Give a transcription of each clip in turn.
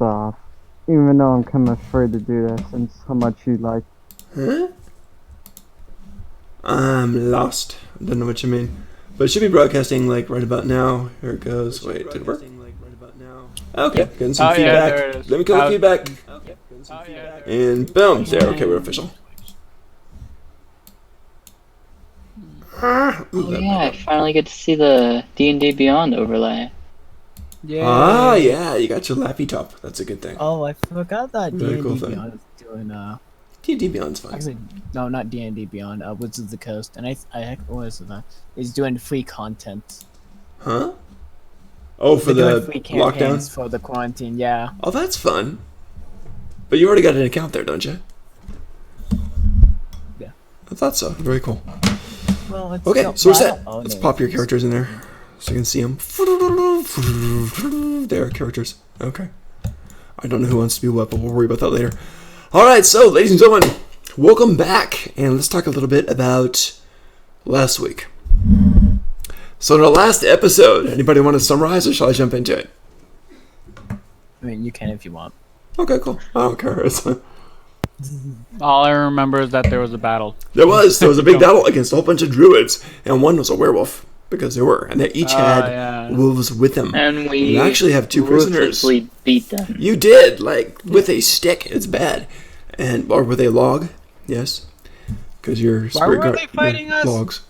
off. Even though I'm kind of afraid to do that since how much you like. Huh? I'm lost. Don't know what you mean. But it should be broadcasting like right about now. Here it goes. Wait, did it work? Okay, getting some feedback. there it is. Let me kill the feedback. And boom, there. Okay, we're official. Oh yeah, I finally get to see the D&D Beyond overlay. Ah, yeah, you got your lappy top. That's a good thing. Oh, I forgot that Very D&D cool thing. Beyond is doing D&D Beyond's fun. actually no, not D&D Beyond, Wizards of the Coast, and what is that? Is doing free content. Huh? Oh, for They're the doing free campaigns lockdown? for the quarantine. Yeah. Oh, that's fun. But you already got an account there, don't you? Yeah. I thought so. Very cool. Well, it's Okay, no, so we're well, I set. don't own Let's it. pop your characters in there so you can see them. There, characters. Okay. I don't know who wants to be what, but we'll worry about that later. Alright, so, ladies and gentlemen, welcome back. And let's talk a little bit about last week. So, in our last episode, anybody want to summarize or shall I jump into it? I mean, you can if you want. Okay, cool. I don't care. All I remember is that there was a battle. There was a big battle against a whole bunch of druids, and one was a werewolf, because they were, and they each had yeah. wolves with them. And we You actually have two prisoners. ruthlessly beat them. You did, like, with a stick. It's bad. Or with a log, yes. Because you're spirit were they fighting us? logs.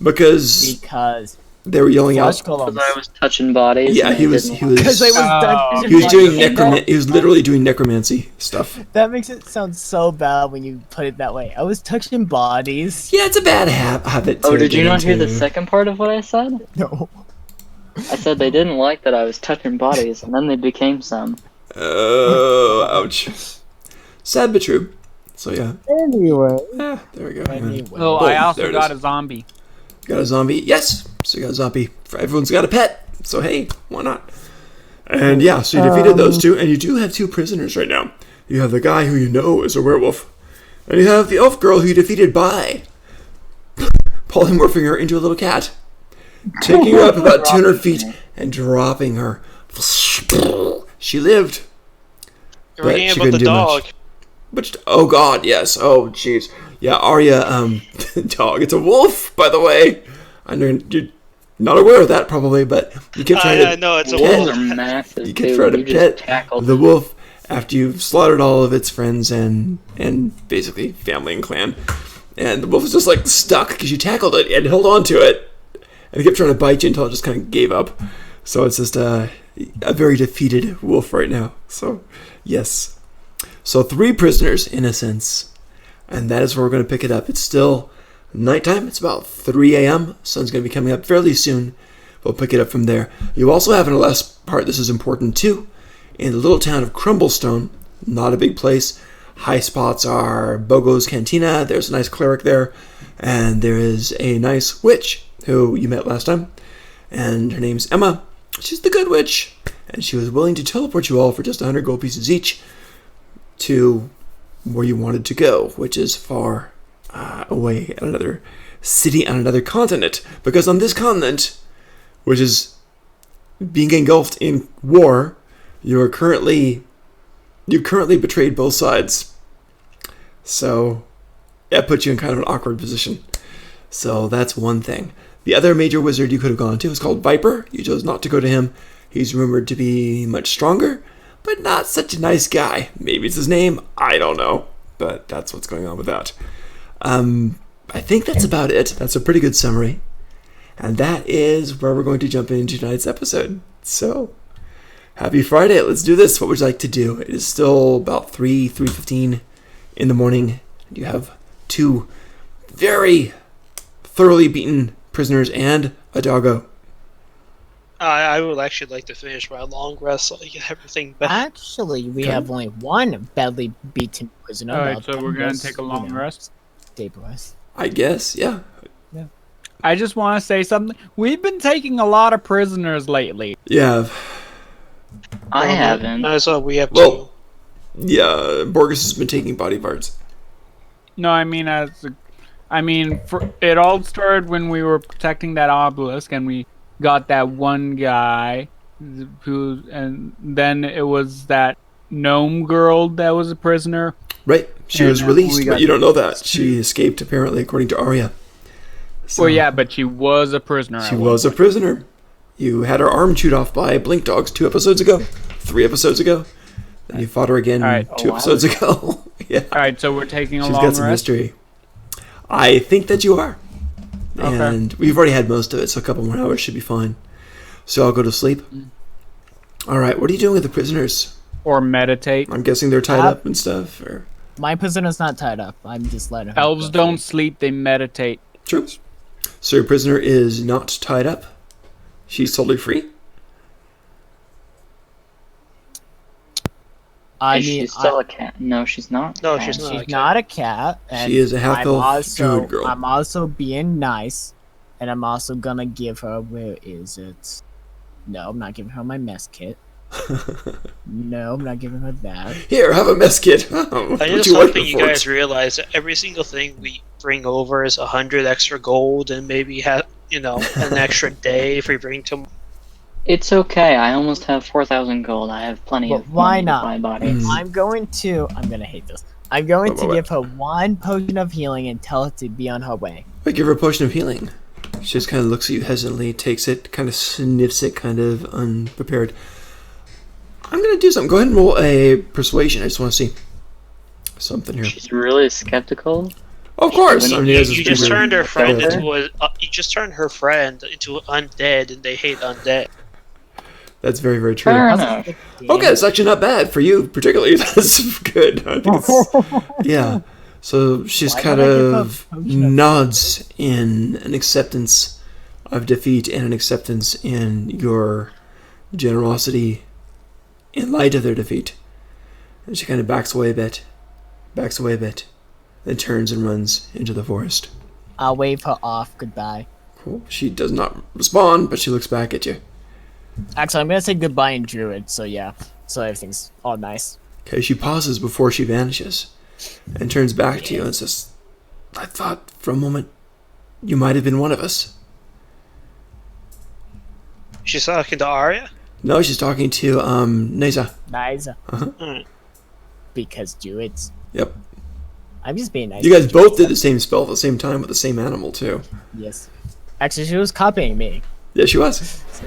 Because Because they were yelling flesh out. golems. Because I was touching bodies. Yeah, and he they was didn't he want- Because I was was Oh. he was doing And necromancy. He was literally doing necromancy stuff. that makes it sound so bad when you put it that way. I was touching bodies. Yeah, it's a bad habit. Oh, to did you get not hear the into. second part of what I said? No. I said they didn't like that I was touching bodies, and then they became some. Oh, ouch. Sad but true. So yeah. Anyway, There we go. Anyway. Oh, Boom, I there also it got is. a zombie. Got a zombie. Yes. So you got a zombie. Everyone's got a pet. So hey, why not? And yeah, so you defeated those two, and you do have two prisoners right now. You have the guy who you know is a werewolf, and you have the elf girl who you defeated by polymorphing her into a little cat, taking her up about 200 feet and dropping her. She lived. You're forgetting she about the couldn't do dog. much. Which, oh god, yes. Oh jeez. Yeah, Arya, dog. It's a wolf, by the way. I know you're not aware of that probably, but you kept trying I to know it's a Wolves wolf. are massive, you kept too. trying to You just pet tackled the wolf after you've slaughtered all of its friends and basically family and clan. And the wolf was just like stuck because you tackled it and held on to it, and it kept trying to bite you until it just kind of gave up. So it's just a very defeated wolf right now. So yes, so 3 prisoners in a sense, and that is where we're going to pick it up. It's still nighttime. It's about 3 a.m. Sun's going to be coming up fairly soon. We'll pick it up from there. You also have in the last part, this is important too, in the little town of Crumblestone, not a big place. High spots are Bogo's Cantina. There's a nice cleric there, and there is a nice witch who you met last time, and her name's Emma. She's the good witch, and she was willing to teleport you all for just 100 gold pieces each to where you wanted to go, which is far away at another city on another continent. Because on this continent, which is being engulfed in war, you currently betrayed both sides. So that puts you in kind of an awkward position. So that's one thing. The other major wizard you could have gone to is called Viper. You chose not to go to him. He's rumored to be much stronger, but not such a nice guy. Maybe it's his name. I don't know. But that's what's going on with that. I think that's about it. That's a pretty good summary. And that is where we're going to jump into tonight's episode. So, happy Friday. Let's do this. What would you like to do? It is still about 3:15 in the morning. You have 2 very thoroughly beaten prisoners and a doggo. I would actually like to finish my long rest so I get everything back. Actually, we Okay. have only one badly beaten prisoner. Alright, Now, so we're gonna just, take a you long know, rest. Stabilize. I guess, yeah. I just want to say something. We've been taking a lot of prisoners lately. Yeah. I haven't. Might as well we have Well, yeah, Borges has been taking body parts. No, I mean it all started when we were protecting that obelisk, and we got that one guy and then it was that gnome girl that was a prisoner. Right. She And was then released, we but got- you don't know that. She escaped, apparently, according to Arya. So, Well, yeah, but she was a prisoner. she at one was a point. prisoner. You had her arm chewed off by blink dogs 2 episodes ago, 3 episodes ago. Then you fought her again All right. 2 wow. episodes ago. Yeah. All right, so we're taking a She's long got some rest. history. I think that you are. Okay. And we've already had most of it, so a couple more hours should be fine. So I'll go to sleep. All right, what are you doing with the prisoners? Or meditate. I'm guessing they're tied up and stuff. Or My prisoner's not tied up. I'm just letting her. Elves go. don't sleep; they meditate. True. So your prisoner is not tied up. She's totally free. I Is mean, she still a cat? No, she's not. No, she's not. she's Okay. not a cat. And She is a half I'm elf also, druid girl. I'm also being nice, and I'm also gonna give her. Where is it? No, I'm not giving her my mess kit. No, I'm not giving her that. Here, have a mess kit. Oh, I what just you want hoping you for it? guys realize that every single thing we bring over is 100 extra gold, and maybe have an extra day if we bring to. It's okay. I almost have 4,000 gold. I have plenty But of why money to not? buy bodies. Mm. I'm gonna hate this. I'm going to Wait. give her 1 potion of healing and tell her to be on her way. Wait, give her a potion of healing. She just kind of looks at you hesitantly, takes it, kind of sniffs it, kind of unprepared. I'm gonna do something. Go ahead and roll a persuasion. I just want to see something here. She's really skeptical. Of course. When I mean, You, this is you just pretty turned her weird. friend Okay. into a. You just turned her friend into undead, and they hate undead. That's very, very true. Fair That's enough. Okay, it's actually not bad for you, particularly. That's good. I think it's, yeah. So she's Why kind would I give of a potion of- nods in an acceptance of defeat and an acceptance in your generosity in light of their defeat. And she kind of backs away a bit, then turns and runs into the forest. I'll wave her off. Goodbye. Cool. She does not respond, but she looks back at you. Actually, I'm gonna say goodbye in Druid. So yeah, so everything's all nice. Okay, she pauses before she vanishes and turns back to you and says, I thought for a moment you might have been one of us. She's talking to Arya. No, she's talking to Neza. Nice. Alright. Because Druids. Yep. I'm just being nice. You guys both did the same spell at the same time with the same animal too. Yes. Actually, she was copying me. Yeah, she was. So.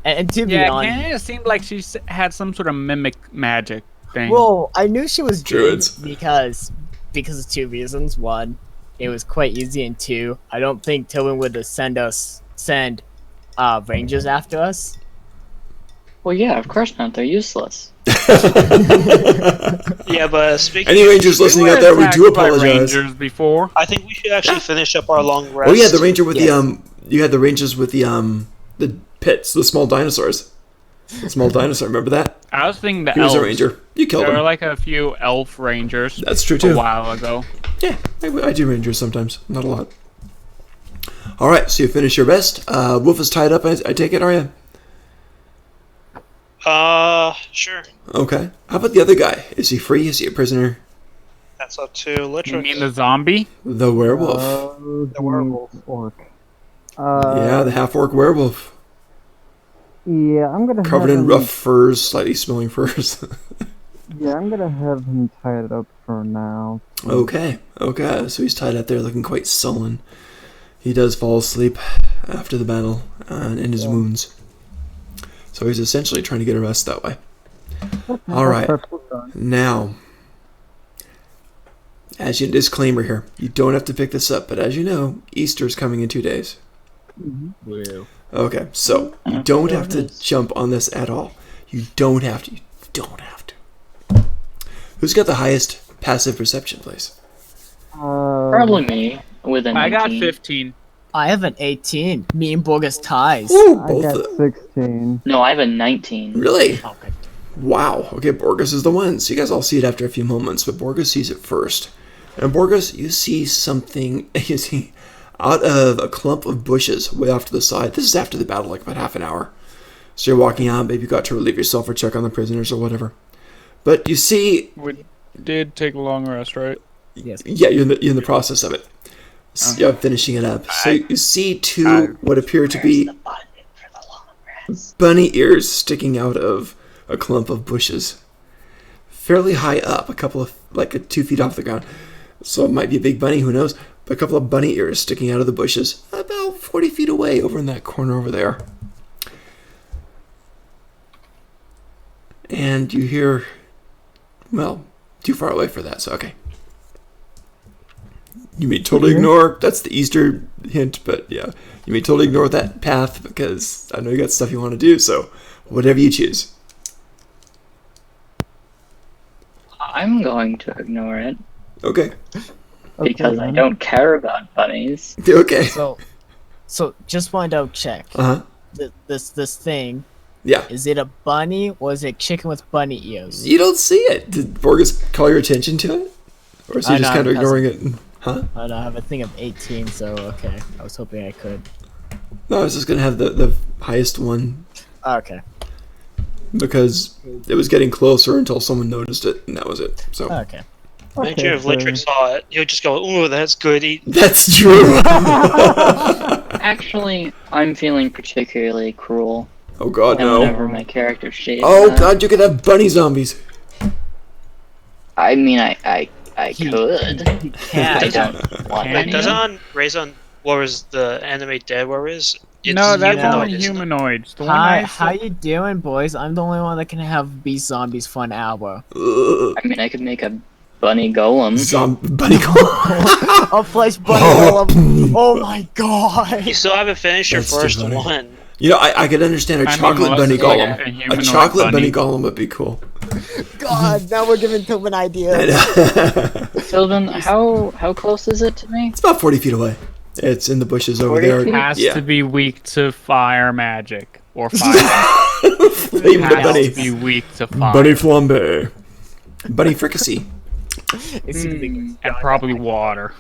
And to be Yeah, honest, it seemed like she had some sort of mimic magic thing. well, I knew she was Druids. because of 2 reasons. 1, it was quite easy, and 2, I don't think Tobin would send rangers after us. Well, yeah, of course not. They're useless. Yeah, but speaking. Any rangers We listening were out there, we do attacked by apologize. Rangers before. I think we should actually finish up our long rest. Oh yeah, the ranger with Yes. the you had the rangers with the pits, the small dinosaurs. The small dinosaur, remember that? I was thinking the He was elves. a ranger. You killed There were him. like a few elf rangers That's true a too. while ago. Yeah, I do rangers sometimes, not a lot. All right, so you finish your rest. Wolf is tied up. I take it, are you? Sure. Okay. How about the other guy? Is he free? Is he a prisoner? That's up to You Litrix. mean the zombie? The werewolf. The werewolf. Orc. Yeah, the half-orc werewolf. Yeah, I'm gonna Covered have in him, rough furs, slightly smelling furs. Yeah, I'm gonna have him tied up for now. Okay. So he's tied up there looking quite sullen. He does fall asleep after the battle and in his wounds. So he's essentially trying to get a rest that way. All right. Now, as a disclaimer here, you don't have to pick this up, but as you know, Easter's coming in 2 days. Woo. Okay, so you don't have to jump on this at all. You don't have to. You don't have to. Who's got the highest passive perception, please? Probably me with an I got 18. 15. I have an 18. Me and Borgus ties. Ooh, I both. got 16. No, I have a 19. Really? Okay. Wow. Okay, Borgus is the one. So you guys all see it after a few moments, but Borgus sees it first. And Borgus, you see something. You see out of a clump of bushes way off to the side. This is after the battle, like about half an hour. So you're walking out. Maybe you got to relieve yourself or check on the prisoners or whatever. But you see, We did take a long rest, right? Yes. yeah, you're in the process of it. Yeah, finishing it up. So you see two what appear to be. The button for the long bunny ears sticking out of a clump of bushes, fairly high up, a couple of 2 feet off the ground. So it might be a big bunny, who knows? But a couple of bunny ears sticking out of the bushes, about 40 feet away, over in that corner over there. And you hear, well, too far away for that, so okay. You may totally ignore, that's the Easter hint, but yeah. You may totally ignore that path because I know you got stuff you want to do, so whatever you choose. I'm going to ignore it Okay. because I don't care about bunnies. Okay. So just want to double check. Uh-huh. This thing, Yeah. is it a bunny or is it chicken with bunny ears? You don't see it. Did Borgus call your attention to it? Or is he I just know, kind of because- ignoring it? Huh? I don't know, I have a thing of 18, so okay. I was hoping I could. No, I was just going to have the highest one Okay. because it was getting closer until someone noticed it, and that was it. So Okay. Imagine if Litrick saw it, he'll just go, "Ooh, that's good." that's true. Actually, I'm feeling particularly cruel. Oh god, And no. whenever my character shaves Oh that. god, you could have bunny zombies. I mean, I could. I Can't. don't want Can Wait, you? that. doesn't Raison Warriors the anime Dead Warriors? It's No, that's humanoid, only isn't it? humanoids. The one Hi, I how you doing, boys? I'm the only one that can have Beast Zombies for an hour. Ugh. I mean, I could make a bunny golem. Bunny golem. I'll place Bunny Golem. Oh my god! You still haven't finished your That's too first funny. one. You know, I could understand a I mean, chocolate unless bunny it's like golem. a humanoid chocolate bunny bunny. golem would be cool. God, now we're giving Tobin ideas. Sylvan, how close is it to me? It's about 40 feet away. It's in the bushes over 40 there. feet? has Yeah. to be weak to fire magic or fire. Flame the has bunny. to be weak to fire. Bunny flambe. Bunny fricassee. It's gonna be and probably water.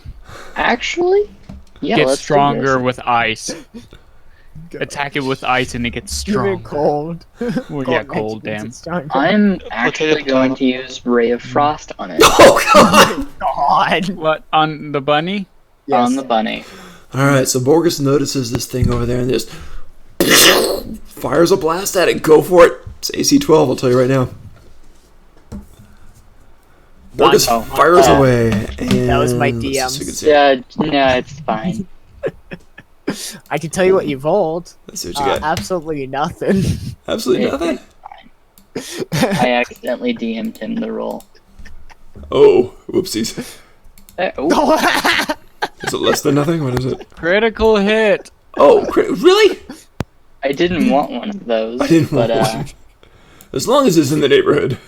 Actually, yeah, Gets let's do stronger this. with ice. Attack it with ice and it gets Give stronger. it cold. Well, yeah, cold, damn. I'm actually going to use Ray of Frost on it. Oh god! God. What, on the bunny? On the bunny. Alright, so Borgus notices this thing over there and just fires a blast at it. Go for it. It's AC 12, I'll tell you right now. Borgus Oh, fires away. And That was my let's see if we DM. can see it. Yeah, no, it's fine. I can tell you what you rolled. Let's see what you got. Absolutely nothing. Absolutely it- nothing. I accidentally DM'd him the roll. Oh, whoopsies. Oh, Is it less than nothing? What is it? Critical hit. Oh, really? I didn't want one of those. I didn't but, want one. As long as it's in the neighborhood.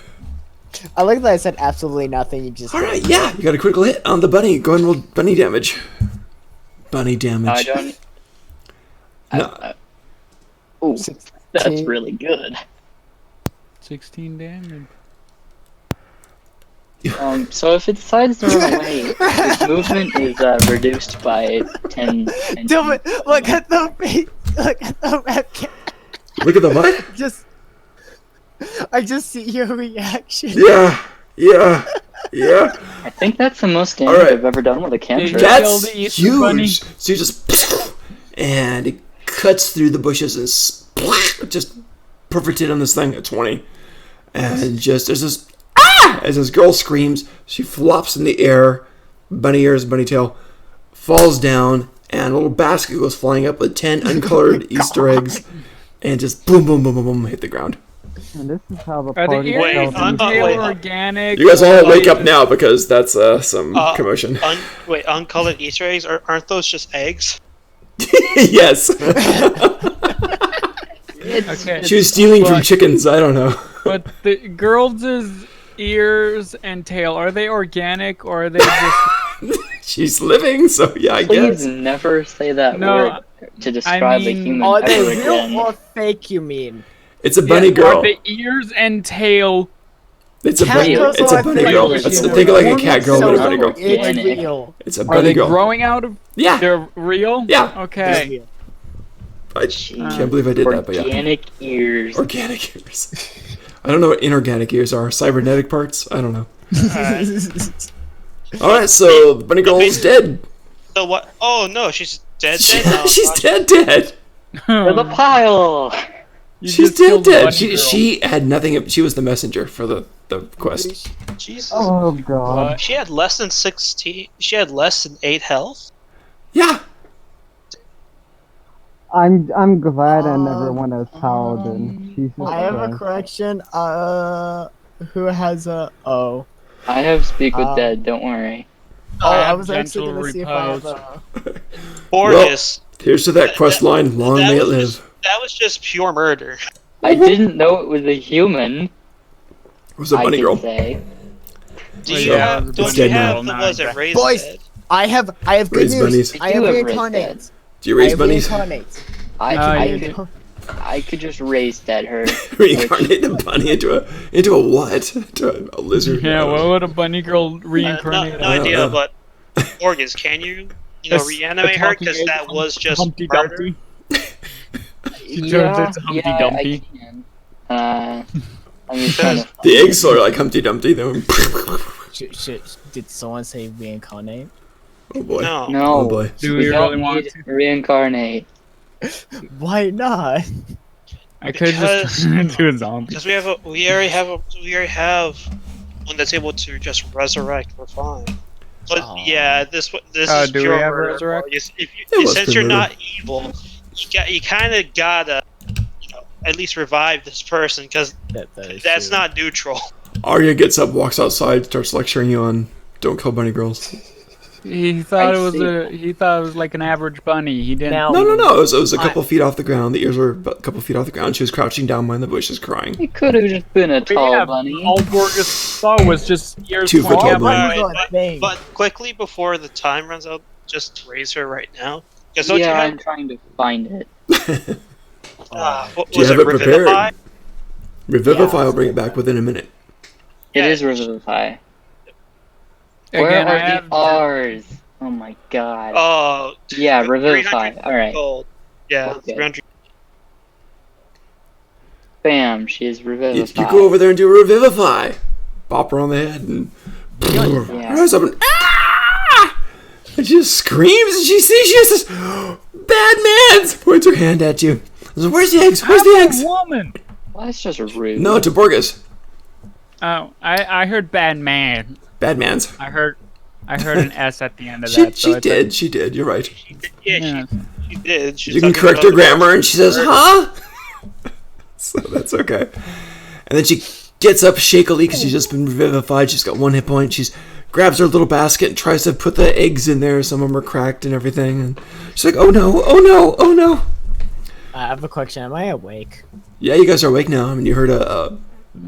I like that I said absolutely nothing. You just Alright, yeah, you got a critical hit on the bunny. Go ahead and roll bunny damage. Bunny damage. I don't. No. Ooh, 16. that's really good. 16 damage. So if it decides to run away, its movement is reduced by 10. Tobin, look at the face. Look at the webcam. Look at the what? I just see your reaction. Yeah, yeah, yeah. I think that's the most damage Alright. I've ever done with a cantrip. That- That's Kill the Easter bunny. huge. So you just and it cuts through the bushes and just perfect hit on this thing at 20. And just there's this as this girl screams, she flops in the air, bunny ears, bunny tail, falls down, and a little basket goes flying up with 10 uncolored Easter eggs, and just boom, boom, boom, boom, boom, hit the ground. And this is how the Are the party ears Wait, felt. and wait. tail organic? You guys or all like- wake up now because that's some commotion. Wait, uncolored Easter eggs? Aren't those just eggs? Yes. Okay. She was stealing from chickens, I don't know. But the girls' ears and tail, are they organic or are they just... She's living, so yeah, I Please guess. never say that No, word to describe mean, a human Are they ever real again. or fake, you mean? It's a bunny Yeah, girl. Are the ears and tail... It's a Cat bunny. girls It's are a bunny fake. girl. Like It's, human. think of like a cat girl, but a bunny girl. It's Organic. real. It's a Are bunny they girl. growing out of... Yeah. They're real? Yeah. Okay. I can't believe I did that, but yeah. Organic ears. Organic ears. I don't know what inorganic ears are. Cybernetic parts? I don't know. Alright, so the bunny girl is dead. So what? Oh no, she's dead. Dead. Oh, She's gosh. dead. For the pile! You She's just killed dead. the bunny girl. She had nothing. She was the messenger for the quest. Jesus. Oh god. What? She had less than 16. She had less than 8 health. Yeah. I'm glad I never went as paladin. Jesus I have a Christ. correction. Who has a O? I have Speak with Um, Dead, don't worry. Oh, I I have was actually gentle gonna see if I have repose. a. Borges. Here's to that quest line. Long that may it was live. just- that was just pure murder. I didn't know it was a human. It was a I bunny can girl. say. Do Well, you yeah, have? it's Don't dead you now. have? Was it raised Boys! dead? I have good Raise news. bunnies. I have do have reincarnate. Do you raise I have bunnies? reincarnate. I could just raise dead her. Reincarnate a bunny into a what? Into a lizard? Yeah, what would a bunny girl No, reincarnate? no I don't idea, know. but Borges, can you Yes, reanimate a her? talking Because egg, that was just Humpty murder. Dumpty. She turns into Humpty yeah, Dumpty. I can. I'm just trying to The eggs are like Humpty Dumpty. Then Did someone say reincarnate? oh boy. No. No. Oh boy. Do we we don't really want need to? reincarnate. Why not? I could Because- just turn into a zombie. Because we already have one that's able to just resurrect. We're fine. But Aw. yeah, this is do we pure have murder. resurrect? Borges. It was Since pure you're murder. not evil, you kind of gotta at least revive this person because That is that's true. not neutral. Arya gets up, walks outside, starts lecturing you on don't kill bunny girls. He thought I it was see. he thought it was like an average bunny. He didn't. Now- No. It was a couple feet off the ground. The ears were a couple feet off the ground. She was crouching down behind the bushes, crying. It could have just been a But tall yeah, bunny. all Borges saw was just ears 2 foot pointing tall out. bunny. Bunnies are a thing. But quickly before the time runs out, just raise her right now. Because don't Yeah, you I'm have? trying to find it. What Do you was have it? it prepared? Revivify? Revivify Yeah. will bring it back within a minute. It Yeah. is Revivify. Where Again, I are have the R's? Oh my god. Oh, Yeah, Revivify. 300 Alright. gold. Yeah, Okay. 300. Bam, she is You Revivify. go over there and do a revivify. Bop her on the head and Yeah. rise up and ah! And she just screams and she sees she has this bad man's points her hand at you. Says, where's the eggs? Where's the I'm a eggs? woman. Well, that's just rude. No, to Borges. Oh, I heard bad man. Bad man's. I heard an S at the end of that. She did. She did. You're right. Yeah, Yeah. she did. She's You can talking correct her about- grammar, and she says, "Huh?" So that's okay. And then she gets up shakily because she's just been revivified. She's got 1 hit point. She's grabs her little basket and tries to put the eggs in there. Some of them are cracked and everything. And she's like, "Oh no! Oh no! Oh no!" I have a question. Am I awake? Yeah, you guys are awake now. I mean, you heard a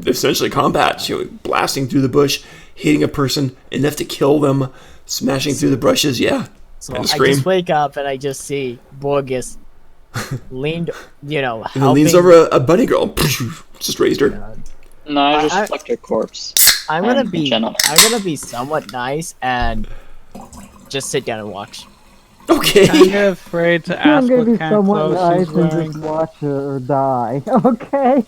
essentially combat. She went blasting through the bush, hitting a person enough to kill them, smashing through the brushes. Yeah, So And I a scream. just wake up and I just see Borges leaned, and then helping. leans over a bunny girl. Just raised her. No, I just I- plucked her corpse. I'm gonna I'm a be gentleman. somewhat nice and just sit down and watch. Okay. Kind of afraid to I'm ask gonna what be kind of someone clothes nice she's and wearing. just watch her die. Okay.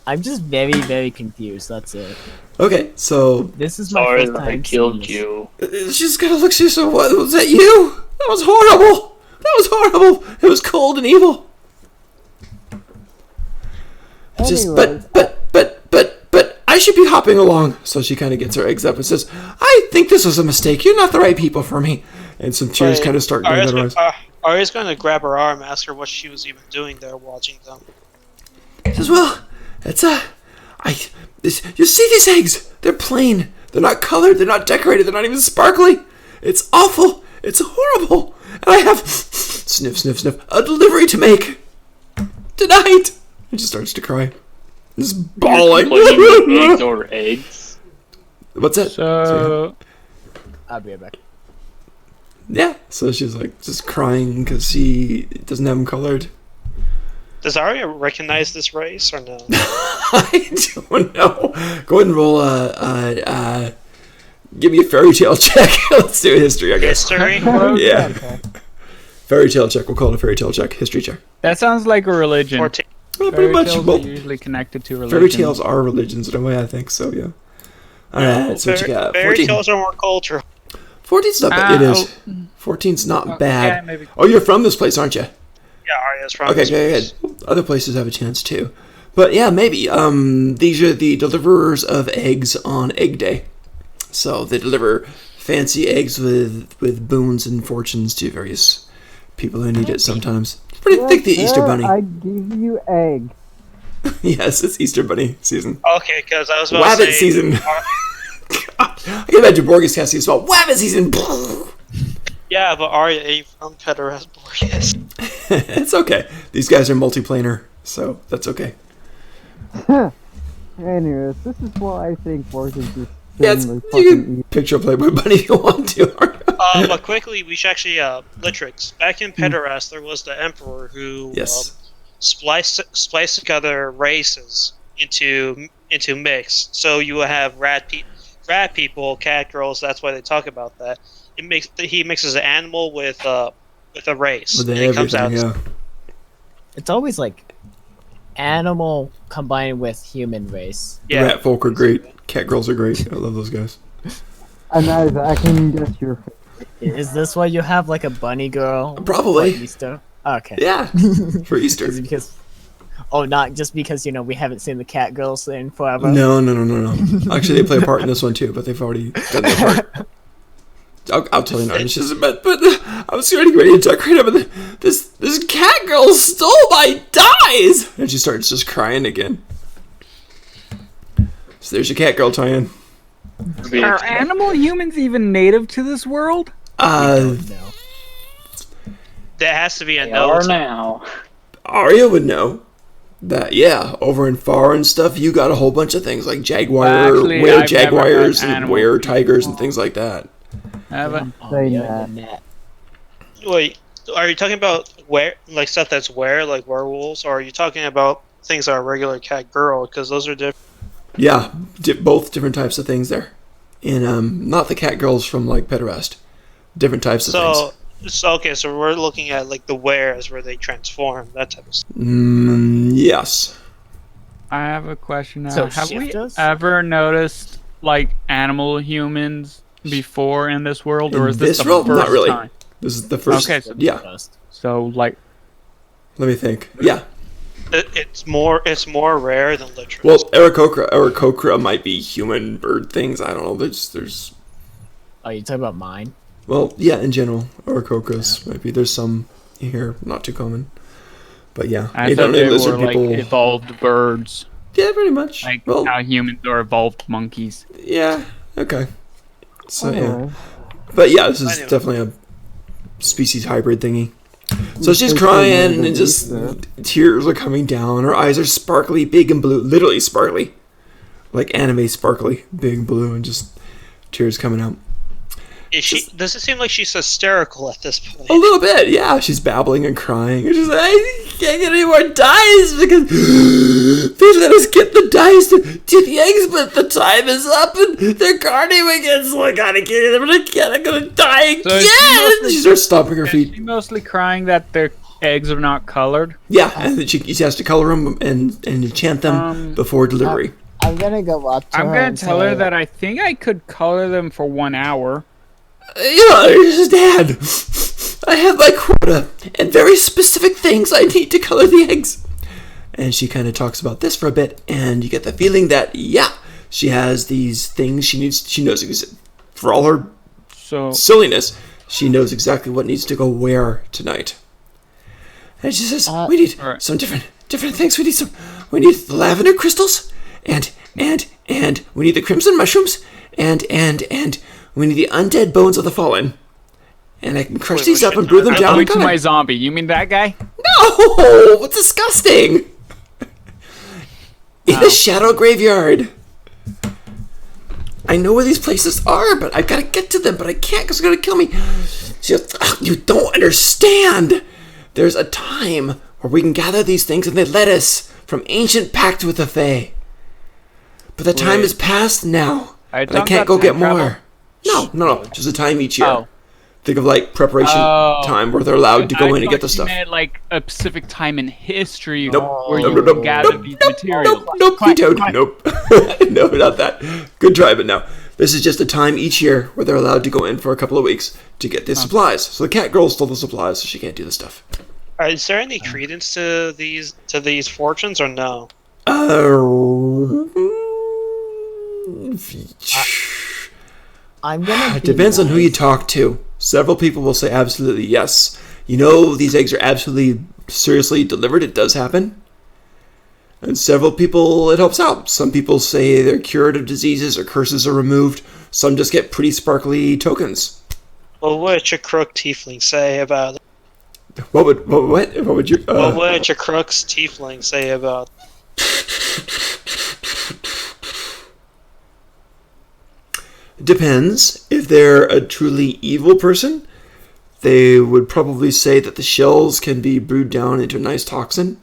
I'm just very, very confused. That's it. Okay. So This is my Sorry first that I time killed seeing you. she's gonna look. She said, "What was that? You? That was horrible. That was horrible. It was cold and evil." Just, Anyways. but I should be hopping along. So she kind of gets her eggs up and says, "I think this was a mistake. You're not the right people for me." And some tears Wait, kind of start going down her eyes. Arya's gonna grab her arm, ask her what she was even doing there watching them. Says, "Well, it's you see these eggs? They're plain. They're not colored. They're not decorated. They're not even sparkly. It's awful. It's horrible. And I have sniff, sniff, sniff a delivery to make tonight." And she starts to cry, just bawling. Eggs or eggs? What's that? So I'll be right back. Yeah. So she's like just crying because she doesn't have them colored. Does Arya recognize this race or no? I don't know. Go ahead and roll give me a fairy tale check. Let's do a history, I guess. History? Yeah. Fairy tale check. We'll call it a fairy tale check. History check. that sounds like a religion. 14. Well, Fairy pretty much. tales Well, are usually connected to religion. fairy tales are religions in a way, I think. So yeah. All right. So what you got? Fairy 14. tales are more cultural. 14's not bad. It is. 14's not Yeah, bad. maybe. Oh, you're from this place, aren't you? Yeah, areas from Okay, this good, place. good. Other places have a chance too. But yeah, maybe. These are the deliverers of eggs on Egg Day. So they deliver fancy eggs with boons and fortunes to various people who need it sometimes. It's pretty thick, the Easter Bunny. I give you egg. Yes, it's Easter Bunny season. Okay, because I was about to Wabbit say, season. God, I can imagine Borges casting as well. Wabbit season. yeah, but Arya ain't from Pederast Borges. It's okay. These guys are multiplanar, so that's okay. Anyways, this is why I think Borges is Yeah, extremely you fucking can picture a Playboy Bunny if you want to. But quickly, we should actually, Litrix. Back in Pederast, there was the Emperor who Yes. spliced together races into mix. So you will have rat people, cat girls. That's why they talk about that. He mixes an animal with a race. With and it comes out. everything, yeah. It's always like animal combined with human race. Yeah. Rat folk are great. Cat girls are great. I love those guys. And I can guess your Is this why you have like a bunny girl? Probably. for Easter? Okay. Yeah, for Easter. Is it because? Oh, not just because we haven't seen the cat girls in forever. No. Actually, they play a part in this one too, but they've already done their part. I'll tell you now. It's just, but I was getting ready to decorate up, and this cat girl stole my dies, and she starts just crying again. So there's your cat girl tie-in. Are animal humans even native to this world? No. There has to be a They note. are now. Arya would know that, yeah, over in Far and stuff, you got a whole bunch of things like jaguar, Actually, were I've jaguars never had and animal were people. tigers and things like that. Haven't. Say yeah, that. the net. Wait, are you talking about stuff that's like werewolves, or are you talking about things that are regular cat girl? Because those are different. Yeah, both different types of things there. And not the cat girls from like Pederast. Different types of things. So we're looking at like the wares where they transform, that type of stuff. Yes. I have a question now. So Have we shifters? ever noticed like animal humans before in this world, or In is this this the world? first Not really. time? This is the first. Okay, so- Yeah. So like, Let me think. Yeah. It's more rare than Litrix. Well, Aarakocra might be human bird things. I don't know. There's. Oh, you talking about mine? Well, yeah. In general, Aarakocras might be. There's some here, not too common. But yeah, I you thought know, they lizard were like people. evolved birds, Yeah, pretty much. like Well, how humans are evolved monkeys. yeah. Okay. So yeah. Anyway, But yeah, this is Anyway. definitely a species hybrid thingy. So she's It's crying like and just Lisa. tears are coming down. Her eyes are sparkly, big and blue, literally sparkly, like anime sparkly, big and blue, and just tears coming out. Does it seem like she's hysterical at this point? A little bit, yeah. She's babbling and crying. And she's like, I can't get any more dice because please let us get the dice to the eggs, but the time is up and they're guarding me again, so I gotta get them again. I'm gonna die So is again. She starts stomping her Is feet. she mostly crying that their eggs are not colored? Yeah, and then she has to color them and enchant them before delivery. I'm gonna go up to I'm her gonna and tell say, her that I think I could color them for 1 hour. You know, Dad, I have my quota and very specific things I need to color the eggs. And she kind of talks about this for a bit, and you get the feeling that, yeah, she has these things she knows, for all her So silliness, she knows exactly what needs to go where tonight. And she says, we need Alright. some different things. We need the lavender crystals, and we need the crimson mushrooms, and we need the undead bones of the fallen. And I can crush Wait, these we up and should- brew them I'm down going and to color. my zombie. You mean that guy? No! Disgusting! In the shadow graveyard. I know where these places are, but I've got to get to them, but I can't because they're going to kill me. She goes, you don't understand. There's a time where we can gather these things and they let us from ancient pact with the Fae. But the time Wait. is past now. Are you And I talking can't about go get time travel? more. No. Just a time each year. Oh. Think of like preparation Oh. time where they're allowed to go in and get the You stuff. meant like a specific time in history Nope. where Nope, you nope, gather nope, these nope, materials. Nope, Quiet, vetoed. quiet. Nope. No, not that. Good try, but no. This is just a time each year where they're allowed to go in for a couple of weeks to get the supplies. So the cat girl stole the supplies, so she can't do the stuff. Is there any credence to these fortunes or no? I'm gonna. It be depends on who you nice. talk to. Several people will say absolutely yes. You know, these eggs are absolutely seriously delivered. It does happen. And several people, it helps out. Some people say they're cured of diseases or curses are removed. Some just get pretty sparkly tokens. Well, what would your crook tiefling say about it? What would you? What would your crook's tiefling say about it? Depends. If they're a truly evil person, they would probably say that the shells can be brewed down into a nice toxin.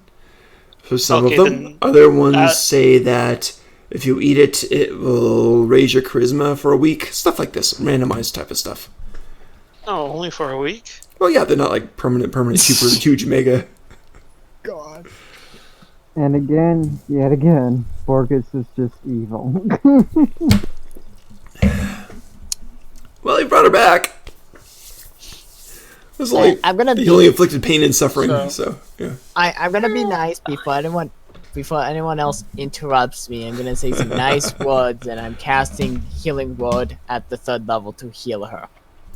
For some Okay, of them. then, Other ones say that if you eat it, it will raise your charisma for a week. Stuff like this. Randomized type of stuff. No, only for a week. Well, yeah, they're not like permanent, super huge mega. God. And again, yet again, Borgus is just evil. Well, he brought her back. It was only, I'm gonna he be. only inflicted pain and suffering, So- so yeah. I'm gonna be nice before anyone else interrupts me. I'm gonna say some nice words, and I'm casting healing word at the 3rd level to heal her.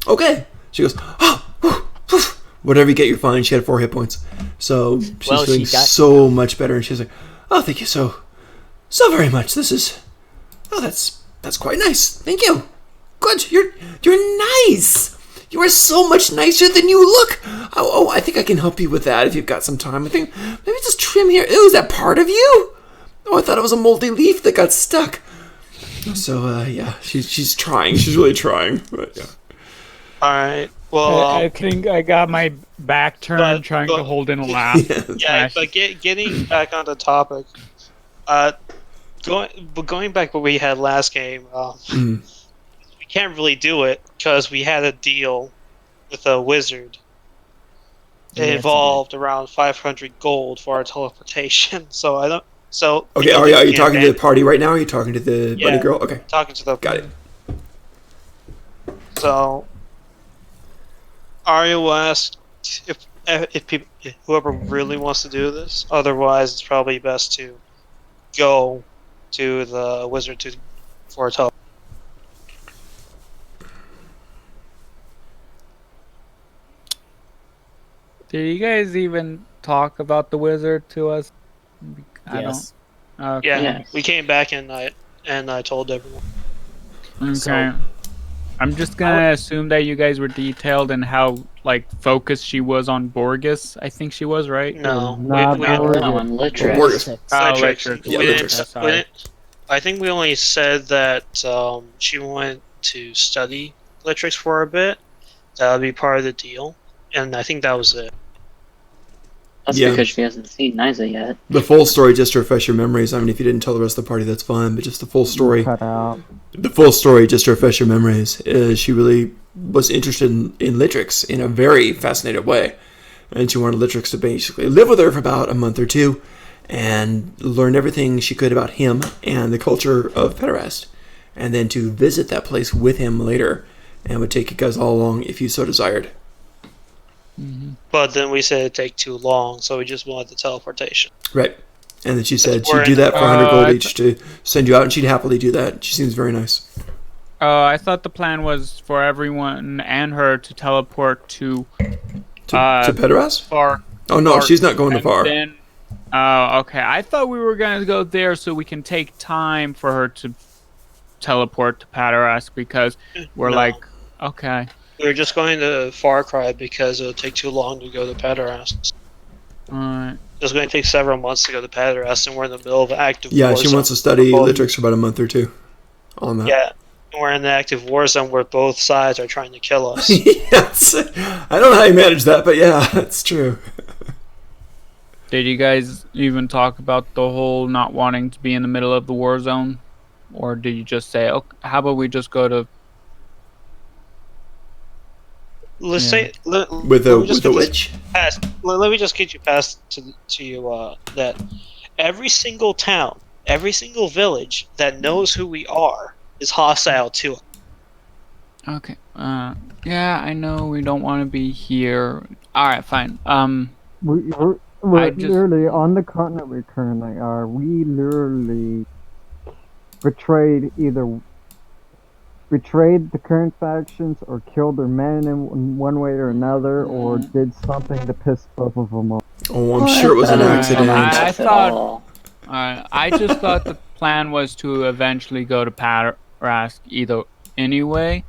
Okay. She goes, oh, whew, whew. Whatever you get, you're fine. She had 4 hit points. So she's Well, doing she got- so much better. And she's like, oh, thank you so very much. This is, oh, that's quite nice. Thank you. Good. You're nice. You are so much nicer than you look. Oh, I think I can help you with that if you've got some time. I think maybe just trim here. Ew, is that part of you? Oh, I thought it was a moldy leaf that got stuck. So, yeah, she's trying. She's really trying. But, yeah. Alright. Well, I think I got my back turned trying to hold in a laugh. yeah, but getting back on the topic, going back what we had last game, we can't really do it because we had a deal with a wizard. Yeah, It that's involved around 500 gold for our teleportation. So I don't. So Okay, are you talking to the party right now? Or are you talking to the bunny Yeah. girl? Okay, talking to the got it. So Arya will ask if people, if whoever really wants to do this. Otherwise, it's probably best to go to the wizard for a teleport. Did you guys even talk about the wizard to us? I Yes. don't. Okay. Yeah, Yes. we came back and I told everyone. Okay. So- I'm just gonna assume that you guys were detailed in how like focused she was on Borgus. I think she was, right? No, Not we, Borgus. No, on Litrix. Borgus. Oh, Litrix. Litrix. Yeah, We Litrix. didn't- Sorry. we didn't- I think we only said that she went to study Litrix for a bit. That would be part of the deal, and I think that was it. That's Yeah. because she hasn't seen Niza yet. The full story, just to refresh your memories. I mean, if you didn't tell the rest of the party, that's fine. But just the full story. Cut out. The full story, just to refresh your memories, is she really was interested in Litrix in a very fascinated way. And she wanted Litrix to basically live with her for about a month or two and learn everything she could about him and the culture of Pederast. And then to visit that place with him later and would take you guys all along if you so desired. But then we said it'd take too long, so we just wanted the teleportation. Right. And then she said We're she'd do in- that for 100 I gold th- each to send you out, and she'd happily do that. She seems very nice. I thought the plan was for everyone and her to teleport to To Pederast? far. Oh, no, far, she's not going to and far. Then, oh, okay. I thought we were gonna go there so we can take time for her to teleport to Padaras because we're No. like, okay. We were just going to Far Cry because it would take too long to go to Padarast. Alright. It's going to take several months to go to Padarast, and we're in the middle of an active Yeah, war she zone. wants to study Both- Litrix for about a month or two on that. Yeah, and we're in the active war zone where both sides are trying to kill us. Yes. I don't know how you manage that, but yeah, that's true. Did you guys even talk about the whole not wanting to be in the middle of the war zone? Or did you just say, okay, how about we just go to... Let's Yeah. say With let a me just with a get this witch. past. Let me just get you past to you that every single town, every single village that knows who we are is hostile to us. Okay. Yeah, I know we don't want to be here. Alright, fine. we're I just- literally on the continent we currently are. We literally betrayed the current factions or killed their men in one way or another, or did something to piss both of them off. Oh, I'm sure it was an That doesn't accident. come I across at thought- all. I just thought the plan was to eventually go to Parask either anyway,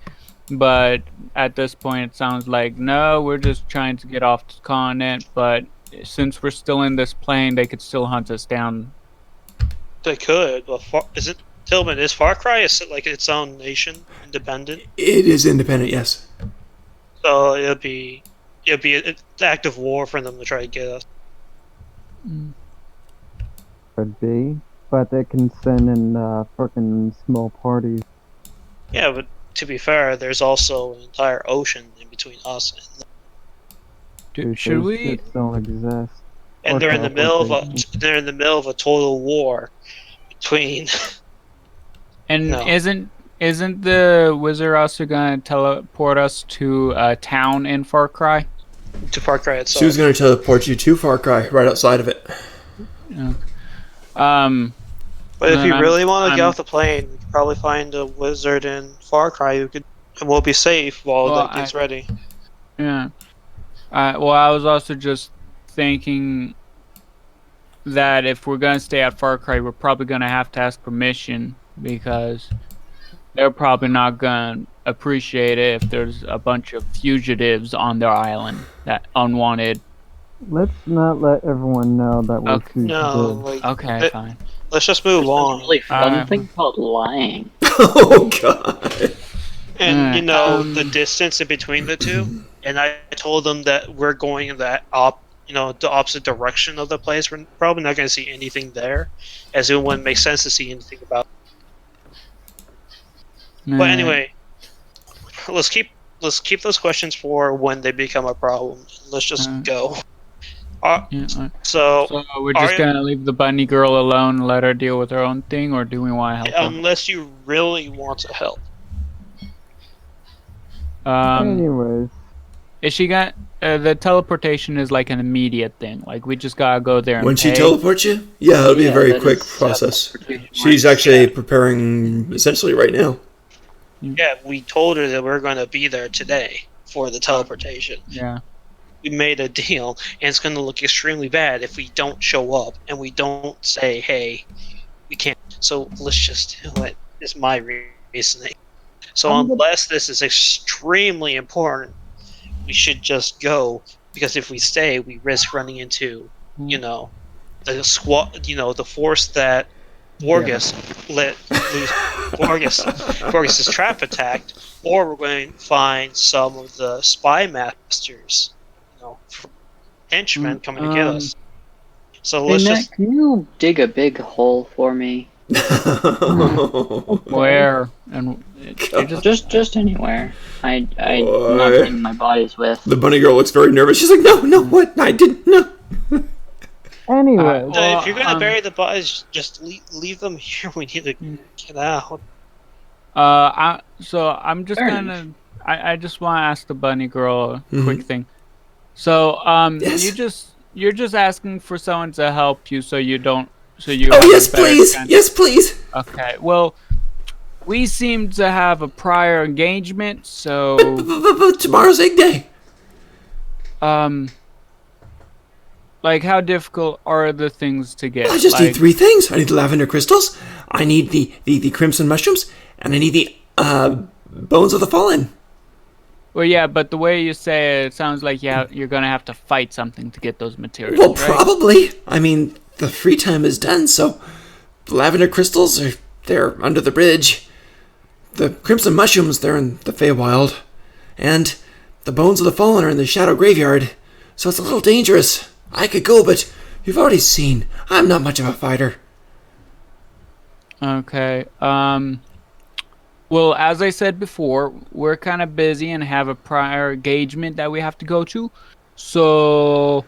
but at this point it sounds like no, we're just trying to get off the continent. But since we're still in this plane, they could still hunt us down. They could. But isn't Tillman? Is Far Cry like its own nation, independent? It is independent, yes. So it'll be an act of war for them to try to get us. Could be, but they can send in fucking small parties. Yeah, but to be fair, there's also an entire ocean in between us and them. Should Those we? ships don't exist. And Or they're in the middle of a total war between. And No. isn't the wizard also gonna teleport us to a town in Far Cry? to Far Cry itself. She was going to teleport you to Far Cry, right outside of it. But if then you I'm- really want to get I'm- off the plane, you could probably find a wizard in Far Cry who could and will be safe while Well, that gets ready. Yeah. Well, I was also just thinking that if we're gonna stay at Far Cry, we're probably gonna have to ask permission because they're probably not gonna appreciate it if there's a bunch of fugitives on their island that unwanted. Let's not let everyone know that we're Okay. No, fugitives. like Okay, fine. let's just move There's a on. really fun Uh, thing called lying. Oh, God. And you know Um, the distance in between the two. And I told them that we're going in the opposite direction of the place. We're probably not going to see anything there, as it wouldn't make sense to see anything about. But anyway, let's keep those questions for when they become a problem. Let's just go. Yeah, So so we're just Are- gonna leave the bunny girl alone and let her deal with her own thing, or do we want to help her? unless you really want to help, Anyways, Is she got the teleportation is like an immediate thing? Like we just gotta go there and When she pay? teleports you? Yeah, it'll be a very that quick is, process. teleportation She's works. actually preparing essentially right now. yeah, we told her that we're going to be there today for the teleportation. Yeah. We made a deal, and it's going to look extremely bad if we don't show up and we don't say, "Hey, we can't." So let's just do it. Is my reasoning. So unless this is extremely important, we should just go, because if we stay, we risk running into, the squad, the force that Borges let loose. Borges' trap attacked, or we're going to find some of the spy masters, henchmen coming to get us. So Hey, let's Matt, just. can you dig a big hole for me? Where and it just Just anywhere. I'm not Boy. getting my bodies with. The bunny girl looks very nervous. She's like, no, what? I didn't, no. anyways, Well, If you're going to bury the bodies, just leave them here. We need to get out. so I'm just Fair gonna I just want to ask the bunny girl a Mhm. quick thing. So Yes. you're just asking for someone to help you so you Oh, have a yes, better please. chance- Yes, please. Okay. Well, we seem to have a prior engagement, so But tomorrow's egg day. like how difficult are the things to get? I just like, need 3 things. I need the lavender crystals, I need the crimson mushrooms, and I need the bones of the fallen. Well, yeah, but the way you say it, it sounds like you're gonna have to fight something to get those materials. Well, right? probably. I mean, the free time is done, so the lavender crystals they're under the bridge. The crimson mushrooms, they're in the Feywild. And the bones of the fallen are in the Shadow Graveyard. So it's a little dangerous. I could go, but you've already seen. I'm not much of a fighter. Okay. Well, as I said before, we're kind of busy and have a prior engagement that we have to go to. So,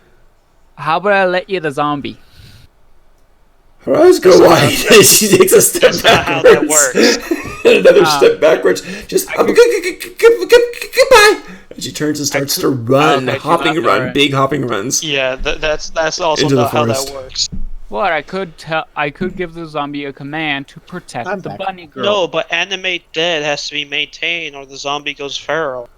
how about I let you the zombie? Her eyes go wide. She takes a step That's not how that backwards. works. And another step backwards. Just goodbye. And she turns and starts to run, okay, hopping that's run, alright. big hopping runs. Yeah, that's also Into the not how forest. that works. What I could give the zombie a command to protect I'm the back. bunny girl. No, but animate dead has to be maintained, or the zombie goes feral.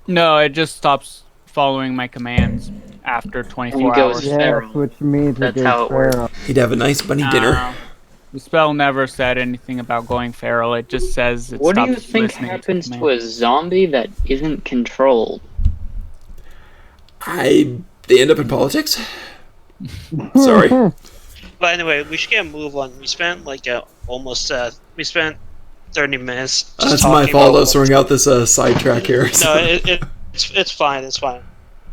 No, it just stops following my commands after 24 goes hours. Yes, feral. which means That's it how goes it works. feral. He'd have a nice bunny dinner. The spell never said anything about going feral. It just says it What do stops you think listening happens to commands. a zombie that isn't controlled? They end up in politics? Sorry. But anyway, we should get a move on. We spent like almost we spent 30 minutes. Just That's my talking fault. I about was throwing out this sidetrack here. No, so- it's fine. It's fine.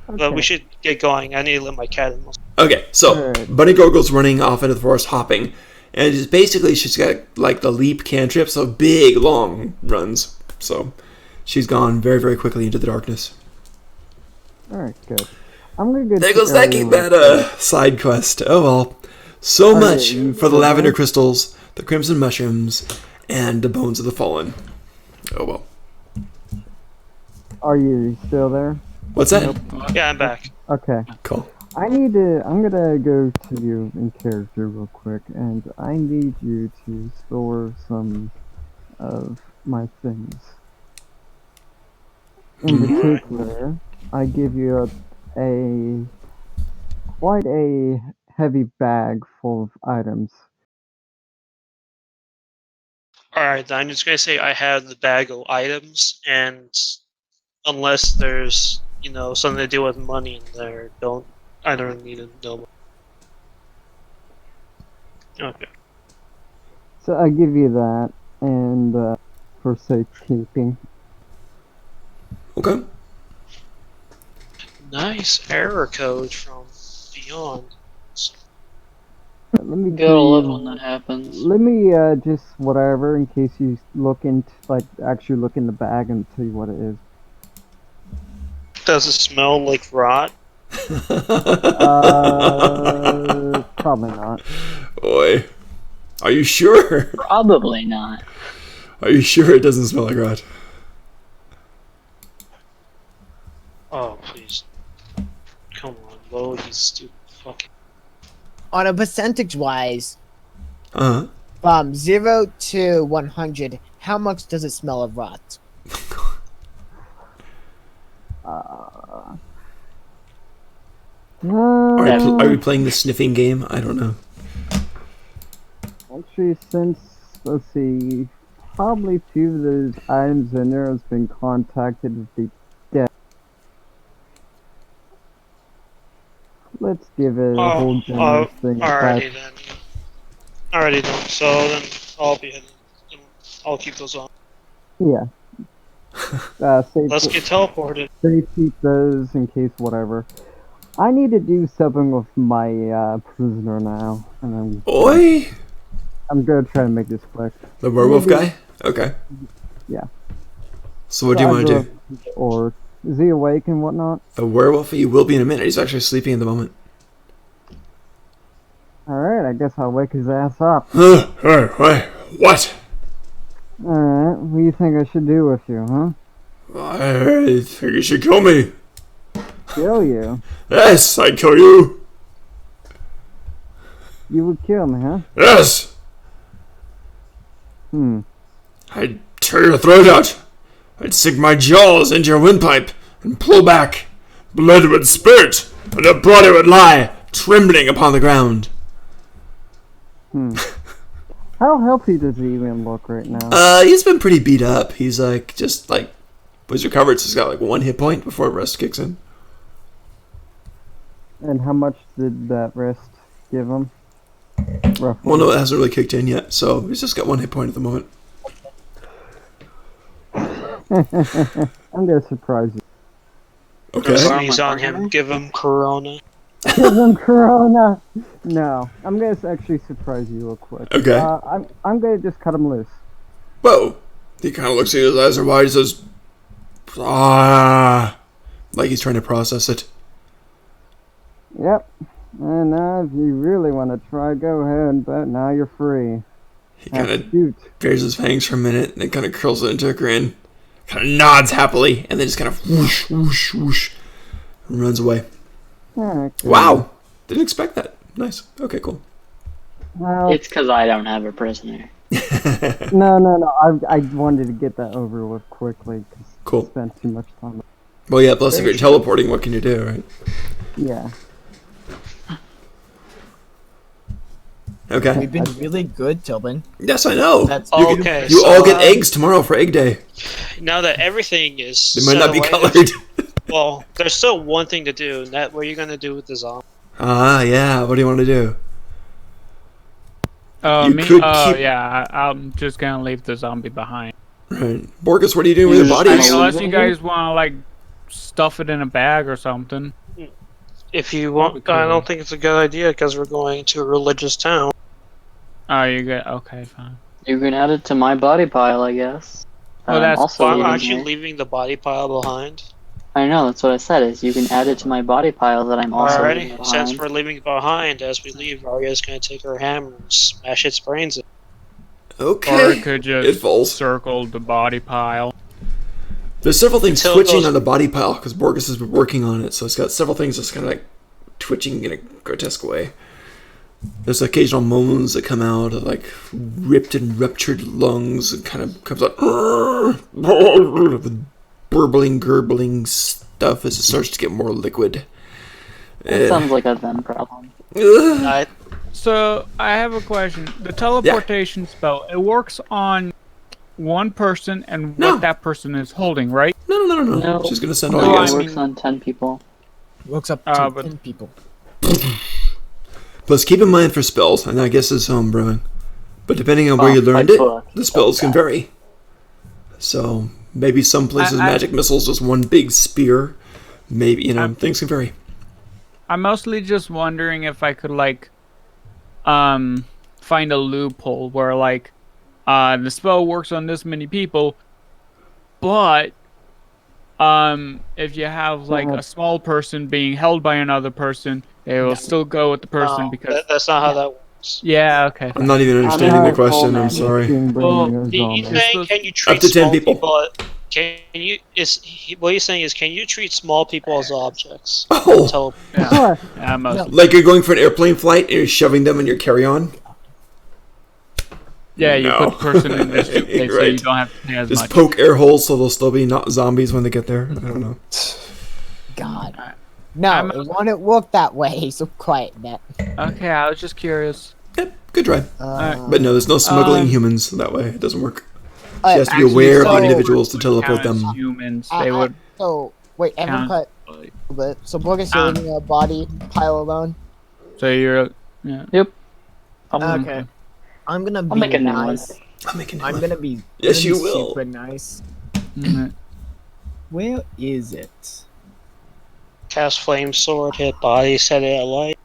But we should get going. I need to let my cat in. Okay, so Alright. Bunny Girl goes running off into the forest, hopping, and it's basically she's got like the leap cantrip, so big long runs. So she's gone very very quickly into the darkness. Alright, good. I'm gonna go. There to goes that area that side quest. Oh well, so Alright, much you for the still lavender there? crystals, the crimson mushrooms, and the bones of the fallen. Oh well. Are you still there? What's that? Yeah, I'm back. Okay. Cool. I'm gonna go to you in character real quick, and I need you to store some of my things. In particular, I give you a quite a heavy bag full of items. Alright, I'm just gonna say I have the bag of items, and unless there's, something to do with money in there, I don't need to know. Okay. So I give you that, and for safekeeping. Okay. Nice error code from Beyond. Let me Gotta tell love you- when that happens. Let me just whatever in case you look into actually look in the bag and tell you what it is. Does it smell like rot? Probably not. Boy, are you sure? Probably not. Are you sure it doesn't smell like rot? Oh, please. Come on, load, you stupid fucking. On a percentage wise, Uh huh. from 0 to 100, how much does it smell of rot? Are we playing the sniffing game? I don't know. Actually, since let's see, probably two of those items in there has been contacted with the dead. Let's give it a whole generous thing. of Alrighty that. then. Alrighty then. So then I'll be heading. I'll keep those on. Yeah. Let's get teleported. Safe keep those in case whatever. I need to do something with my prisoner now, and Oi! I'm gonna try to make this quick. The werewolf Maybe- guy? Okay. Yeah. So what do you want to do? Or is he awake and whatnot? The werewolf? He will be in a minute. He's actually sleeping at the moment. Alright, I guess I'll wake his ass up. What? Alright, what do you think I should do with you, huh? I think you should kill me. Kill you? Yes, I'd kill you. You would kill me, huh? Yes. I'd tear your throat out. I'd sink my jaws into your windpipe and pull back. Blood would spurt, and your body would lie, trembling upon the ground. How healthy does he even look right now? He's been pretty beat up. He's was recovered, so he's got like 1 hit point before rest kicks in. And how much did that rest give him? Roughly. Well, no, it hasn't really kicked in yet, so he's just got 1 hit point at the moment. I'm gonna surprise you. Okay. Sneeze on him. Give him Corona. Give him Corona! No, I'm gonna actually surprise you real quick. Okay. I'm gonna just cut him loose. Whoa. He kind of looks at you, his eyes are wide, he says, ah, like he's trying to process it. Yep. And now, if you really want to try, go ahead, but now you're free. He Have kind to of shoot. bares his fangs for a minute and then kind of curls it into a grin. kind of nods happily, and then just kind of whoosh, whoosh, whoosh, and runs away. Okay. Wow. Didn't expect that. Nice. Okay, cool. Well, It's because I don't have a prisoner. no. I wanted to get that over with quickly because Cool. I spent too much time. Well, yeah, plus if you're teleporting, what can you do, right? Yeah. Okay. We've been really good, Tobin. Yes, I know. That's Okay. You so, all get eggs tomorrow for Egg Day. Now that everything is They might not be set away, colored. well, there's still one thing to do, and that what are you gonna do with the zombie? Ah, yeah. What do you want to do? Oh, You me? could Oh, keep- yeah. I'm just gonna leave the zombie behind. Right. Borgus, what are you doing with your You're just I bodies? mean, gonna- unless you guys want to like stuff it in a bag or something. If you want, Probably I could. don't think it's a good idea because we're going to a religious town. Oh, you get okay, fine. You can add it to my body pile, I guess. Well, that's also Well, leaving aren't you here. leaving the body pile behind? I know, that's what I said, is you can add it to my body pile that I'm also leaving Alrighty. behind. Since we're leaving it behind, as we leave, Arya's gonna take her hammer and smash its brains in. Or Okay. it could It just falls. circle the body pile. There's several things Until it twitching goes- on the body pile because Borgus has been working on it, so it's got several things just kind of like twitching in a grotesque way. There's occasional moans that come out of like ripped and ruptured lungs. It kind of comes out with burbling, gurgling stuff as it starts to get more liquid. That sounds like a them problem. Ugh. I, So I have a question. The teleportation spell, it works on one person and No. what that person is holding, right? No. No. She's gonna send all No, you I guys. it mean- works on 10 people. Works up to but- 10 people. Plus, keep in mind for spells, and I guess it's homebrewing. But depending on where Oh, you learned my it, book. the spells can vary. So maybe some places I- magic missiles just one big spear. Maybe things can vary. I'm mostly just wondering if I could like find a loophole where like the spell works on this many people, but if you have like a small person being held by another person, they will still go with the person no, because that's not how that works. yeah, okay. I'm not even understanding know the it's question. all I'm magic. sorry. Being Well, bringing a zombie. He's saying, can you treat Up to 10 small people. Can you? What he's saying is, can you treat small people as objects? Oh, Until Yeah, Sure. yeah, mostly. like you're going for an airplane flight and you're shoving them in your carry-on? Yeah, you No. put the person in this suitcase so you Right. don't have to pay as Just much. poke air holes so they'll still be not zombies when they get there. I don't know. God. No, I'm- it won't work that way, so quiet that. Okay, I was just curious. Yep, good try. Uh, But no, there's no smuggling Um, humans that way. It doesn't work. uh, She has to be Actually, aware of so- the individuals to Would teleport count as them. Humans, they uh, would. So, wait, everyone count. cut a bit. So, Borgus, you're leaving a body pile alone? So you're. Yeah. Okay. I'm gonna be I'll make a new one. nice. I'm making I'm gonna be, Yes, gonna you be will. super nice. Mhm. Where is it? cast flame sword, hit body, set it alight.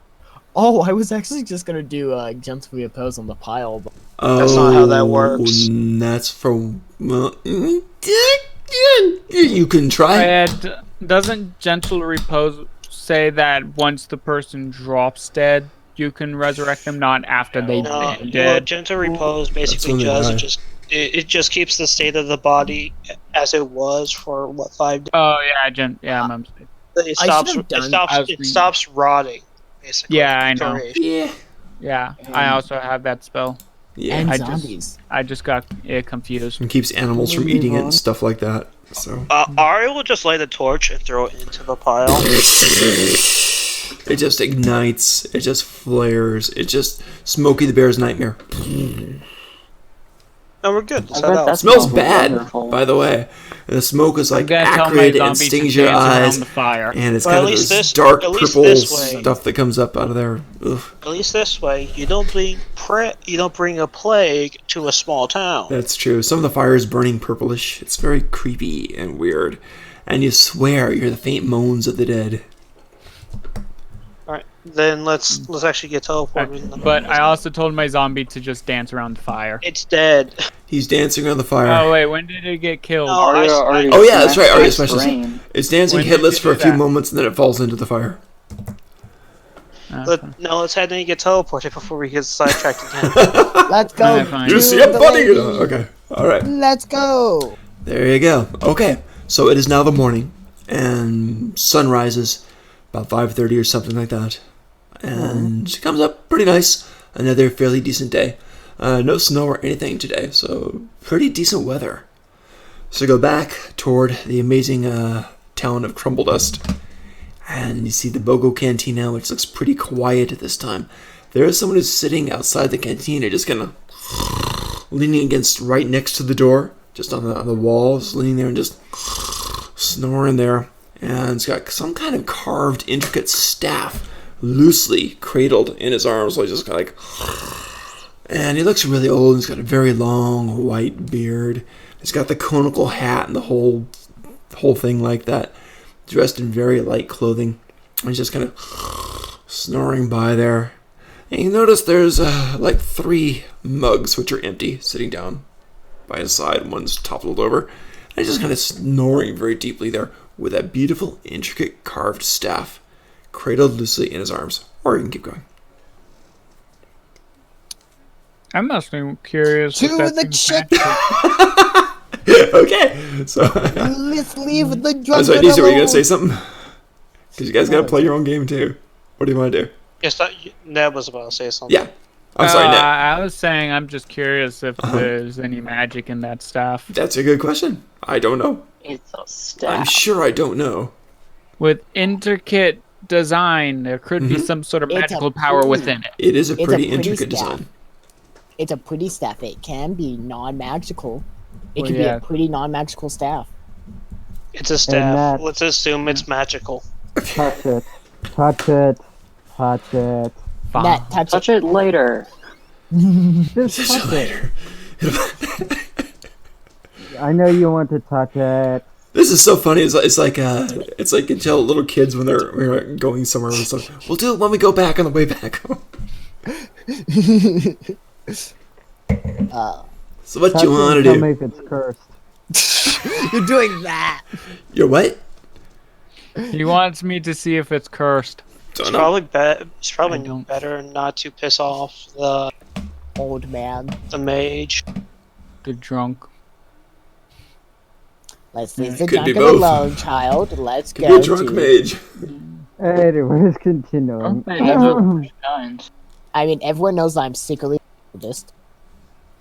Oh, I was actually just gonna do gentle repose on the pile. But That's not how that works. That's for well, you can try. And doesn't gentle repose say that once the person drops dead, you can resurrect them, not after they've No, been well, dead? gentle repose basically when they does die. it just keeps the state of the body as it was for what 5 days. Oh yeah, I'm mistaken. It I stops. should've It done- stops. I was It thinking- stops rotting. Basically. Yeah, I know. Duration. Yeah. Yeah, I also have that spell. Yeah. and I just- zombies. I just got it confused. And keeps animals from Move eating it on. and stuff like that. So Ari will just light a torch and throw it into the pile. it just ignites. It just flares. It just Smokey the Bear's nightmare. And we're good. Let's I head bet out. that's Smells not bad, wonderful. by the way. And the smoke is I'm like gonna tell my acrid and zombies to stings your dance around eyes. the fire. And it's Well, kind at of least this this- dark at least purple this way. stuff that comes up out of there. Ugh. At least this way, you don't bring a plague to a small town. That's true. Some of the fire is burning purplish. It's very creepy and weird. And you swear you're the faint moans of the dead. All right, then let's actually get teleported. But I also told my zombie to just dance around the fire. It's dead. He's dancing around the fire. Oh wait, when did it get killed? No. Arya already Oh, yeah, that's right, smashed Arya its smashes it. brain. It's dancing When did headless you for a do few that? moments and then it falls into the fire. Let's head and get teleported before we get sidetracked again. Let's go. Alright, fine. to You see a the buddy? lady. Okay. Alright. Let's go. There you go. Okay, so it is now the morning, and sun rises about 5:30 or something like that, and it comes up pretty nice. Another fairly decent day. No snow or anything today, so pretty decent weather. So go back toward the amazing town of Crumble Dust, and you see the Bogo Cantina, which looks pretty quiet at this time. There is someone who's sitting outside the cantina, just kind of leaning against right next to the door, just on the walls, leaning there and just snoring there. And it's got some kind of carved, intricate staff loosely cradled in his arms, like just kind of like. And he looks really old. He's got a very long white beard. He's got the conical hat and the whole thing like that. Dressed in very light clothing. And he's just kind of snoring by there. And you notice there's like 3 mugs which are empty, sitting down by his side. One's toppled over. And he's just kind of snoring very deeply there with that beautiful, intricate carved staff cradled loosely in his arms. Or you can keep going. I'm mostly curious. To if that the thing's chick- magic. Okay, so Let's leave the I'm drunkard sorry, Nisa, were you alone. gonna say something? Because you guys gotta play your own game too. What do you want to do? Yes, Ned was about to say something. Yeah, I'm sorry, Ned. I was saying I'm just curious if there's any magic in that stuff. That's a good question. I don't know. It's a I'm staff. sure I don't know. With intricate design, there could be some sort of It's a magical power pretty- within it. It is a It's a pretty pretty intricate staff. design. It's a pretty staff. It can be non-magical. It Well, can yeah. be a pretty non-magical staff. It's a staff. Matt- Let's assume it's magical. Touch it. Touch it. Touch it. Fine. That touch Touch it later. Just Just touch it. later. I know you want to touch it. This is so funny. It's like you can tell little kids when they're going somewhere with something. We'll do it when we go back on the way back home. So what Touch you it want and to tell me do? if it's cursed. You're doing that. You're what? He wants me to see if it's cursed. Don't It's know. probably, it's I probably don't- better not to piss off the Old man. mage. The drunk. Let's leave the Could be drunkard both. alone, child. Let's Could go be a drunk to... mage. Anyways, continuing. Drunk mage, those are the kinds. I mean, everyone knows I'm secretly the oldest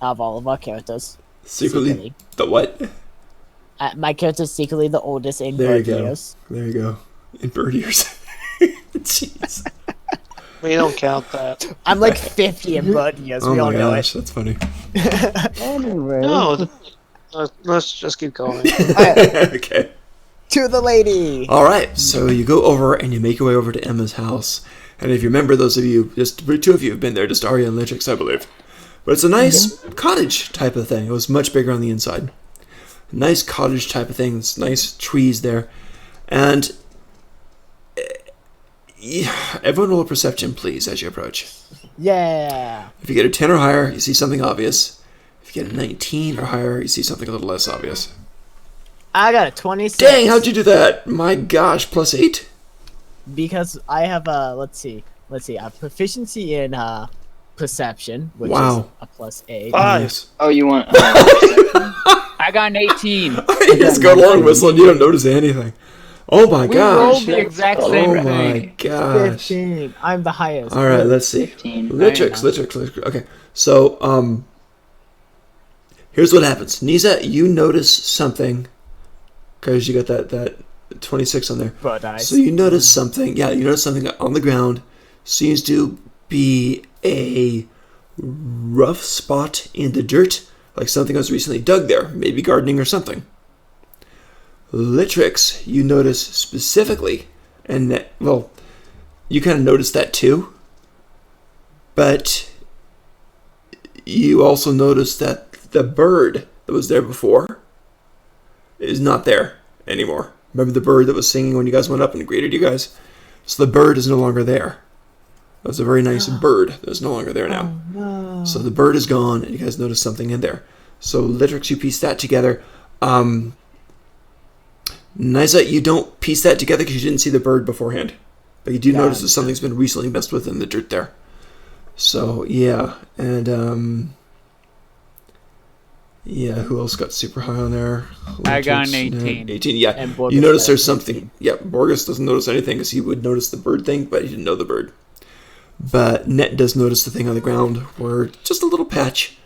of all of our characters. Secretly, the what? My character's secretly the oldest in There you bird go. years. There you go. In bird ears. Jeez. We don't count that. I'm like 50 in bird years. Oh We all my know gosh, that's funny. Anyways. No, let's just keep going. it. Okay. To the lady. All right. So you go over and you make your way over to Emma's house. And if you remember, those of you, just 2 of you have been there, just Arya and Litrix, I believe. But it's a nice cottage type of thing. It was much bigger on the inside. Nice cottage type of thing. It's nice trees there. And everyone roll a perception, please, as you approach. Yeah. If you get a 10 or higher, you see something obvious. If you get a 19 or higher, you see something a little less obvious. I got a 26. Dang, how'd you do that? My gosh, +8? Because I have a, let's see, I have proficiency in perception, which Wow. is a +8. Nice. Oh, you want? I got an 18. You just go along whistling, you don't notice anything. Oh my We rolled gosh. the exact Oh same my thing. gosh. 15. I'm the highest. Alright, let's see. 15. Litrix. Okay, so, here's what happens. Nisa, you notice something, because you got that 26 on there. Bird eyes. So you notice something, you notice something on the ground. Seems to be a rough spot in the dirt, like something was recently dug there, maybe gardening or something. Litrix, you notice specifically, and that, well, you kind of notice that too, but you also notice that the bird that was there before is not there anymore. Remember the bird that was singing when you guys went up and greeted you guys? So the bird is no longer there. That was a very nice bird that's no longer there now. No. So the bird is gone, and you guys notice something in there. So Litrix, you piece that together. Nisa, you don't piece that together because you didn't see the bird beforehand. But you do Yeah, notice that something's been recently messed with in the dirt there. So, yeah. And, Yeah, who else got super high on there? I got an Lutrix, Ned, 18. 18, yeah. And You Borgus notice got there's 16. something. Yeah, Borgus doesn't notice anything because he would notice the bird thing, but he didn't know the bird. But Net does notice the thing on the ground where just a little patch,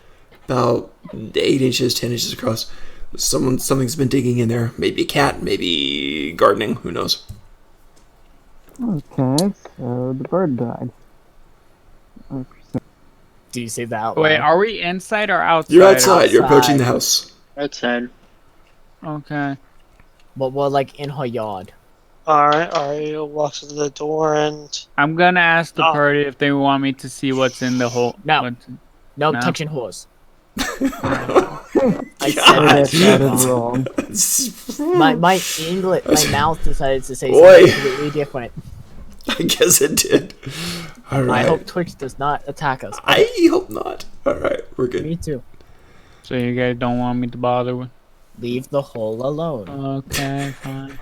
about 8 inches, 10 inches across. Something's been digging in there. Maybe a cat, maybe gardening, who knows. Okay, so the bird died. Oh, Do you say that? Wait, are we inside or outside? You're outside, you're approaching the Outside. house. Outside. Okay. But we're like in her yard. Alright, Arya walks to the door and I'm gonna ask the Oh. party if they want me to see what's in the hole. No. what's- No, No. touching horse. I So said that sounded wrong. my English, my mouth decided to say Oi. something completely different. I guess it did. All I right. hope Twitch does not attack us. I hope not. All right, we're good. Me too. So you guys don't want me to bother with? Leave the hole alone. Okay, fine.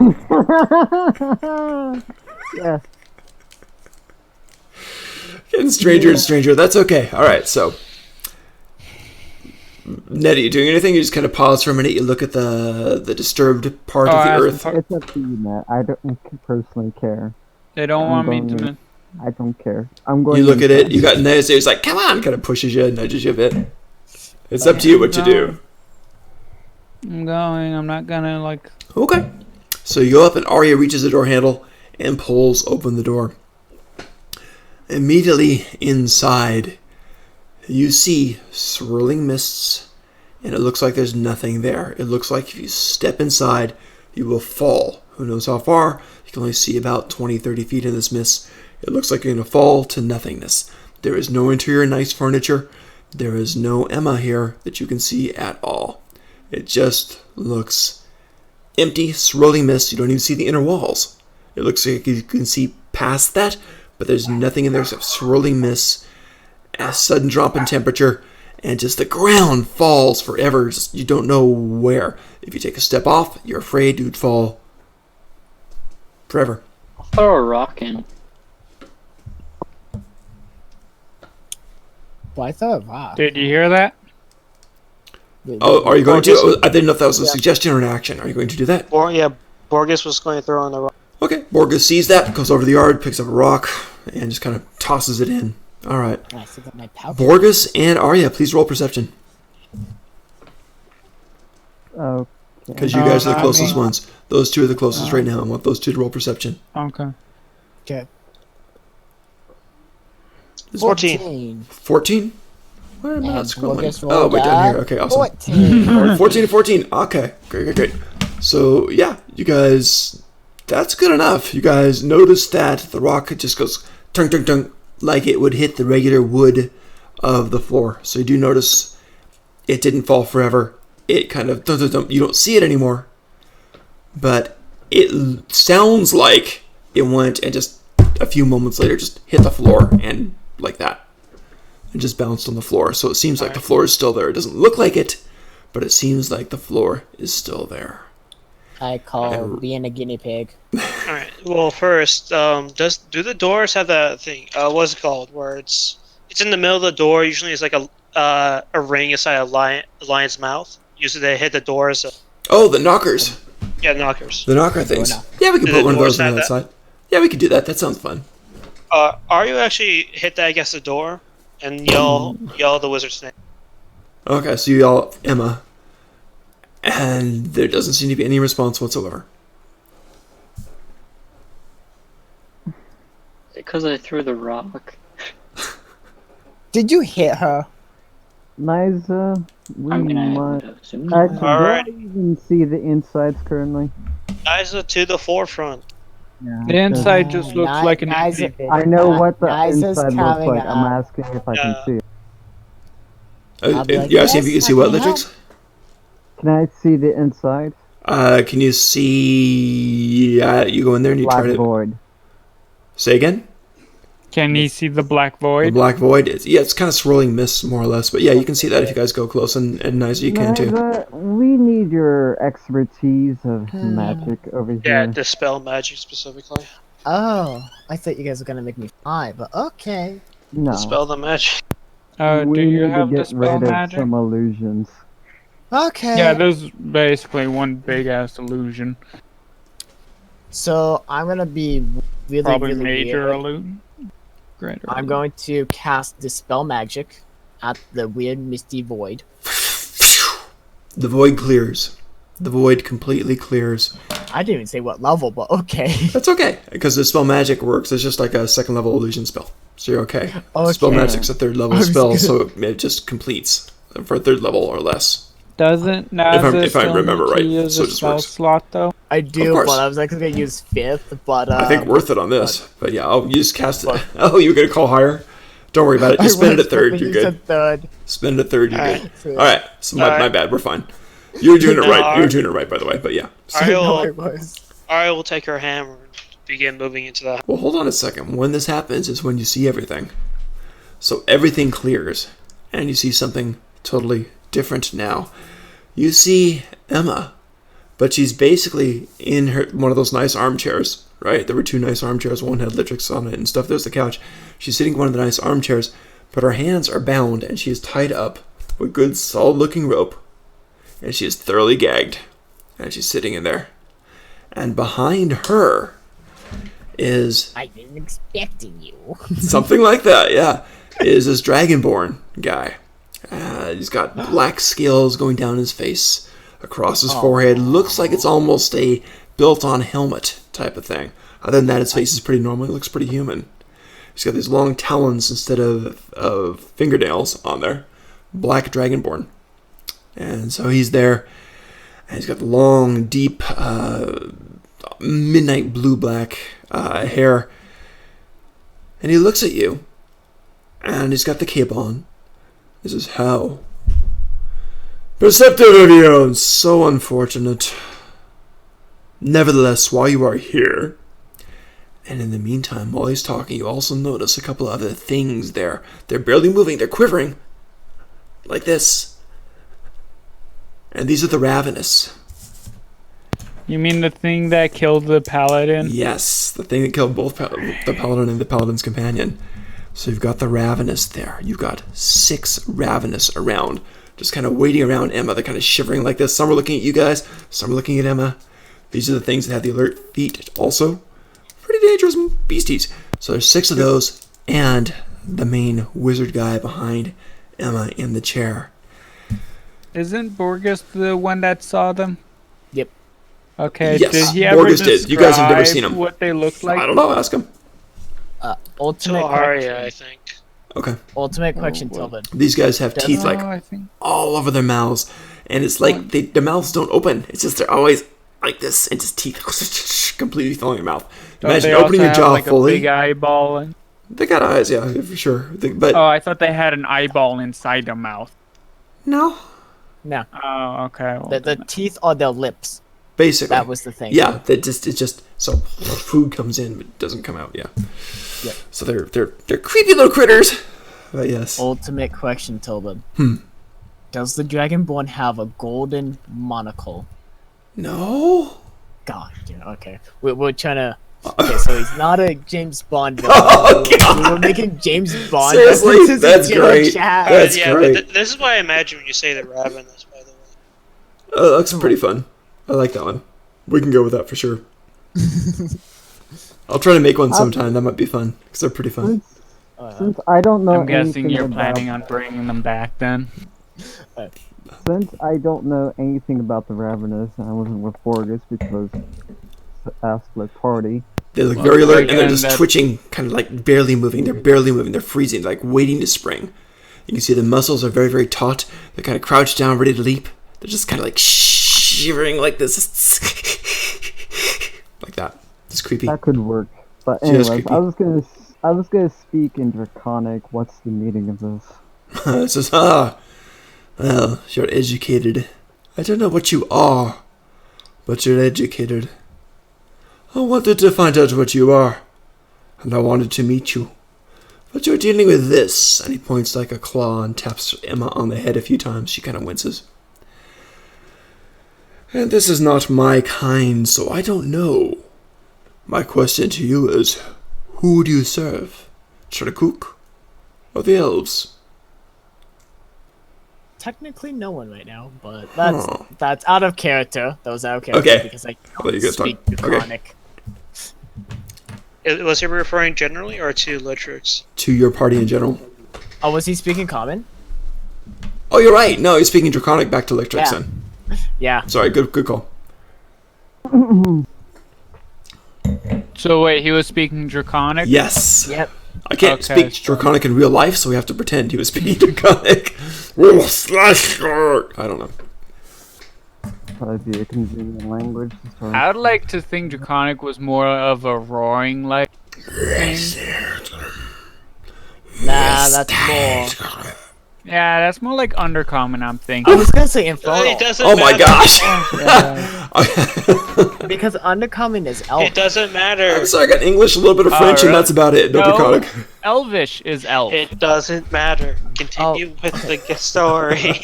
Yeah. Getting stranger and stranger. That's okay. All right, so. Ned, are you doing anything? You just kind of pause for a minute. You look at the disturbed part Oh, of the I earth. asked It's up to you, Matt. I don't personally care. They don't want me going to. in. I don't care. I'm going. You look at it. inside. You got Ned. So he's like, "Come on!" Kind of pushes you, nudges you a bit. It's up to you what you do. I'm going. I'm not gonna like. Okay. So you go up, and Arya reaches the door handle and pulls open the door. Immediately inside, you see swirling mists, and it looks like there's nothing there. It looks like if you step inside, you will fall. Who knows how far? You can only see about 20, 30 feet in this mist. It looks like you're going to fall to nothingness. There is no interior nice furniture. There is no Emma here that you can see at all. It just looks empty, swirling mist. You don't even see the inner walls. It looks like you can see past that, but there's nothing in there except swirling mist, a sudden drop in temperature, and just the ground falls forever. Just, you don't know where. If you take a step off, you're afraid you'd fall forever. I'll throw a rock in. Why throw a rock? Did you hear that? Oh, are you going to? Oh, I didn't know if that was a suggestion or an action. Are you going to do that? Borges was going to throw in the rock. Okay. Borges sees that, goes over to the yard, picks up a rock, and just kind of tosses it in. All right. I still got my pouch. Borges and Arya, please roll perception. Okay. Because you guys are the not closest me. ones. Those two are the closest right now. I want those two to roll perception. Okay. Okay. Is 14. 14? Why am I not And scrolling? Borges Oh, rolled wait, down a here. Okay, awesome. 14. 14 to 14. Okay, great. So, yeah, you guys, that's good enough. You guys notice that the rock just goes tunk, tunk, tunk, like it would hit the regular wood of the floor. So you do notice it didn't fall forever. It kind of, dun, dun, dun, you don't see it anymore. But it sounds like it went and just a few moments later just hit the floor and like that. It just bounced on the floor. So it seems like the floor is still there. It doesn't look like it, but it seems like the floor is still there. I call being a guinea pig. Alright. Well, first, do the doors have that thing? What's it called? Where it's in the middle of the door. Usually, it's like a ring inside a lion's mouth. Usually, they hit the doors. Oh, the knockers. Yeah, knockers. The knocker things. knock. Yeah, we can Do put the one of doors those on have that side. Yeah, we could do that. That sounds fun. Are you actually hit that against the door and yell the wizard's name? Okay, so you yell Emma, and there doesn't seem to be any response whatsoever. Because I threw the rock. Did you hit her? Liza, we I mean, I might. would assume. Actually, Alright. do I even see the insides currently? Guys, to the forefront. Yeah. The inside just looks Ni- like an Niza- empty. I know what the Niza's inside looks coming like. I'm up. asking if I can see it. I'll be like, You asking if you "Yes, can see I what, can help." Litrix? Can I see the inside? Can you see? You go in there and you try Black to void. say again. Can you see the black The void? black void. It's kind of swirling mist more or less, but yeah, you can see that if you guys go close, and Niza, you can too. Liza, we need your expertise of magic over Yeah, here. dispel magic specifically. Oh, I thought you guys were gonna make me fly, but okay. No. Dispel the magic. Do we you need have to the get spell rid of magic? some illusions. Okay. Yeah, this is basically one big ass illusion. So I'm gonna be really, Probably really major weird. illusion. Greater. I'm going to cast Dispel Magic at the weird misty void. The void clears. The void completely clears. I didn't even say what level, but okay. That's okay, because the spell magic works. It's just like a second level illusion spell. So you're okay. Okay. Spell magic's a third level I was spell, gonna- so it just completes for a third level or less. Doesn't If Naza I still remember need right, to use so a it just spell works. slot though? I do, course. but I was actually gonna use 5th, but I think worth it on this. But yeah, you just cast it. Oh, you're going to call higher? Don't worry about it. Just spend it at third. You're good. Third. Spend it at third. You're good. So- Alright, so my Alright. bad. We're fine. You were doing it No, right. You were I- doing it right, by the way. But yeah. I know I Ariel, was. Ariel will take her hammer and begin moving into the. Well, hold on a second. When this happens is when you see everything. So everything clears, and you see something totally different now. You see Emma, but she's basically in one of those nice armchairs, right? There were two nice armchairs. One had Litrix on it and stuff. There's the couch. She's sitting in one of the nice armchairs, but her hands are bound, and she is tied up with good, solid-looking rope, and she is thoroughly gagged, and she's sitting in there. And behind her is I wasn't expecting you. something like that, yeah, is this Dragonborn guy. He's got black scales going down his face, across his forehead. Looks like it's almost a built-on helmet type of thing. Other than that, his face is pretty normal. He looks pretty human. He's got these long talons instead of fingernails on there. Black Dragonborn. And so he's there, and he's got the long, deep, midnight blue-black hair. And he looks at you, and he's got the cape on. This is how perceptive of you, and so unfortunate. Nevertheless, while you are here, and in the meantime, while he's talking, you also notice a couple of other things there. They're barely moving, they're quivering. Like this. And these are the Ravenous. You mean the thing that killed the paladin? Yes, the thing that killed both the Paladin and the Paladin's companion. So you've got the Ravenous there. You've got 6 Ravenous around, just kind of waiting around Emma. They're kind of shivering like this. Some are looking at you guys, some are looking at Emma. These are the things that have the alert feet also. Pretty dangerous beasties. So there's 6 of those, and the main wizard guy behind Emma in the chair. Isn't Borgus the one that saw them? Yep. Okay. Yes, did he ever Borgus did. You guys have never seen describe him. What they looked like? I don't know, ask him. To Ultimate Arya, I question. think. Okay. Ultimate question, well. Tilbin. These guys have Does- teeth like I think. all over their mouths, and it's like their mouths don't open. It's just they're always like this, and just teeth completely filling your mouth. Don't Imagine they also opening your have, jaw like, fully. A big eyeball. And... They got eyes, yeah, for sure. But Oh, I thought they had an eyeball inside their mouth. no, No, Oh, okay. Well, the teeth are their lips. basically, That was the thing. yeah. That just it's just so food comes in but doesn't come out. Yeah. Yep. So they're creepy little critters. But yes. Ultimate question, Tilbin. Hmm. Does the Dragonborn have a golden monocle? No. God, yeah, okay. We're trying to. Okay, so he's not a James Bond villain. Oh, we God. were making James Bond. Seriously? references That's in the great. chat. That's yeah, great. But this is what I imagine when you say the Ravenous, by the way. Oh, that looks pretty fun. I like that one. We can go with that for sure. I'll try to make one sometime. That might be fun because they're pretty fun. Since I don't know I'm guessing anything you're about, planning on bringing them back then. since I don't know anything about the Ravenous, and I wasn't with Borgus because asked like party. They look very alert, and they're again, just that- twitching, kind of like barely moving. They're barely moving. They're freezing, like waiting to spring. You can see the muscles are very, very taut. They're kind of crouched down, ready to leap. They're just kind of like shivering like this, like that. It's creepy. That could work. But Yeah, that's anyways, creepy. I was gonna speak in Draconic. What's the meaning of this? It says, well, you're educated. I don't know what you are, but you're educated. I wanted to find out what you are, and I wanted to meet you. But you're dealing with this, and he points like a claw and taps Emma on the head a few times. She kind of winces. And this is not my kind, so I don't know. My question to you is, who do you serve? Shadakuk or the elves? technically no one right now, but that's Oh. that's out of character. That was out of character Okay. because I I'll let you don't guys talk. speak Okay. Draconic. Was he referring generally or to Litrix? To your party in general. Oh, was he speaking common? Oh, you're right. No, he's speaking Draconic back to Lictrix Yeah. then. Yeah. Sorry, good call. So wait, he was speaking Draconic? Yes. Yep. I can't Okay. speak Draconic in real life, so we have to pretend he was speaking Draconic. I don't know. Probably be a convenient language to start. I would like to think Draconic was more of a roaring like thing. Nah, that's more. Yeah, that's more like Undercommon, I'm I thinking. was gonna say It infernal doesn't Oh my matter. gosh! because undercommon is elf. It doesn't matter. I'm sorry, I got English, a little bit of French, and really? that's about it. No No. Draconic. Elvish is elf. It doesn't matter. Continue with the story.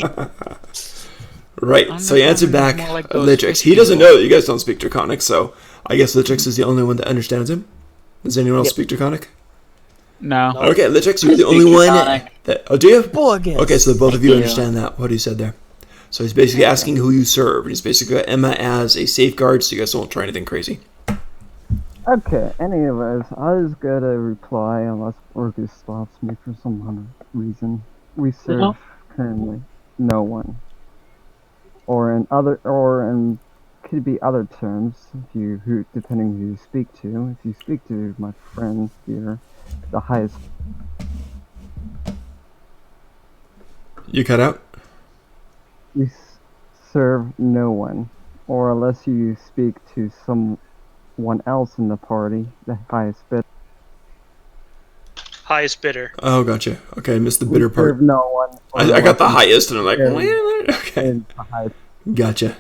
Right, so he answered back Undercommon is more like those Litrix. He doesn't know that you guys don't speak Draconic, so I guess Litrix is the only one that understands him. Does anyone else Yep. speak Draconic? No. Okay, Litrix, you're the speak only one Draconic. that... Oh, do you? Borges. Okay, so both of I you do. understand that, what he said there. So he's basically asking who you serve, and he's basically got Emma as a safeguard, so you guys won't try anything crazy. Okay, anyways, I was gonna reply unless Orcus stops me for some other reason. We serve currently no one. Or in could be other terms if you who depending who you speak to. If you speak to my friend here, the highest You cut out? we serve no one. Or unless you speak to someone else in the party, the highest bidder. Highest bidder. Oh, gotcha. Okay, I missed the bitter We serve part. no one. or I got the unless highest, and I'm like, Yeah. okay. is the highest. Gotcha.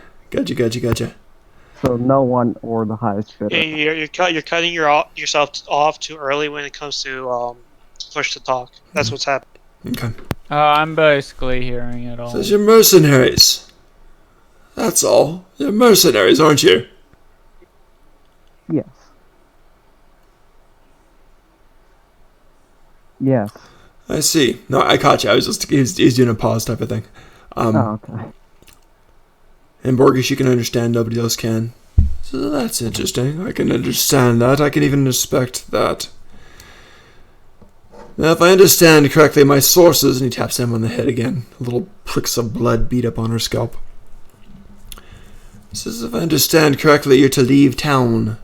So no one or the highest bidder. You're cutting yourself off too early when it comes to push to talk. That's what's happening. Okay. I'm basically hearing it all. Says you're mercenaries. That's all. You're mercenaries, aren't you? Yes. Yes. I see. No, I caught you. I was just he's doing a pause type of thing. Oh, okay. And Borges, you can understand. Nobody else can. So that's interesting. I can understand that. I can even respect that. Now, if I understand correctly, my sources, and he taps him on the head again. Little pricks of blood beat up on her scalp. Says, if I understand correctly, you're to leave town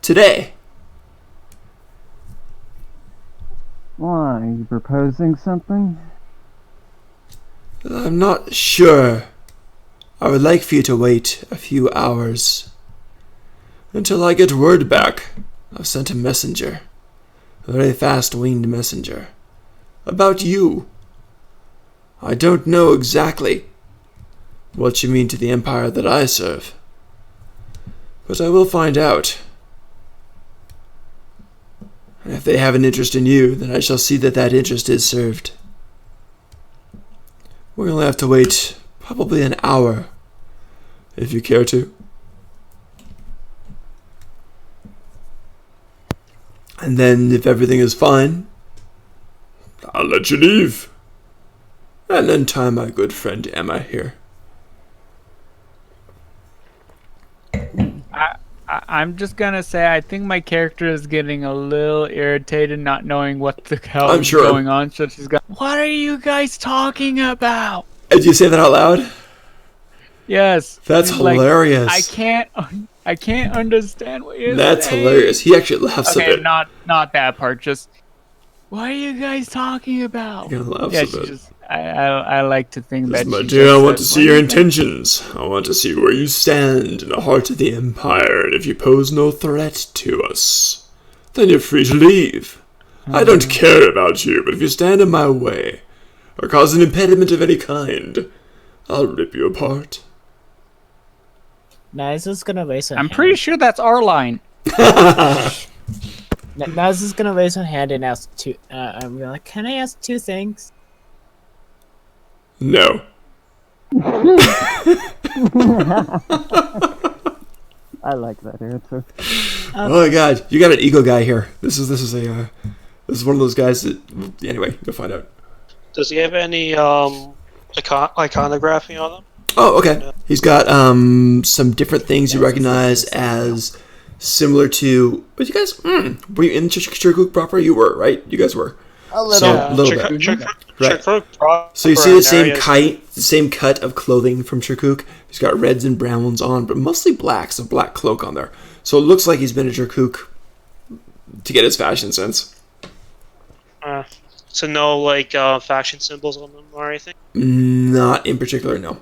today. Why? Are you proposing something? I'm not sure. I would like for you to wait a few hours until I get word back. I've sent a messenger, a very fast-winged messenger, about you. I don't know exactly what you mean to the empire that I serve, but I will find out. And if they have an interest in you, then I shall see that that interest is served. We'll have to wait probably an hour, if you care to. And then, if everything is fine, I'll let you leave. And then tie my good friend Emma here. I'm just gonna say I think my character is getting a little irritated, not knowing what the hell I'm is sure. going on. So she's going, "What are you guys talking about?" Did you say that out loud? Yes. That's She's like, hilarious. I can't understand what you're That's saying. hilarious. He actually laughs a Okay, bit. not that part. Just what are you guys talking about? He laughs Yeah, a she bit. just. I like to think that. My she dear, just I want to says, see "What your do you think?" intentions. I want to see where you stand in the heart of the Empire, and if you pose no threat to us, then you're free to leave. I don't care about you, but if you stand in my way, or cause an impediment of any kind, I'll rip you apart. Naz is gonna raise her I'm hand. pretty sure that's our line. Naz is gonna raise her hand and ask two. I'm like, can I ask two things? No. I like that answer. Oh my god, you got an ego guy here. This is one of those guys that. Anyway, you'll find out. Does he have any iconography on them. Oh, okay. He's got some different things you recognize as similar to. But you guys, were you in Chirkuk proper? You were, right? You guys were. A little. So, a little bit. Right. So you see the same cut of clothing from Chirkuk. He's got reds and browns on, but mostly blacks, a black cloak on there. So it looks like he's been to Chirkuk to get his fashion sense. So no like faction symbols on them or anything. Not in particular, no.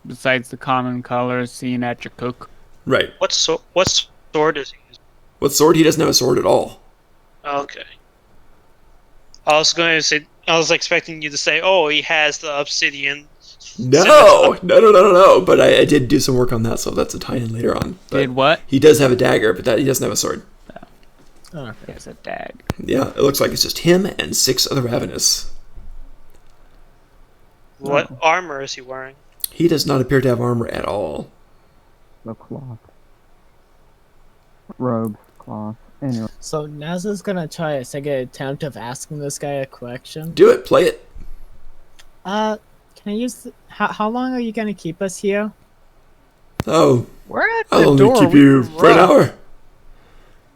Besides the common colors seen at Chirkuk. Right. What sword does he use? What sword? He doesn't have a sword at all. Okay. I was going to say. I was expecting you to say, "Oh, he has the obsidian." No. But I did do some work on that, so that's a tie-in later on. But Did what? he does have a dagger, but he doesn't have a sword. Okay. There's a dag. Yeah, it looks like it's just him and 6 other Ravenous. What armor is he wearing? He does not appear to have armor at all. The cloth. Robes, cloth. Anyway. So Naza's gonna try a second attempt of asking this guy a question. Do it, play it. Can I use? How long are you gonna keep us here? Oh, We're at I'll the only door. keep you for an hour.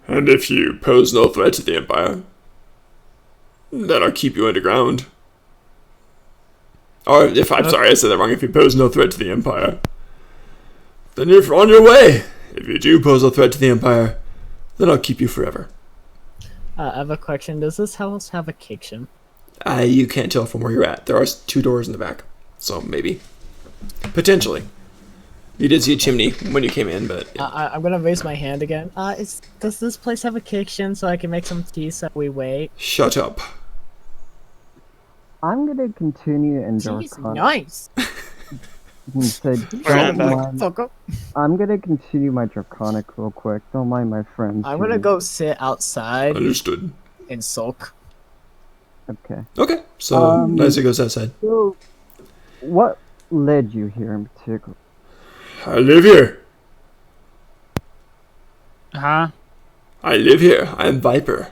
And if you pose no threat to the Empire, then I'll keep you underground. Or if I'm sorry, I said that wrong. If you pose no threat to the Empire, then you're on your way. If you do pose a threat to the Empire, then I'll keep you forever. I have a question. Does this house have a kitchen? You can't tell from where you're at. There are 2 doors in the back, so maybe, potentially. You did see a chimney when you came in, but yeah. I'm gonna raise my hand again. Does this place have a kitchen so I can make some tea so we wait? Shut up. I'm gonna continue in Jeez, Darkon. nice. He said, Alright, "Don't I'm back. mind." So go. I'm gonna continue my Draconic real quick. Don't mind my friends. I'm gonna here. go sit outside Understood. and sulk. Okay. Okay, so Nysa goes outside. So, what led you here in particular? I live here. Huh? I live here. I am Viper,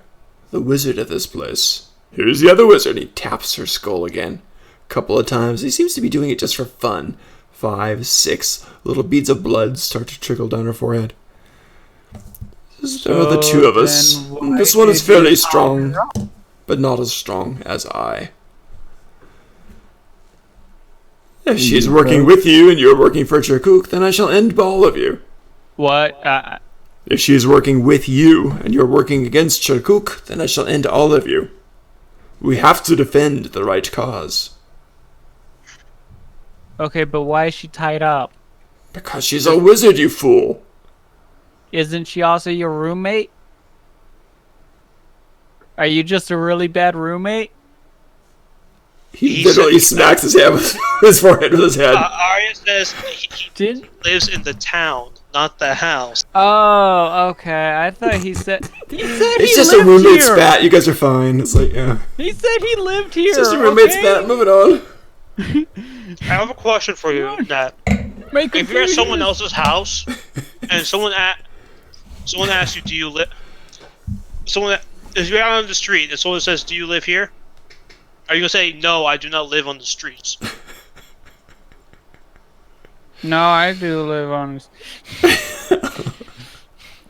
the wizard of this place. Here's the other wizard. He taps her skull again. A couple of times. He seems to be doing it just for fun. 5, 6 little beads of blood start to trickle down her forehead. There are the 2 of us. then why This one is did you fairly strong, but not as strong as I. If she's working with you and you're working for Chirkuk, then I shall end all of you. What? If she is working with you and you're working against Chirkuk, then I shall end all of you. We have to defend the right cause. Okay, but why is she tied up? Because she's a wizard, you fool. Isn't she also your roommate? Are you just a really bad roommate? He literally smacks his hand with his forehead with his head. Arya says he lives in the town, not the house. Oh, okay. I thought he said. He said It's he just a lived roommate here. spat. You guys are fine. It's like, yeah. He said he lived here. It's just a roommate okay? spat. Moving on. I have a question for you, Nat. Make If you're at confusion. someone else's house and someone asks you, "Do you live?" If you're out on the street and someone says, "Do you live here?" Are you gonna say, "No, I do not live on the streets"? No, I do live on.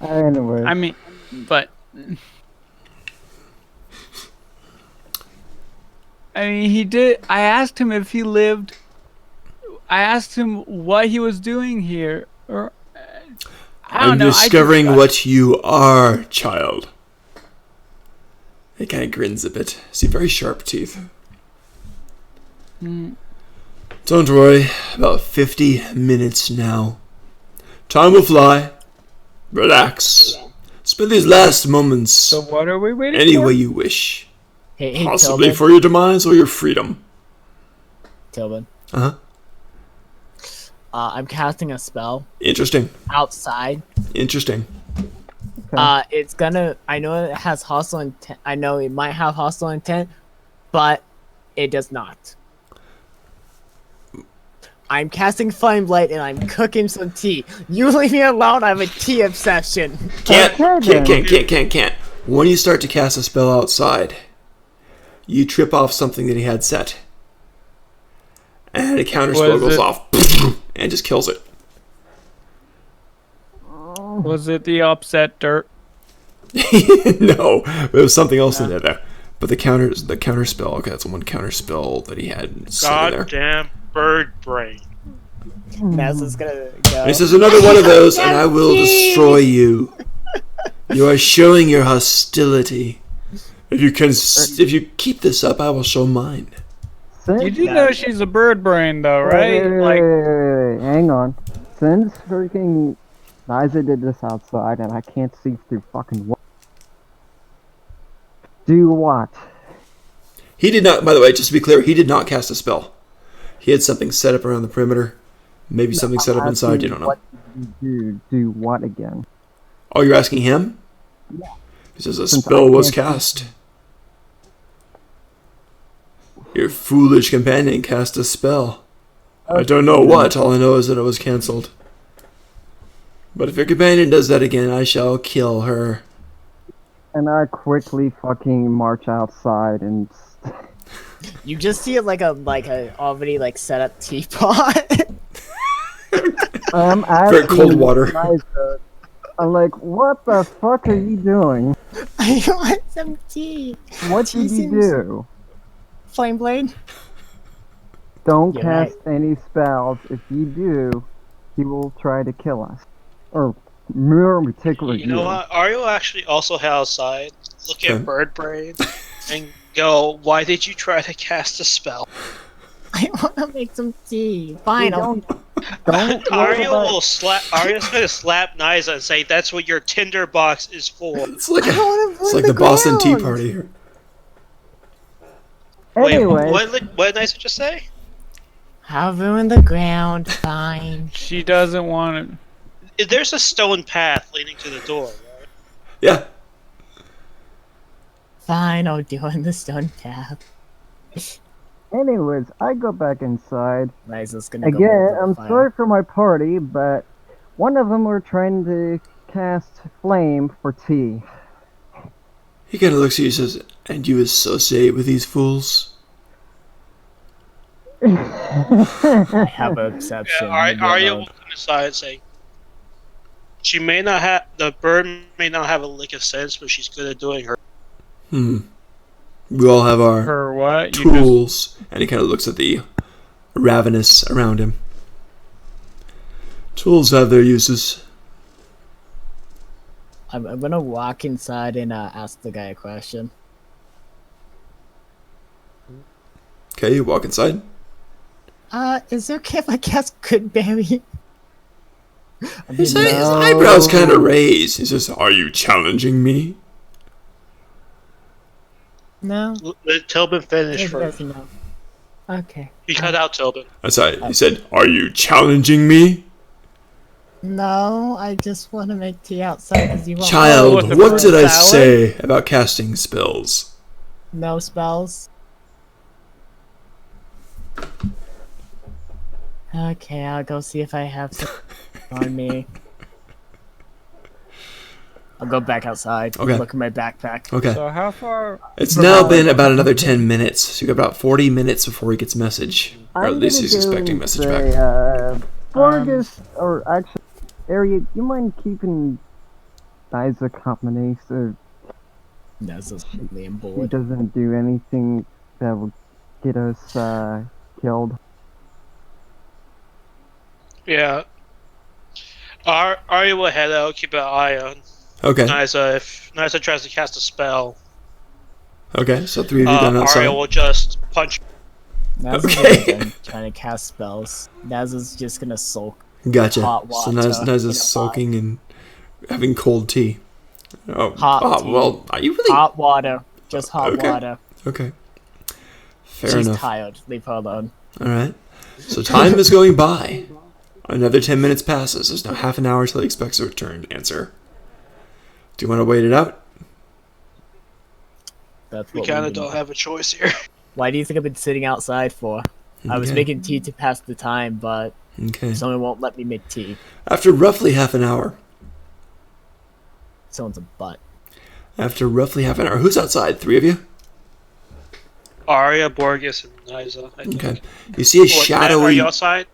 Anyway. I mean, but. I mean, he did. I asked him if he lived. I asked him what he was doing here, or I don't I'm know. discovering what you are, child. He kind of grins a bit. See, very sharp teeth. Don't worry. About 50 minutes now. Time will fly. Relax. Spend these last moments So what are we waiting any for? way you wish. Hey, Possibly Tobin. for your demise or your freedom. Tobin. Uh-huh. I'm casting a spell Interesting. outside. Interesting. It's gonna. I know it has hostile intent. I know it might have hostile intent, but it does not. I'm casting Flame Blade and I'm cooking some tea. You leave me alone. I have a tea obsession. Can't. Okay, Can't. When you start to cast a spell outside, you trip off something that he had set. and a counter Was spell goes it- off and just kills it. Was it the upset dirt? No, it was something else in there. But the counter spell. Okay, that's one counter spell that he had sitting there. Goddamn bird brain. Naz is gonna go. And he says, "Another one of those, and I will destroy you. You are showing your hostility. If you keep this up, I will show mine." You do know she's a bird brain, though, right? Like, Wait, hang on. Since freaking Liza did this outside and I can't see through fucking what? Do what? He did not. By the way, just to be clear, he did not cast a spell. He had something set up around the perimeter. Maybe something set up inside. You don't know. What did you do? Do what again? Oh, you're asking him? Yeah. He says a Since spell I was can't cast. Your foolish companion cast a spell. I don't know what. All I know is that it was cancelled. But if your companion does that again, I shall kill her. And I quickly fucking march outside and. You just see it like a already like set up teapot. I'm Very asking cold water. Liza, I'm like, what the fuck are you doing? I want some tea. What She did you seems- do? Flame blade. Don't You're cast any spells. If you do, he will try to kill us. Or more particularly You know what? Ario actually also head outside, look Okay. at bird brain, and go, "Why did you try to cast a spell?" I want to make some tea. Fine. I'll- Don't worry Ario about- will slap. Ario's gonna slap Niza and say, "That's what your Tinder box is for." It's like I don't want to it's like the Boston Tea Party here. Anyway, Wait, what did Niza just say? I'll ruin the ground. Fine. she doesn't want it. There's a stone path leading to the door, right? Yeah. Fine. I'll do on the stone path. anyways, I go back inside. Liza's gonna go Again, build a I'm fire. sorry for my party, but one of them were trying to cast flame for tea. He kind of looks at you and says, "And you associate with these fools?" I have a perception. Yeah, maybe Ario alone. will come inside and say, "She may not have the bird may not have a lick of sense, but she's good at doing her." We all have our Her what? You just tools. And he kind of looks at the ravenous around him. Tools have their uses. I'm gonna walk inside and ask the guy a question. Okay, you walk inside. Is it okay if I cast Goodberry? His eyebrows kind of raise. He says, "Are you challenging me?" No. Let Tobin finish He first. doesn't know. Okay. He cut out Tobin. I'm sorry. He said, "Are you challenging me?" No, I just want to make tea outside because you want Child, what, the what fruit did I salad? say about casting spells? no spells. Okay, I'll go see if I have some on me. I'll go back outside. Okay. Look at my backpack. Okay. So how far? It's now been about another 10 minutes. So you got about 40 minutes before he gets message. Or at I'm least gonna he's go expecting and message say, back. Fergus, or actually, Ariel, you mind keeping Liza company so That's just completely on he board. doesn't do anything that will get us killed? Yeah. Ario will head out, keep an eye on Okay. Niza. If Niza tries to cast a spell, Okay, so 3 of you done outside. Ario will just punch. Naz Okay. is really trying to cast spells. Naz is just gonna sulk. Gotcha. hot So water Naz in a is pot. sulking and having cold tea. Oh, Hot tea. well, are you really? Hot water. Just hot Okay. water. Okay. Fair She's enough. tired. Leave her alone. Alright. So time is going by. Another 10 minutes passes. There's now half an hour till he expects a return answer. Do you want to wait it out? That's We what kind of we've been- don't have a choice here. Why do you think I've been sitting outside for? I was Okay. making tea to pass the time, but Okay. someone won't let me make tea. After roughly half an hour. Someone's a butt. After roughly half an hour. Who's outside? 3 of you? Arya, Borges, and Nysa. I think. Okay. You see a Matt, Are shadowy. you outside?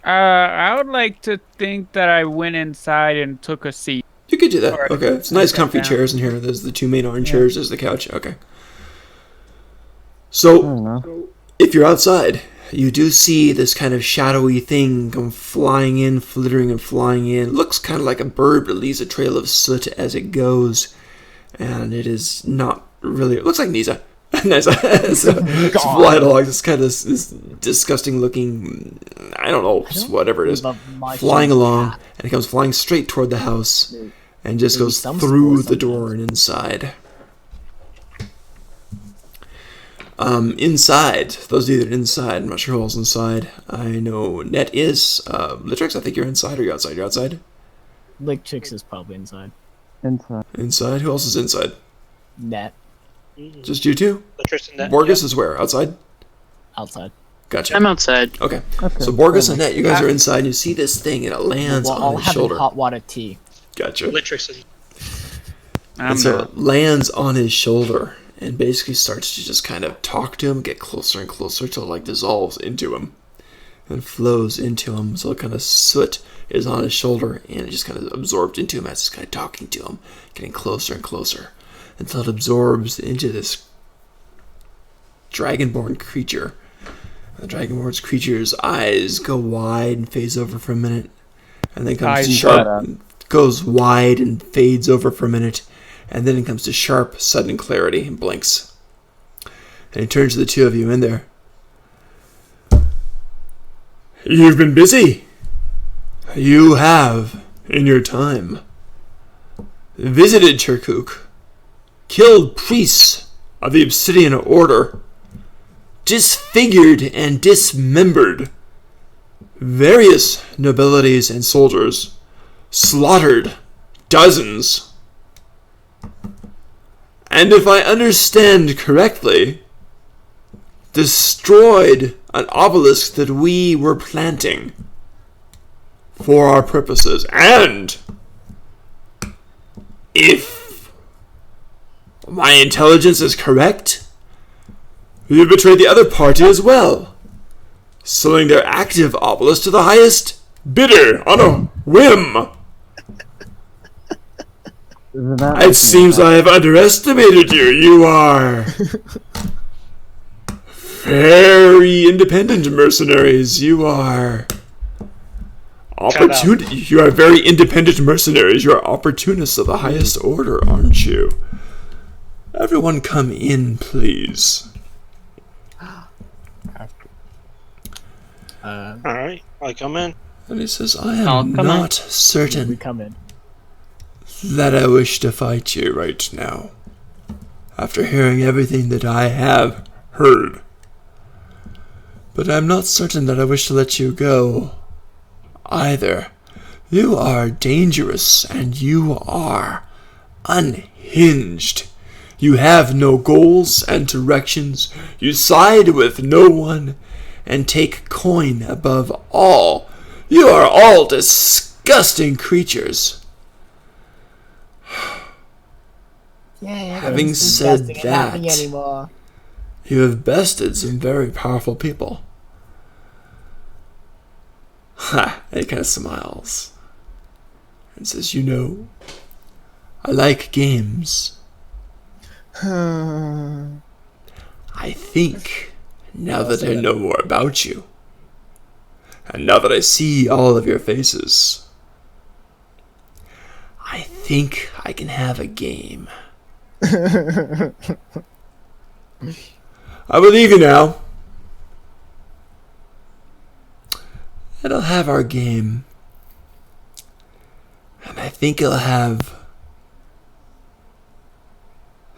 I would like to think that I went inside and took a seat. You could do that. Alright. Okay. It's nice, Sit comfy down. chairs in here. There's the two main orange chairs. There's the couch. Okay. I So, don't know. if you're outside, you do see this kind of shadowy thing come flying in, flittering and flying in. Looks kind of like a bird, but leaves a trail of soot as it goes. And it is not really. It looks like Nisa. Nice. So, it's flying along. This kind of this disgusting looking. I don't know, whatever it is. Love my Flying shit. along, and it comes flying straight toward the house, and just Maybe goes some through spores the door and inside. Inside, those of you that are inside, I'm not sure who else is inside. I know Net is. Litrix, I think you're inside, or you're outside? You're outside? Lick Chicks is probably inside. Inside. Inside? Who else is inside? Net Just you two? Tristan, Net, Borges is where? Outside? outside. Gotcha. I'm outside. Okay. Okay. So Borges and Net, you guys are inside, and you see this thing, and it lands Well, on I'll his have shoulder. hot water tea. Gotcha. Yeah. Tristan. I'm And so not. it lands on his shoulder and basically starts to just kind of talk to him, get closer and closer till it like dissolves into him and flows into him. So kind of soot is on his shoulder and it just kind of absorbed into him as it's kind of talking to him, getting closer and closer until it absorbs into this dragonborn creature. The dragonborn creature's eyes go wide and fades over for a minute, and then comes to Eyes sharp, goes wide and fades over for a minute, and then it comes to sharp, sudden clarity and blinks. And he turns to the two of you in there. You've been busy. You have, in your time, visited Kirkuk, killed priests of the Obsidian Order, disfigured and dismembered various nobilities and soldiers, slaughtered dozens. And if I understand correctly, destroyed an obelisk that we were planting for our purposes. And if my intelligence is correct, you betrayed the other party as well, selling their active obelisk to the highest bidder on a whim. Isn't that It seems I have underestimated you. You are very independent mercenaries. You are You are very independent mercenaries. You are opportunists of the highest order, aren't you? Everyone, come in, please. Alright, I come in. And he says, I I'll am come not We certain come in. that I wish to fight you right now, after hearing everything that I have heard. But I'm not certain that I wish to let you go either. You are dangerous and you are unhinged. You have no goals and directions. You side with no one and take coin above all. You are all disgusting creatures. Yeah. Having it's said disgusting and not me that- anymore. You have bested some very powerful people. Ha! And he kind of smiles and says, you know, I like games. I think, now that I know more about you, and now that I see all of your faces, I think I can have a game. I will leave you now. And I'll have our game. And I think I'll have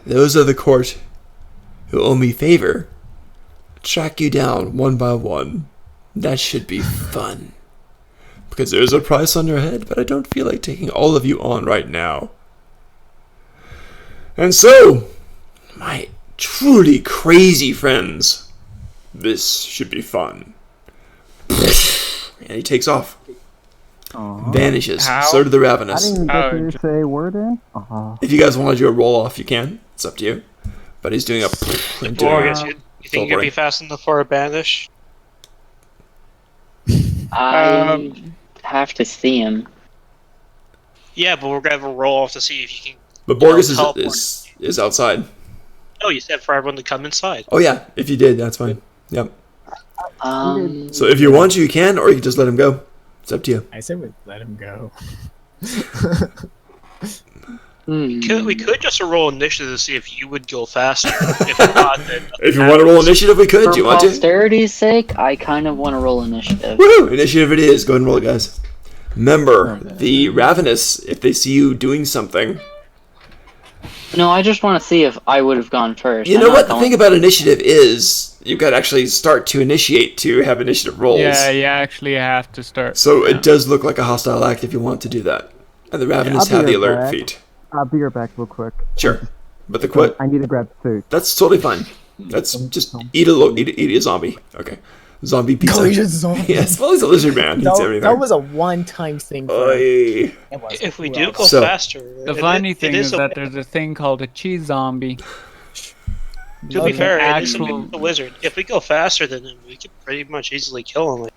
those of the court who owe me favor track you down one by one. That should be fun. Because there's a price on your head, but I don't feel like taking all of you on right now. And so, my truly crazy friends, this should be fun. And he takes off. Vanishes. How? So did the I Ravenous. didn't even get Oh, to say a word in. Aw. If you guys want to do a roll off, you can. It's up to you. but he's doing a and doing Borgus, a- you think you'd be fast enough for a banish? I have to see him. Yeah, but we're gonna have a roll off to see if you can. But Borgus teleport. is outside. No, you said for everyone to come inside. Oh yeah, if you did, that's fine. Yep. So if you want to, you can, or you can just let him go. It's up to you. I said we let him go. We could just roll initiative to see if you would go faster. If not, then If you want to roll initiative, we could. For Do you want to? posterity's sake, I kind of want to roll initiative. Woo! Initiative it is. Go ahead and roll it, guys. Remember, the Ravenous, if they see you doing something... No, I just want to see if I would have gone first. You I'm know not what? The going- thing about initiative is, you've got to actually start to initiate to have initiative rolls. Yeah, you actually have to start. So it does look like a hostile act if you want to do that. And the Ravenous I'll have be the right alert back. feat. I'll be right back real quick. Sure. But the quit, I need to grab food. that's totally fine. That's just eat a zombie. Okay. Zombie pizza. Go eat a zombie. Yes, well, he's a lizard man. He eats That, everything. that was a one-time thing. For him. Oy. It was if we gross. do go So- faster, The funny thing is that there's a thing called a cheese zombie. to be Okay. fair, it is Actual- a wizard. If we go faster than him, we could pretty much easily kill him.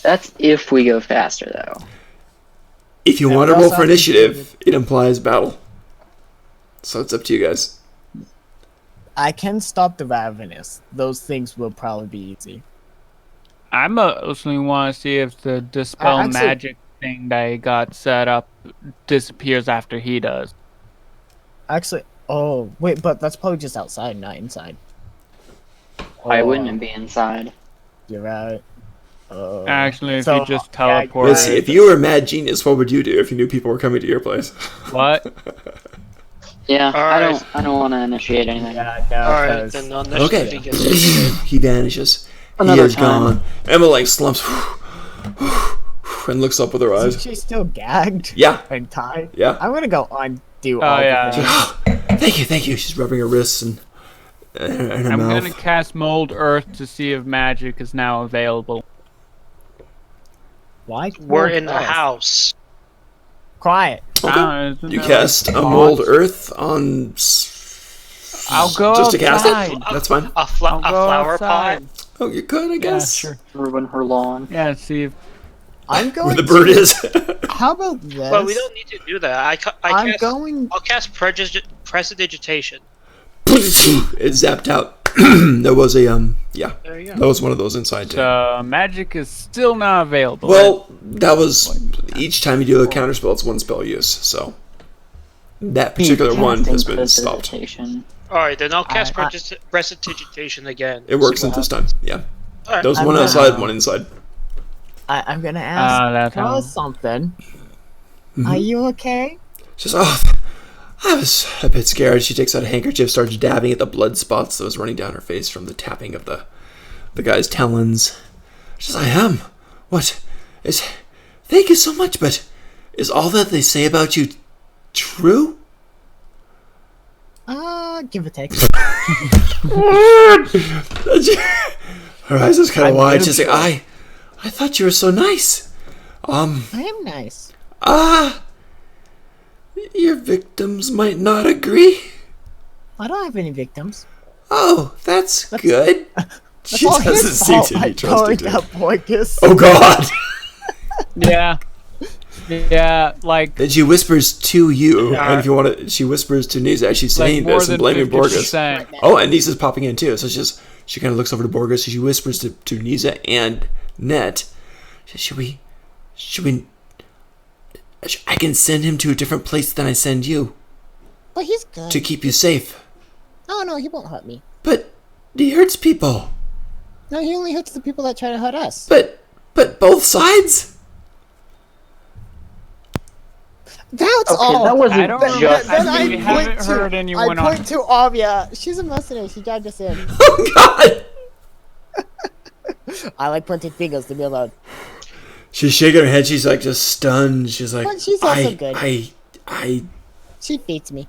That's if we go faster, though. If you And want to we roll also for have to initiative, it implies battle. So it's up to you guys. I can stop the Ravenous. Those things will probably be easy. I mostly want to see if the dispel Actually- magic thing that got set up disappears after he does. Actually, oh wait, but that's probably just outside, not inside. Why Oh, wouldn't it be inside? You're right. Actually, if so, you just yeah, teleport, Let's see. If you were a mad genius, what would you do if you knew people were coming to your place? what? Yeah, Alright. I don't want to initiate anything. Yeah, no, Alright, 'cause- then on Okay. initiative he gets He vanishes. Another he is time. gone. Emma like slumps and looks up with her Isn't eyes. she still gagged Yeah, and tied? yeah. I'm gonna go undo Oh, all yeah. the things. Thank you. She's rubbing her wrists and her I'm mouth. gonna cast Mold Earth to see if magic is now available. Why? We're in the Earth? house. Quiet. Isn't You that cast like a bots? mold earth on. I'll go just to cast outside. it. That's fine. A, I'll go flower pot. outside. Oh, you could, I Yeah, guess. sure. Ruin her lawn. Yeah, see if I'm going. Where the bird to, is. How about this? Well, we don't need to do that. I'm cast, going. I'll cast prestidigitation. It zapped out. There was a yeah. There you That go. was one of those inside too. magic is still not available. Well, that was each time you do a counter spell, it's one spell use. So that particular one has been stopped. Prestidigitation. Alright, then I'll cast I- prestidigitation again. It works See at what this time. Yeah, Alright. there was I'm one gonna- outside, one inside. I'm gonna ask that's her how. something. Mhm. Are you okay? She says, "Oh, I was a bit scared." She takes out a handkerchief, starts dabbing at the blood spots that was running down her face from the tapping of the guy's talons. She says, "I am. What is? Thank you so much, but is all that they say about you true?" Give or take. Her eyes is kind of I'm wide. She's like, beautiful. I thought you were so nice. I am nice. Your victims might not agree. I don't have any victims. Oh, that's good. She All doesn't his seem fault to I be trusting told her. that Borgus. Oh God! Yeah. Yeah, like Then she whispers to you, Yeah. and if you want to, she whispers to Nisa as she's like saying more this and than blaming Borgus. 50%. Oh, and Nisa's popping in too. So she kind of looks over to Borgus. She whispers to Nisa and Net. She says, should we? I can send him to a different place than I send you But he's good. to keep you safe. Oh no, he won't hurt me. But he hurts people. No, he only hurts the people that try to hurt us. But both sides. That's Okay, all. that wasn't I don't just. remember- Then we I haven't point to, heard anyone I on. point to Avia. She's a mercenary. She dragged us in. Oh God! I like pointing fingers to be alone. She's shaking her head. She's like just stunned. She's like, But she's also good. I. She beats me.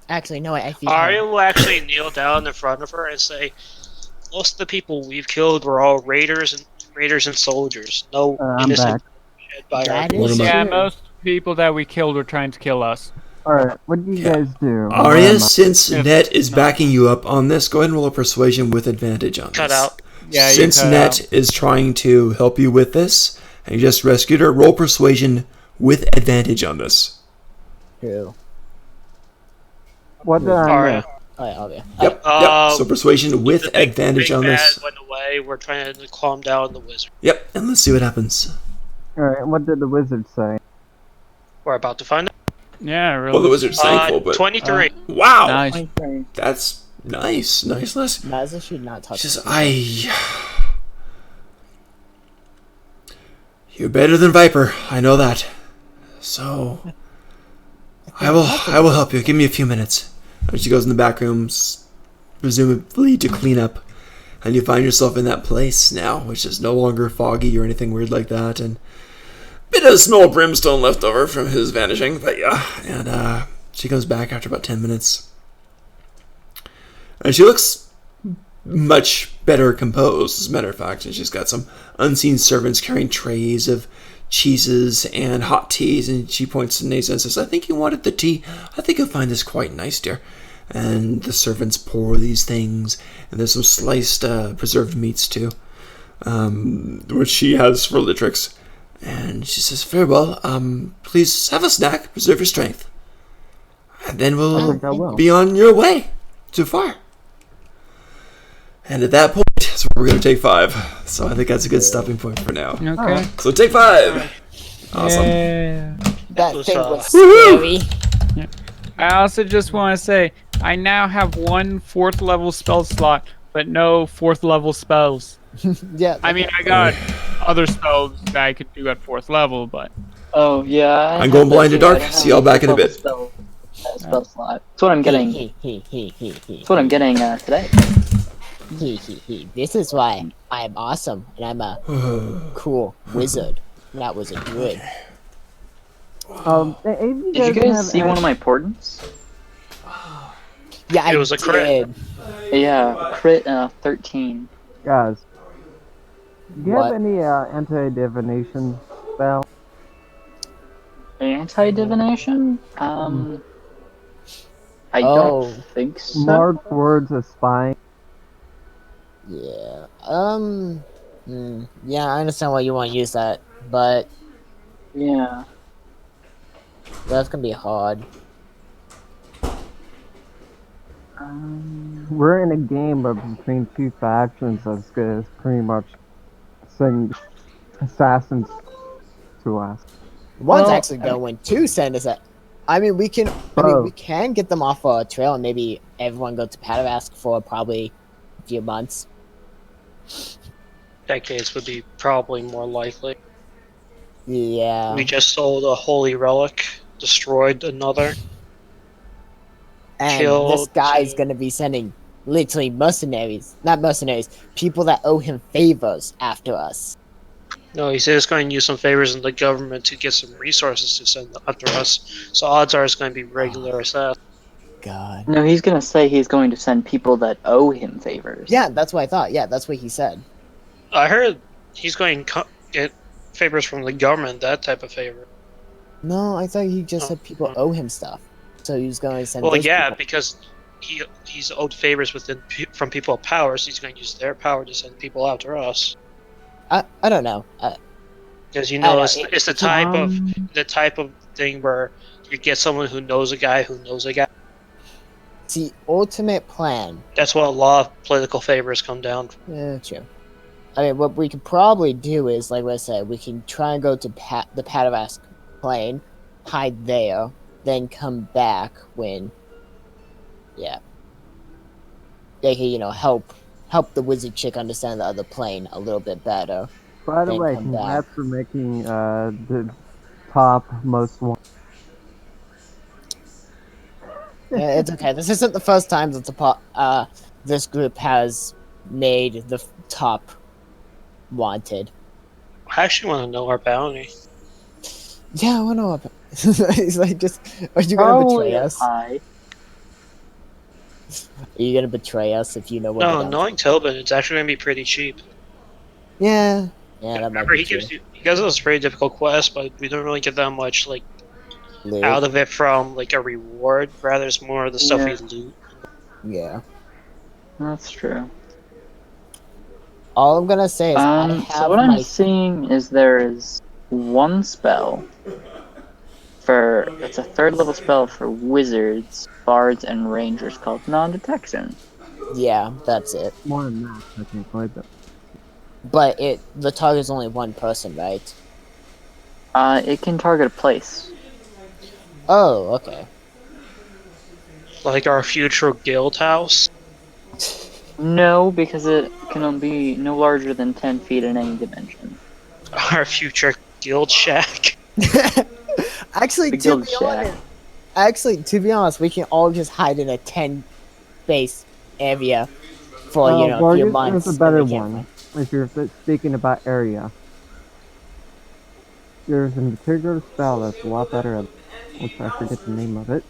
Actually, no, I feed Arya her. will actually kneel down in front of her and say, "Most of the people we've killed were all raiders and soldiers. No I'm innocent back. dead by our That What is am I- Yeah, true. most people that we killed were trying to kill us. Alright, what do you guys do? Arya, since If Net is not- backing you up on this, go ahead and roll a persuasion with advantage on Cut this. out. Yeah, you Since cut Net out. is trying to help you with this, and you just rescued her, roll persuasion with advantage on this. True. What did I Alright. miss? Oh, yeah, okay. Yep. So persuasion with The big advantage on bad this. went away. We're trying to calm down the wizard. Yep. And let's see what happens. Alright, what did the wizard say? We're about to find out. Yeah, really. Well, the wizard's thankful, but 23. wow, Nice. that's nice, nice. Les. Mazza should not touch She says, it. You're better than Viper. I know that. So, I will help you. Give me a few minutes. And she goes in the back rooms, presumably to clean up. And you find yourself in that place now, which is no longer foggy or anything weird like that. And a bit of small brimstone left over from his vanishing. But yeah, and she comes back after about 10 minutes. And she looks much better composed, as a matter of fact. And she's got some unseen servants carrying trays of cheeses and hot teas. And she points to Nasa and says, I think you wanted the tea. I think you'll find this quite nice, dear. And the servants pour these things. And there's some sliced preserved meats, too, which she has for Litrix. And she says, very well, please have a snack, preserve your strength. And then I we'll think I will. be on your way to far. And at that point, that's where we're going to take 5. So I think that's a good stopping point for now. Okay. So take 5. Awesome. Yeah. That was, thing was Woohoo! scary. I also just want to say I now have 1 4th level spell slot, but no 4th level spells. Yeah. I mean, I got other spells that I could do at 4th level, but Oh yeah. I'm going blind to dark. See y'all back in a bit. Spell slot. That's what I'm getting. That's what I'm getting today. This is why I'm awesome and I'm a cool wizard. Not wizard, good. Hey, you Did you guys see one of my portents? Yeah, I It was a crit. did. Yeah, crit 13. Guys, do you What? have any anti-divination spell? Anti-divination? I Oh. don't think so. Mark words of spying. Yeah. Yeah, I understand why you want to use that, but Yeah. that's gonna be hard. We're in a game of between two factions as good as pretty much sending assassins to us. One's Well, actually going to send us a. I mean, we can. I mean, we can get them off a trail and maybe everyone go to Padavask for probably a few months. Decades would be probably more likely. Yeah. We just sold a holy relic, destroyed another. And this killed guy's two. gonna be sending literally mercenaries, not mercenaries, people that owe him favors after us. No, he said he's going to use some favors in the government to get some resources to send after us. So odds are it's going to be regular assassins. God. No, he's gonna say he's going to send people that owe him favors. Yeah, that's what I thought. Yeah, that's what he said. I heard he's going to get favors from the government, that type of favor. No, I thought he just said people owe him stuff. So he was going to send. Well, those yeah, people. because he's owed favors from people of power, so he's going to use their power to send people after us. I don't know. Because you I don't know, know, it's the type of thing where you get someone who knows a guy who knows a guy. It's the ultimate plan. That's what a lot of political favors come down. Yeah, true. I mean, what we could probably do is, like I said, we can try and go to the Padavask plane, hide there, then come back when, yeah, they can, help the wizard chick understand the other plane a little bit better. By the Then way, come back. congrats for making the top most one. Yeah, it's okay. This isn't the first time that this group has made the top wanted. I actually want to know our bounty. Yeah, I wanna know about. He's like, just are you gonna betray us? High. Are you gonna betray us if you know what? No, the knowing Tobin, it's actually going to be pretty cheap. Yeah, that might Remember, be he true. gives us pretty difficult quests, but we don't really get that much like Loot. out of it from like a reward. Rather, it's more of the stuff Yeah. we loot. Yeah. That's true. All I'm gonna say is I have So what my. I'm seeing is there is one spell it's a 3rd level spell for wizards, bards, and rangers called non-detection. Yeah, that's it. More than that, technically, but But the target is only one person, right? It can target a place. Oh, okay. Like our future guild house. No, because it can be no larger than 10 feet in any dimension. Our future guild shack. Actually, The to guild be shack. honest, we can all just hide in a 10 base area for a few Vargas, months. there's a better and we can't one. If you're speaking about area, there's a particular spell that's a lot better at, which I forget the name of it.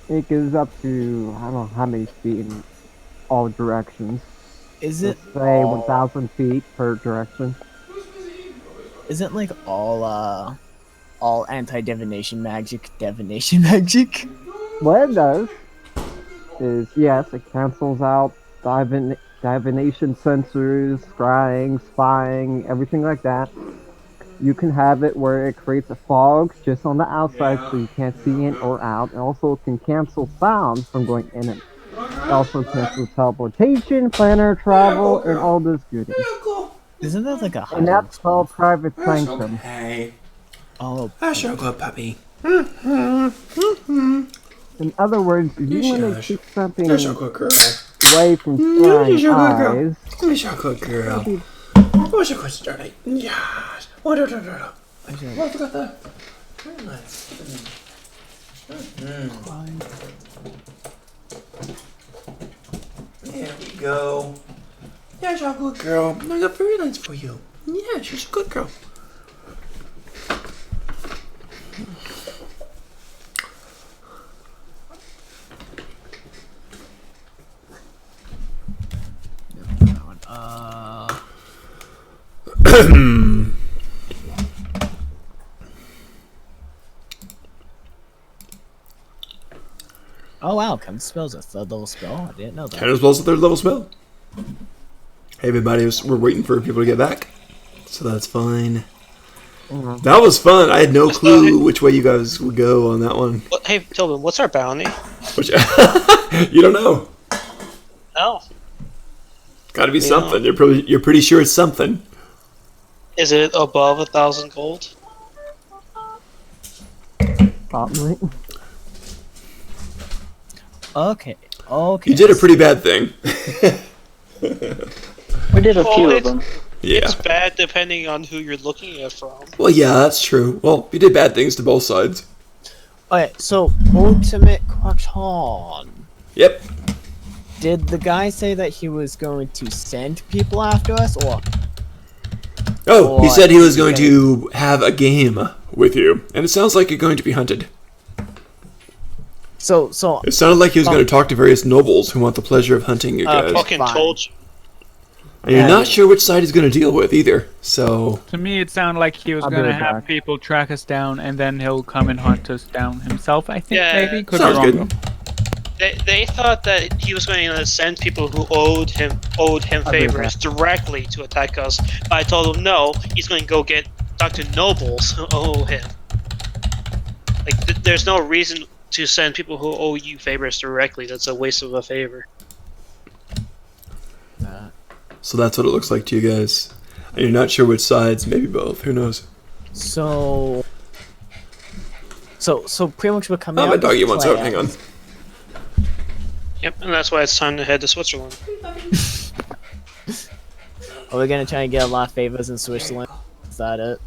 It goes up to, I don't know how many feet in all directions. Is Let's say 1,000 feet per direction. Isn't like all anti-divination magic divination magic? What it does is, yes, it cancels out divination sensors, scrying, spying, everything like that. You can have it where it creates a fog just on the outside so you can't see in or out. And also it can cancel sound from going in and it also cancels teleportation, planar travel, and all this goodies. Isn't that like a And that's called Private Sanctum. Hey, Oh, that's your good puppy. In other words, if you want to Shush. keep something That's your good girl. away from That's prying your good girl. eyes, That's your good girl. What's your question, Johnny? Yes. What? I forgot that. Very nice. There we go. Yeah, she's a good girl. I got very nice for you. Yeah, she's a good girl. Oh wow, Come spells a 3rd level spell. I didn't know that. 10 as well as a 3rd level spell. Hey everybody, we're waiting for people to get back. So that's fine. That was fun. I had no clue which way you guys would go on that one. Hey, Tobin, what's our bounty? Which you don't know. No. Got to be something. You're pretty sure it's something. Is it above 1,000 gold? probably. Okay. You did a pretty bad thing. We did a Well, few of it's- them. Yeah. It's bad depending on who you're looking at from. Well, yeah, that's true. Well, you did bad things to both sides. Okay, so ultimate question. Yep. Did the guy say that he was going to send people after us, or Oh, he What? said he was going to have a game with you, and it sounds like you're going to be hunted. so? It sounded like he was going to talk to various nobles who want the pleasure of hunting you guys. Fucking fine. told you. And you're not sure which side he's going to deal with either. So, To me, it sounded like he was I'll be going to right have back. people track us down, and then he'll come and hunt us down himself. I think Yeah, maybe could sounds be good. wrong. They thought that he was going to send people who owed him favors directly to attack us. I told him no. He's going to go get Dr. Nobles who owe him. Like there's no reason to send people who owe you favors directly. That's a waste of a favor. so that's what it looks like to you guys. And you're not sure which sides, maybe both. Who knows? So pretty much we're coming Oh, out. my doggy to wants play out. Hang on. Yep, and that's why it's time to head to Switzerland. Are we gonna try and get a lot of favors in Switzerland? Is that it?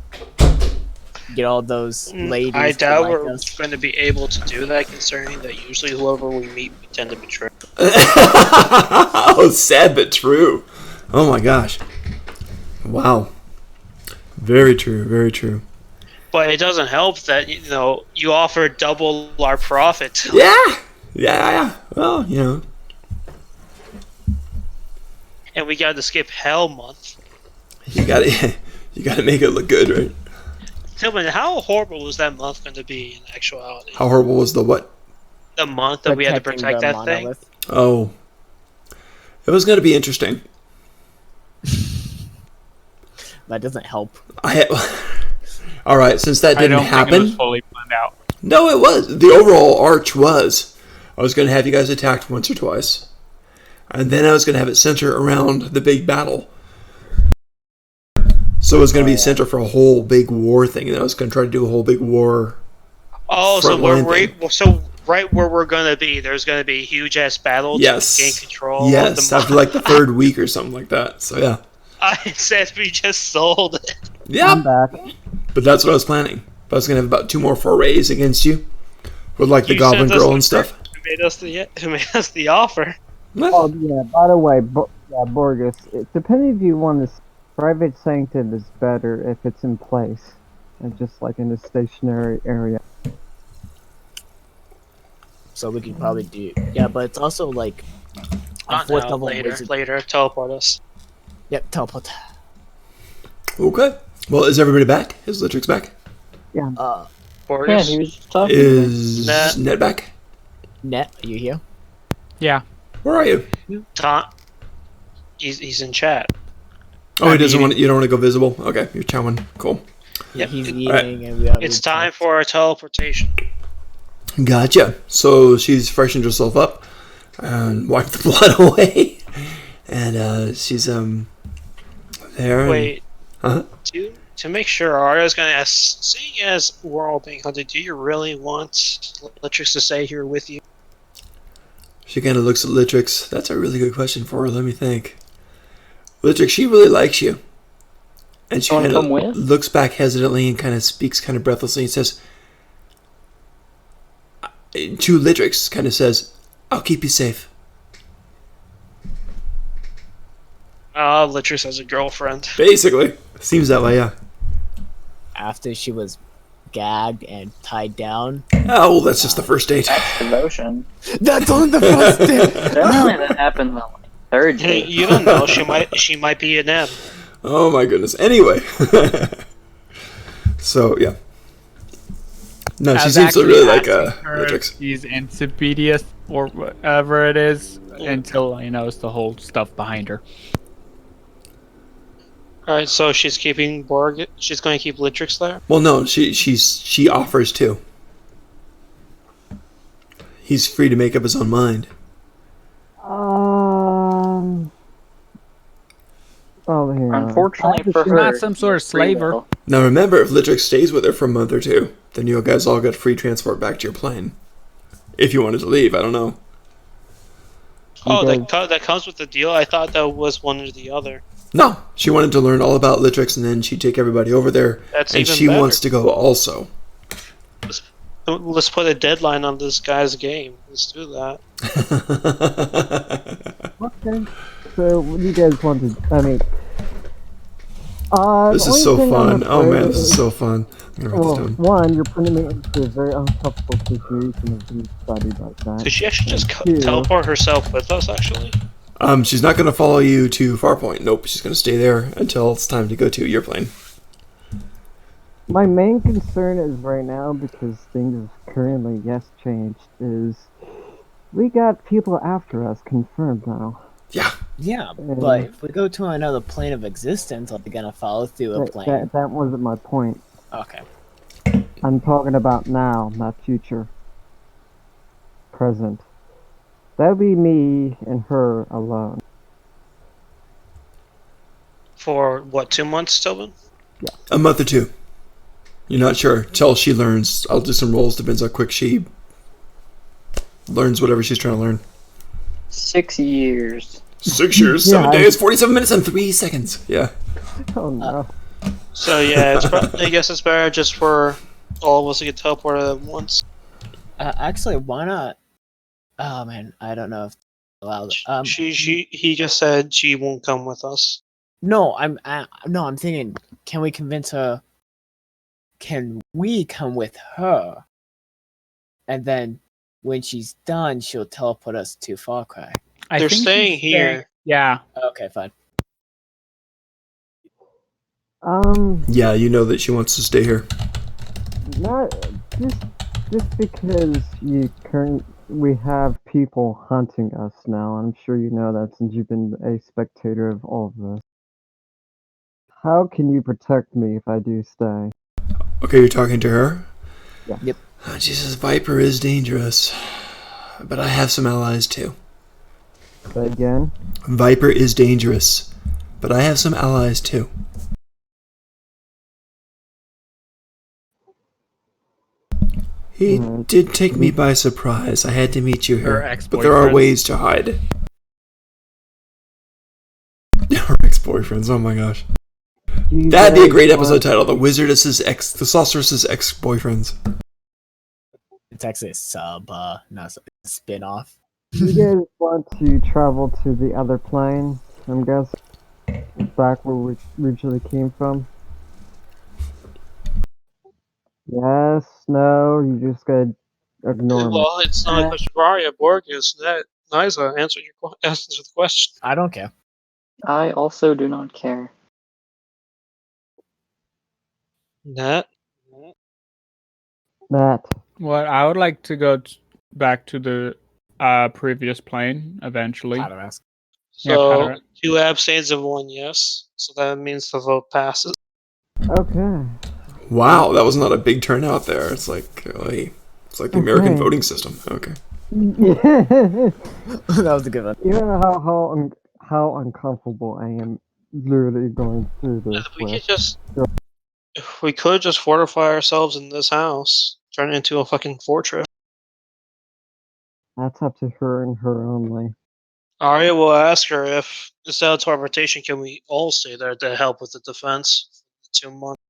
Get all those ladies. I to doubt like we're us? going to be able to do that, concerning that usually whoever we meet, we tend to betray. Oh, sad but true. Oh my gosh. Wow. Very true. Very true. But it doesn't help that you offer double our profit. Yeah. Yeah. Well, you know. And we got to skip Hell Month. You got to make it look good, right? Tillman, how horrible was that month going to be in actuality? How horrible was the what? The month that we had to Protecting protect the that thing? monolith. Oh. It was going to be interesting. That doesn't help. All right, since that I didn't don't think it happen. was fully planned out. No, it was. The overall arch was. I was going to have you guys attacked once or twice. And then I was going to have it center around the big battle. So it was going to be center for a whole big war thing. And I was going to try to do a whole big war. Oh, so Frontline right where we're going to be, there's going to be a huge ass battle Yes. to gain control. Yes, of the after like the third week or something like that. So yeah. It says we just sold it. I'm Yeah. back. But that's what I was planning. But I was going to have about 2 more forays against you. With like the You Goblin sent us Girl the and stuff. Who made us the offer? Oh yeah. By the way, Borges. Depending if you want this private sanctum is better if it's in place, and just like in a stationary area. So we could probably do. Yeah, but it's also like a Not fourth now, level later. wizard. Later, teleport us. Yep, teleport. Okay. Well, is everybody back? Is Litrix back? Yeah, Borges? he was just talking. Is Net. Ned back? Net, are you here? Yeah. Where are you? Tom. He's in chat. Oh, he doesn't want. You don't want to go visible. Okay, you're chowing. Cool. Yep. He's eating, Alright. and we have. It's time for our teleportation. Gotcha. So she's freshened herself up and wiped the blood away, and she's there. and- Wait. Huh? To make sure, Arya's going to ask, seeing as we're all being hunted, do you really want Litrix to stay here with you? She kind of looks at Litrix. That's a really good question for her. Let me think. Litrix, she really likes you, and she You wanna kind of come with? looks back hesitantly and kind of speaks kind of breathlessly and says, to Litrix, kind of says, "I'll keep you safe." Litrix has a girlfriend. Basically, seems that way. Yeah. After she was gagged and tied down. Oh, well, that's just the first date. Devotion. That's on the first day. Apparently that happened on like third Hey, day. you don't know. She might be an M. Oh my goodness. Anyway. So, yeah. No, I she was seems to actually really like asking her if Litrix. she's Incipidious or whatever it is until he knows the whole stuff behind her. Alright, so she's keeping Borg. She's going to keep Litrix there? Well, no, she offers to. He's free to make up his own mind. Oh, here. Unfortunately for She's her, not some sort of free slaver. will. Now remember, if Litrix stays with her for a month or two, then you guys all get free transport back to your plane. If you wanted to leave, I don't know. Oh, Okay. that comes with the deal? I thought that was one or the other. No, she wanted to learn all about Litrix, and then she'd take everybody over there. That's and even she better. wants to go also. Let's put a deadline on this guy's game. Let's do that. Okay. So, what do you guys want to? I mean, This the is so only thing I'm fun. Oh man, afraid this is so fun. I'm gonna write Well, this down. one, you're putting me into a very uncomfortable situation of being studied like that. Could she actually just Yeah. teleport herself with us, actually? She's not gonna follow you to Farpoint. Nope, she's gonna stay there until it's time to go to your plane. My main concern is right now, because things have currently, changed, is we got people after us confirmed now. Yeah. Yeah, but if we go to another plane of existence, are they gonna follow through a plane? That wasn't my point. Okay. I'm talking about now, not future. Present. That would be me and her alone. For, what, 2 months, Tobin? A month or two. You're not sure. Till she learns. I'll do some rolls. Depends how quick she learns whatever she's trying to learn. 6 years. 6 years, Yeah, 7 days, 47 minutes, and 3 seconds. Yeah. Oh no. So, yeah, I guess it's better just for all of us to get teleported at once. Actually, why not? Oh man, I don't know if allowed. He just said she won't come with us. No, I'm thinking, can we convince her? Can we come with her? And then when she's done, she'll teleport us to Far Cry. They're think staying she's here. Yeah. Okay, fine. Yeah, you know that she wants to stay here. Not just because we have people hunting us now. I'm sure you know that since you've been a spectator of all of this. How can you protect me if I do stay? Okay, you're talking to her? Yeah. Yep. Oh, Jesus, Viper is dangerous. But I have some allies too. Say again? Viper is dangerous. But I have some allies too. He did take me by surprise. I had to meet you Her here. But there are ex-boyfriends. ways to hide. Her ex-boyfriends, oh my gosh. You That'd be a guys great want- episode title. The Sorceress's ex-boyfriends. It's actually a sub, not a spin-off. You guys want to travel to the other plane? I'm guessing back where we originally came from. Yes, no, you just gotta ignore me. Well, it's not a question for Arya. Borges. That Niza answered answered the question. I don't care. I also do not care. That. That. What I would like to go back to the previous plane eventually. Patarask. Yeah, So Pattern. 2 abstains and 1 yes. So that means the vote passes. Okay. Wow, that was not a big turnout there. It's like the American Okay. voting system. Okay. Yeah. That was a good one. You know how uncomfortable I am literally going through this. We could just fortify ourselves in this house, turn it into a fucking fortress. That's up to her and her only. Arya will ask her if instead of teleportation, can we all stay there to help with the defense? 2 months.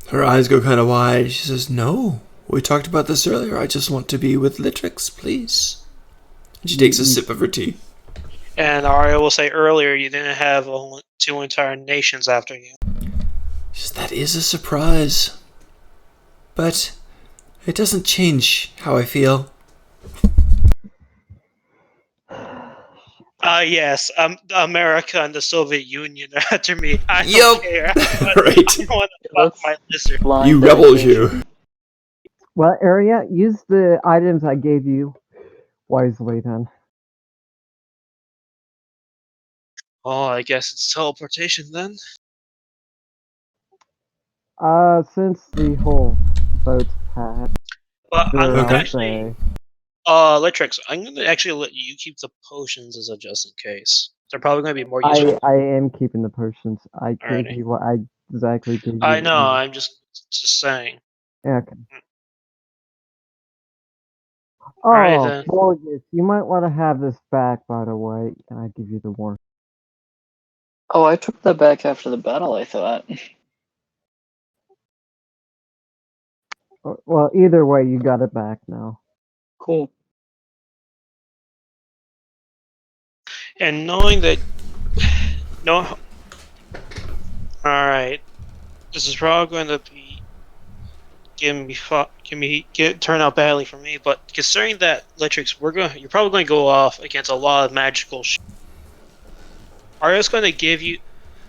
Her eyes go kind of wide. She says, "No, we talked about this earlier. I just want to be with Litrix, please." And she takes a sip of her tea. And Arya will say earlier you didn't have 2 entire nations after you. She says, "That is a surprise, but it doesn't change how I feel." Yes, America and the Soviet Union are after me. I don't Yup. care. Right. I want to fuck my lizard. Blind You rebels, dedication. you. Well, Area, use the items I gave you wisely then. Oh, I guess it's teleportation then. Since the whole vote passed, But I'm sure, gonna Okay. I'll actually, say. Litrix, I'm gonna actually let you keep the potions as a just in case. They're probably gonna be more I useful. am keeping the potions. I gave Alrighty. you what I exactly gave you. I know. I'm just saying. Yeah, okay. Alright Oh, then. Borges, you might want to have this back, by the way, and I give you the warning. Oh, I took that back after the battle, I thought. Well, either way, you got it back now. Cool. And knowing that, no. Alright. This is probably going to be turn out badly for me. But considering that, Litrix, you're probably going to go off against a lot of magical shit. Arya's going to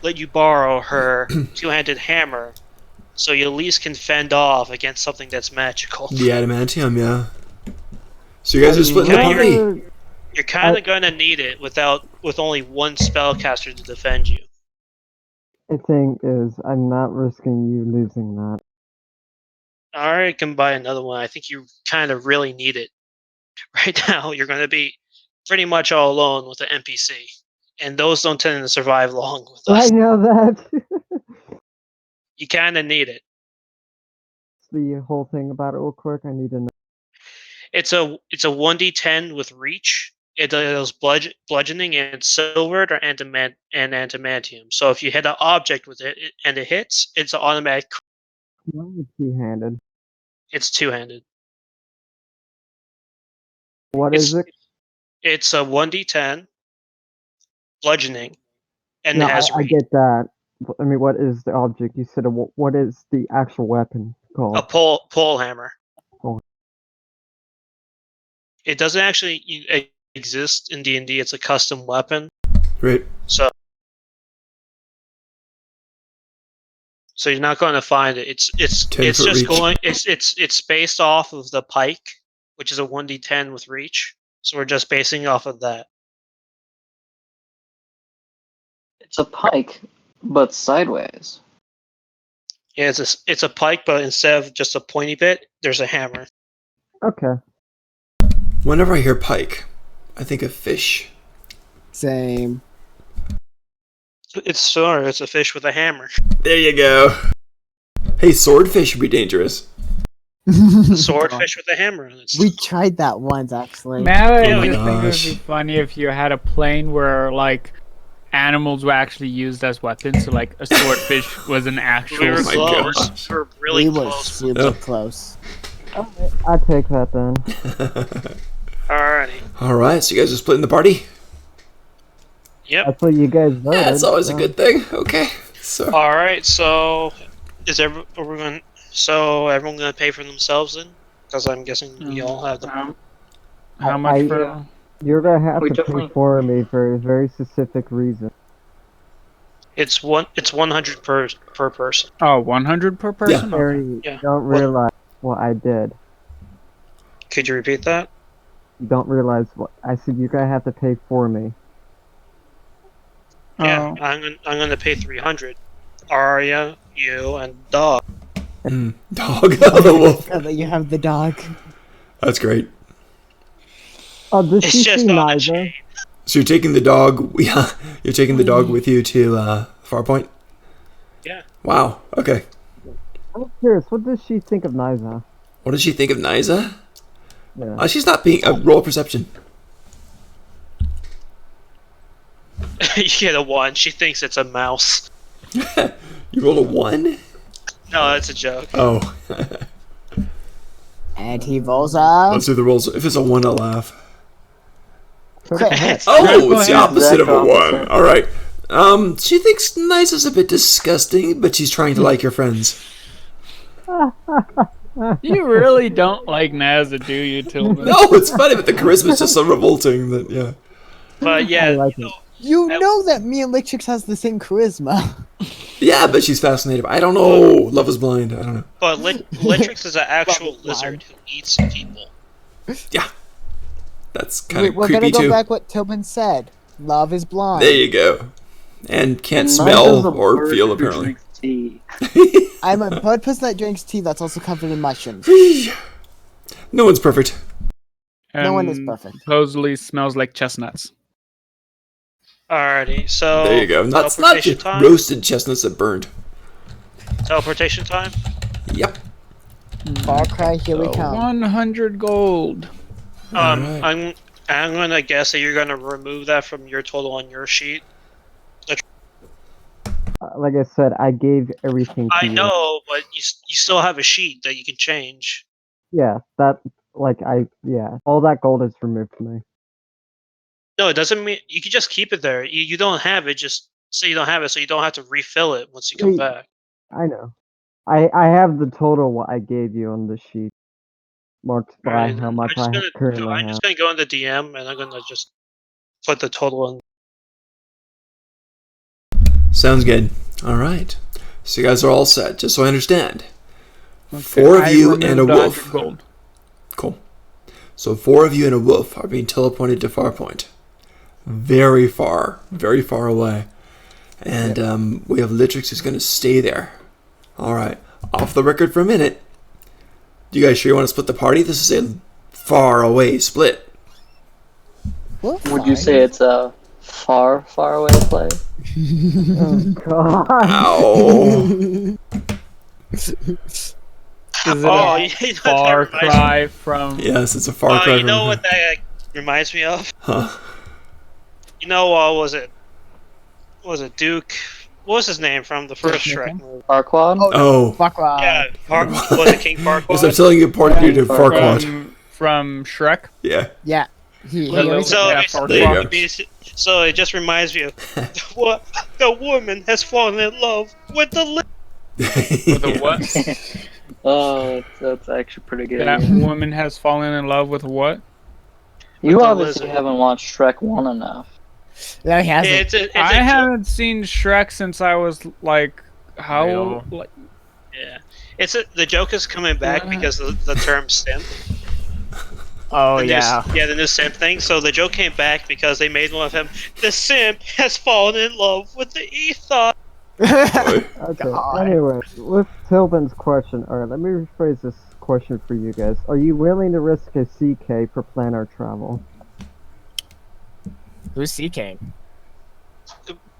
let you borrow her two-handed hammer, so you at least can fend off against something that's magical. The adamantium, yeah. So you guys are splitting the Yeah, party. You're kind of going to need it with only one spellcaster to defend you. The thing is, I'm not risking you losing that. Alright, can buy another one. I think you kind of really need it. Right now, you're going to be pretty much all alone with the NPC. And those don't tend to survive long with I us. know that. You kind of need it. The whole thing about it real quick, I need to know. It's a 1d10 with reach. It does bludgeoning and it's silvered or adamantium. So if you hit an object with it and it hits, it's an automatic. Why is two-handed? It's two-handed. What is it? It's a 1d10 bludgeoning, and No, it has I reach. get that. I mean, what is the object? You said, what is the actual weapon called? A pole hammer. Pole. It doesn't actually exist in D&D. It's a custom weapon. Right. so you're not going to find it. It's 10 foot just reach. going. It's based off of the pike, which is a 1d10 with reach. So we're just basing off of that. It's a pike, but sideways. Yeah, it's a pike, but instead of just a pointy bit, there's a hammer. Okay. Whenever I hear pike, I think of fish. Same. It's similar. It's a fish with a hammer. There you go. Hey, swordfish would be dangerous. A swordfish with a hammer. And it's We tried that once, actually. Now I Oh my just think it would gosh. be funny if you had a plane where like animals were actually used as weapons. So like a swordfish was an we actual were Oh my close. gosh. We were really we were close. super Oh. close. I take that then. Alrighty. All right, so you guys are splitting the party. Yep. That's what you guys voted. That's always a so- good thing. Okay, so All right. So everyone gonna pay for themselves then? Because I'm guessing we all have the. How much I- for? You're gonna have We to pay definitely- for me for a very specific reason. It's 100 per person. Oh, 100 per person. Harry, Yeah. you don't What? realize what I did. Could you repeat that? You don't realize what I said. You're gonna have to pay for me. Yeah, Oh. I'm gonna pay 300. Arya, you, and Dog. dog, the wolf. Oh, that you have the dog. That's great. Oh, does It's she just see on a Niza? chain. So you're taking the dog. Yeah, you're taking the dog with you to Farpoint. Yeah. Wow. Okay. I'm curious. What does she think of Niza? What does she think of Niza? Yeah. She's not being a roll perception. You get a 1. She thinks it's a mouse. You rolled a 1? No, that's a joke. Oh. And he rolls up. Let's do the rolls. If it's a 1, I'll laugh. Crit. Oh, it's the opposite of a Exact 1. All right. She thinks Niza's a bit disgusting, but she's trying to like your friends. You really don't like Nazza, do you, Tillman? No, it's funny, but the charisma's just so revolting that yeah. But yeah, I like it. You know that me and Lictrix has the same charisma. Yeah, but she's fascinated. I don't know. Love is blind. I don't know. but Litrix is an actual Well, lizard who eats people. Yeah. That's kind of We're creepy gonna go too. back what Tillman said. Love is blind. There you go. And can't Niza's smell a or bird feel who apparently. drinks tea. I'm a bird person that drinks tea that's also covered in mushrooms. No one's perfect. No one is And perfect. Supposedly smells like chestnuts. Alrighty, so There you go. Not teleportation just time. roasted chestnuts that burned. Teleportation time. Yep. Far Cry, here we come. 100 gold. Alright. I'm gonna guess that you're gonna remove that from your total on your sheet. Like I said, I gave everything to I you. know, but you still have a sheet that you can change. Yeah, that all that gold is removed from me. No, it doesn't mean you can just keep it there. You don't have it. Just say you don't have it, so you don't have to refill it once you come Wait. back. I know. I have the total what I gave you on the sheet, marked by Alright, how much I currently I'm have. just gonna go into DM and I'm gonna just put the total in. Sounds good. All right. So you guys are all set. Just so I understand. 4 of I you and a removed 100 wolf. Gold. Cool. So 4 of you and a wolf are being teleported to Farpoint. Very far away. And we have Litrix who's going to stay there. All right. Off the record for a minute. Do you guys sure you want to split the party? This is a far away split. We're Would you fine. say it's a far, far away play? Oh god. Ow. Is it Oh, a you know what that far reminds me- cry from? Yes, it's a far Oh, cry you know from- what that reminds me of? Huh. You know, was it Duke? What was his name from the first Duke Shrek Nukem? movie? Farquaad? Oh. Fuck off. Yeah, was it King Yes, I'm Farquaad? telling you, parted you to From- Farquaad. From Shrek. Yeah. Yeah. He Hello. always- So, Yeah, it's- Farquaad. There you go. so it just reminds me of the woman has fallen in love with the With a what? Oh, that's actually pretty good. That yeah. woman has fallen in love with what? You the obviously lizard. haven't watched Shrek 1 enough. No, he hasn't. It's I haven't seen Shrek since I was like How? Real. Like, Yeah, the joke is coming back because of the term simp. Oh The new- yeah. the new simp thing. So the joke came back because they made one of him. The simp has fallen in love with the ethos. Okay, God. anyway, with Tilbin's question, alright, let me rephrase this question for you guys. Are you willing to risk a CK for planar travel? Who's CK?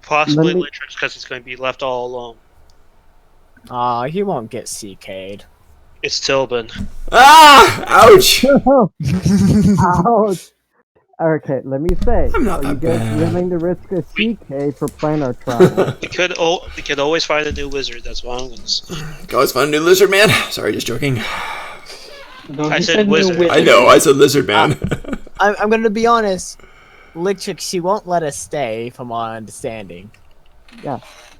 Possibly Let me- Litrix because he's going to be left all alone. Aw, he won't get CK'd. It's Tilbin. Ah! Ouch! Ouch! Okay, let me say, I'm not are you that guys bad. willing to risk a CK for planar travel? We could always find a new wizard. That's what I'm going to say. Can always find a new lizard man. Sorry, just joking. No, I he said new wizard. I know, I said lizard man. I'm gonna be honest. Lichik, she won't let us stay, from my understanding. Yeah.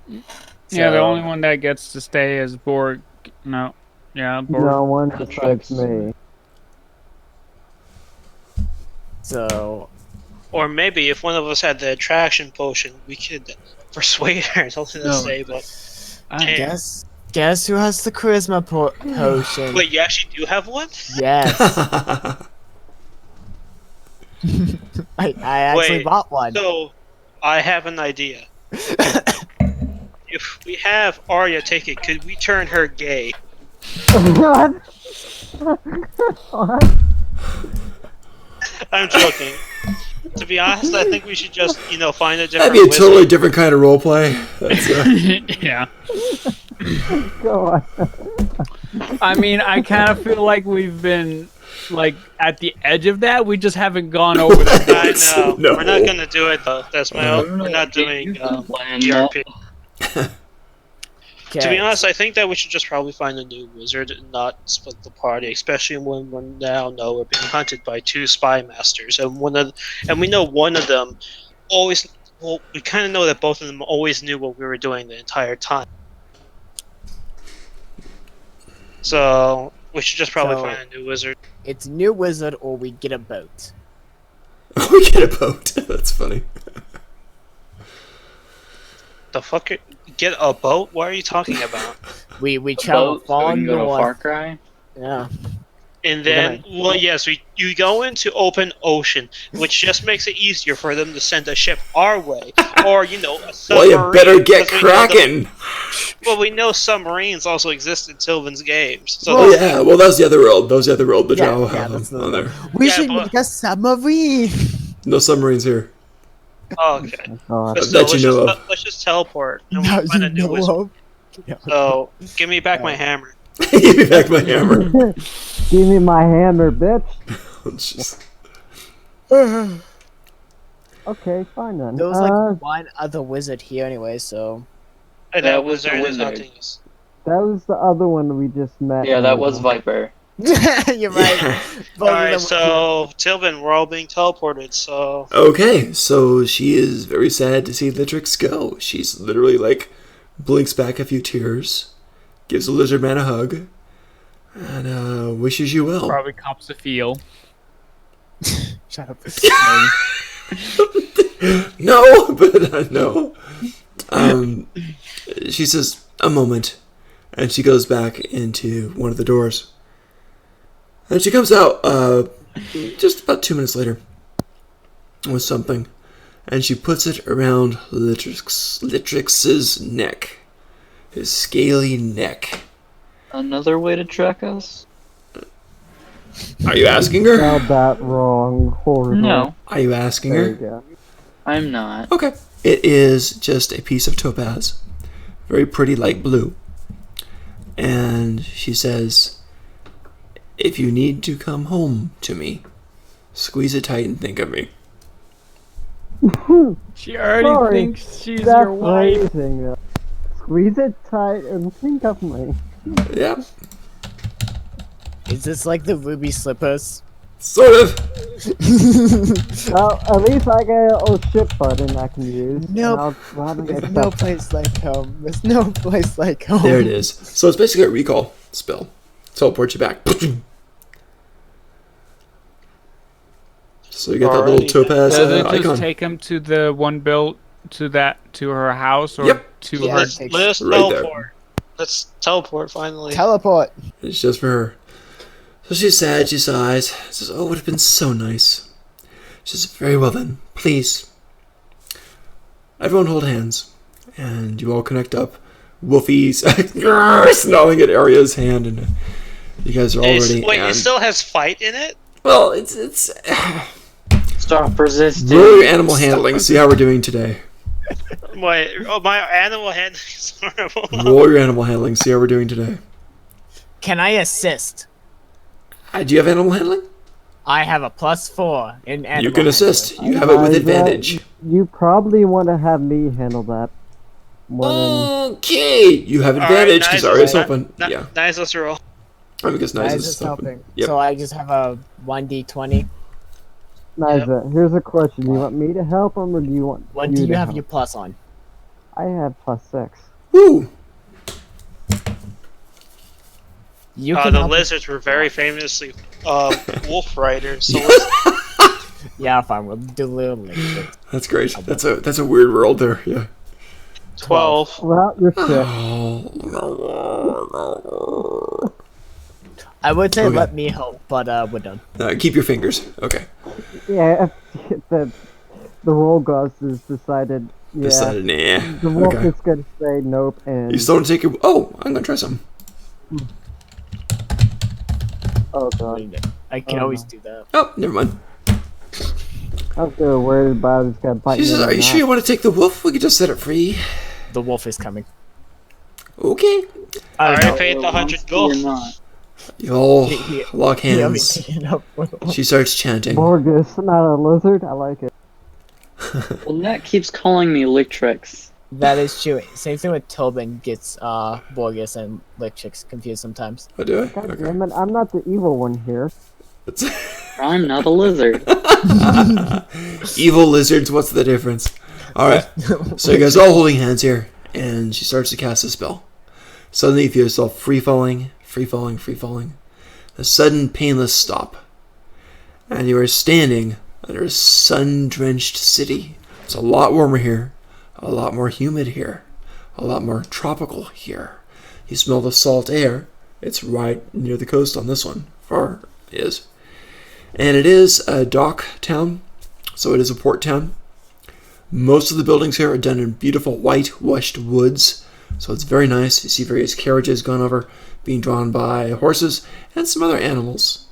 yeah, the So- only one that gets to stay is Borg. No. Yeah, Borg. No one besides me. So Or maybe if one of us had the attraction potion, we could persuade her. Something to No. say, but Damn. guess who has the charisma potion? Wait, you actually do have one? Yes, I actually Wait, bought one. So, I have an idea. If we have Arya take it, could we turn her gay? What? What? I'm joking. To be honest, I think we should just, find a different That'd be a wizard. totally different kind of roleplay. That's, yeah. Go on. I mean, I kind of feel like we've been like at the edge of that. We just haven't gone over that. I know. No. We're not gonna do it though. That's my Uh, own. We're not doing plan ERP. Okay. To be honest, I think that we should just probably find a new wizard and not split the party, especially when we now know we're being hunted by two spy masters, and we know one of them always. Well, we kind of know that both of them always knew what we were doing the entire time. So we should just probably So- find a new wizard. It's new wizard or we get a boat. we get a boat. That's funny. The fuck? Get a boat? What are you talking about? We travel Boat, so we far can go to Far north. Cry. Yeah. And then, well, yes, you go into open ocean, which just makes it easier for them to send a ship our way, or a Well, submarine. you better get because we know cracking. well, we know submarines also exist in Tilvin's games, so Oh yeah, well that's the other world. Those are the other world. The Yeah, Drow yeah, have that's them the on there. We Yeah, should but- make a submarine. No submarines here. okay. God. But That you know of. let's just teleport and Now we'll find you a new know wizard. of. Yeah. So give me back my hammer. Give me back my hammer. Give me my hammer, bitch. Just- Okay, fine then. There was like one other wizard here anyway, so And That that was the wizard is wizard. nothing else. that was the other one we just met. Yeah, in that the- was Viper. you're right. Both of Alright, them- so Tilvin, we're all being teleported. So Okay, so she is very sad to see Litrix go. She's literally like blinks back a few tears, gives the lizard man a hug, and wishes you well. Probably cops a feel. Shut up. No, but no. She says a moment, and she goes back into one of the doors. And she comes out just about 2 minutes later with something, and she puts it around Litrix's neck, his scaly neck. Another way to track us? Are you asking her? Spelled that wrong. Horrible. No, Are you asking There her? you go. I'm not. Okay. It is just a piece of topaz, very pretty light blue. And she says, if you need to come home to me, squeeze it tight and think of me. She already Sorry, thinks she's That's your wife. phrasing. Squeeze it tight and think of me. Yeah, Is this like the ruby slippers? sort of. Well, at least I get a little ship button I can use. and Nope. I'll gladly There's accept no that. place like home. There's no place like home. There it is. So it's basically a recall spell. Teleport you back. So you get that little Alrighty. topaz Does it icon. just take him to the one built to her house or Yep. to Yeah, her? it takes- Let's Right there. teleport. Let's teleport finally. Teleport. It's just for her. So she's sad, she sighs, says, oh, it would have been so nice. She says, very well then, please. Everyone hold hands. And you all connect up. Wolfie's snarling at Arya's hand, and you guys are all ready. Wait, and, it still has fight in it? well, it's Stop resisting. roll your animal handling, see how we're doing today. Wait, oh, my animal handling is horrible. Roll your animal handling, see how we're doing today. Can I assist? Do you have animal handling? I have a +4 in animal You can assist. handling. You have it with Liza, advantage. You probably want to have me handle that. More than Okay, you have advantage because Arya's helping. Yeah, Nice, let's roll. because Guys, Nice is just helping. helping. Yep. So I just have a 1d20. Niza, here's a question. Do you want me to help him or do you want What you do you to have help? your plus on? I have +6. Woo! You The help- lizards were very famously wolf riders. So Yeah, fine. We'll do little shit. That's great. That's a weird world there. Yeah. 12. Well, you're sick. Oh, I would say Okay. let me help, but we're done. keep your fingers. Okay. Yeah, the roll gods has decided. Yeah, Decided, nah. the wolf Okay. is gonna say nope, and You still want to take your? Oh, I'm gonna try some. oh god, I can Oh, always no. do that. Oh, never mind. I was so worried about it's gonna bite She me. says, in "Are the you sure you knob. want to take the wolf? We could just set it free." The wolf is coming. Okay. I Alright, don't know. paid the 100 gold. You're not. You all He- lock Yeah, hands. we- She starts chanting. Morgus, not a lizard. I like it. Well, Nat keeps calling me Lictrix. That is true. Same thing with Tobin gets Borgus and Lictrix confused sometimes. Oh, do I? God Okay. damn it, I'm not the evil one here. It's- I'm not a lizard. Evil lizards. What's the difference? All right. So you guys are all holding hands here, and she starts to cast a spell. Suddenly you feel yourself free falling, free falling, free falling. A sudden painless stop. And you are standing under a sun-drenched city. It's a lot warmer here, a lot more humid here, a lot more tropical here. You smell the salt air. It's right near the coast on this one. Far is. And it is a dock town, so it is a port town. Most of the buildings here are done in beautiful whitewashed woods, so it's very nice. You see various carriages going over, being drawn by horses and some other animals.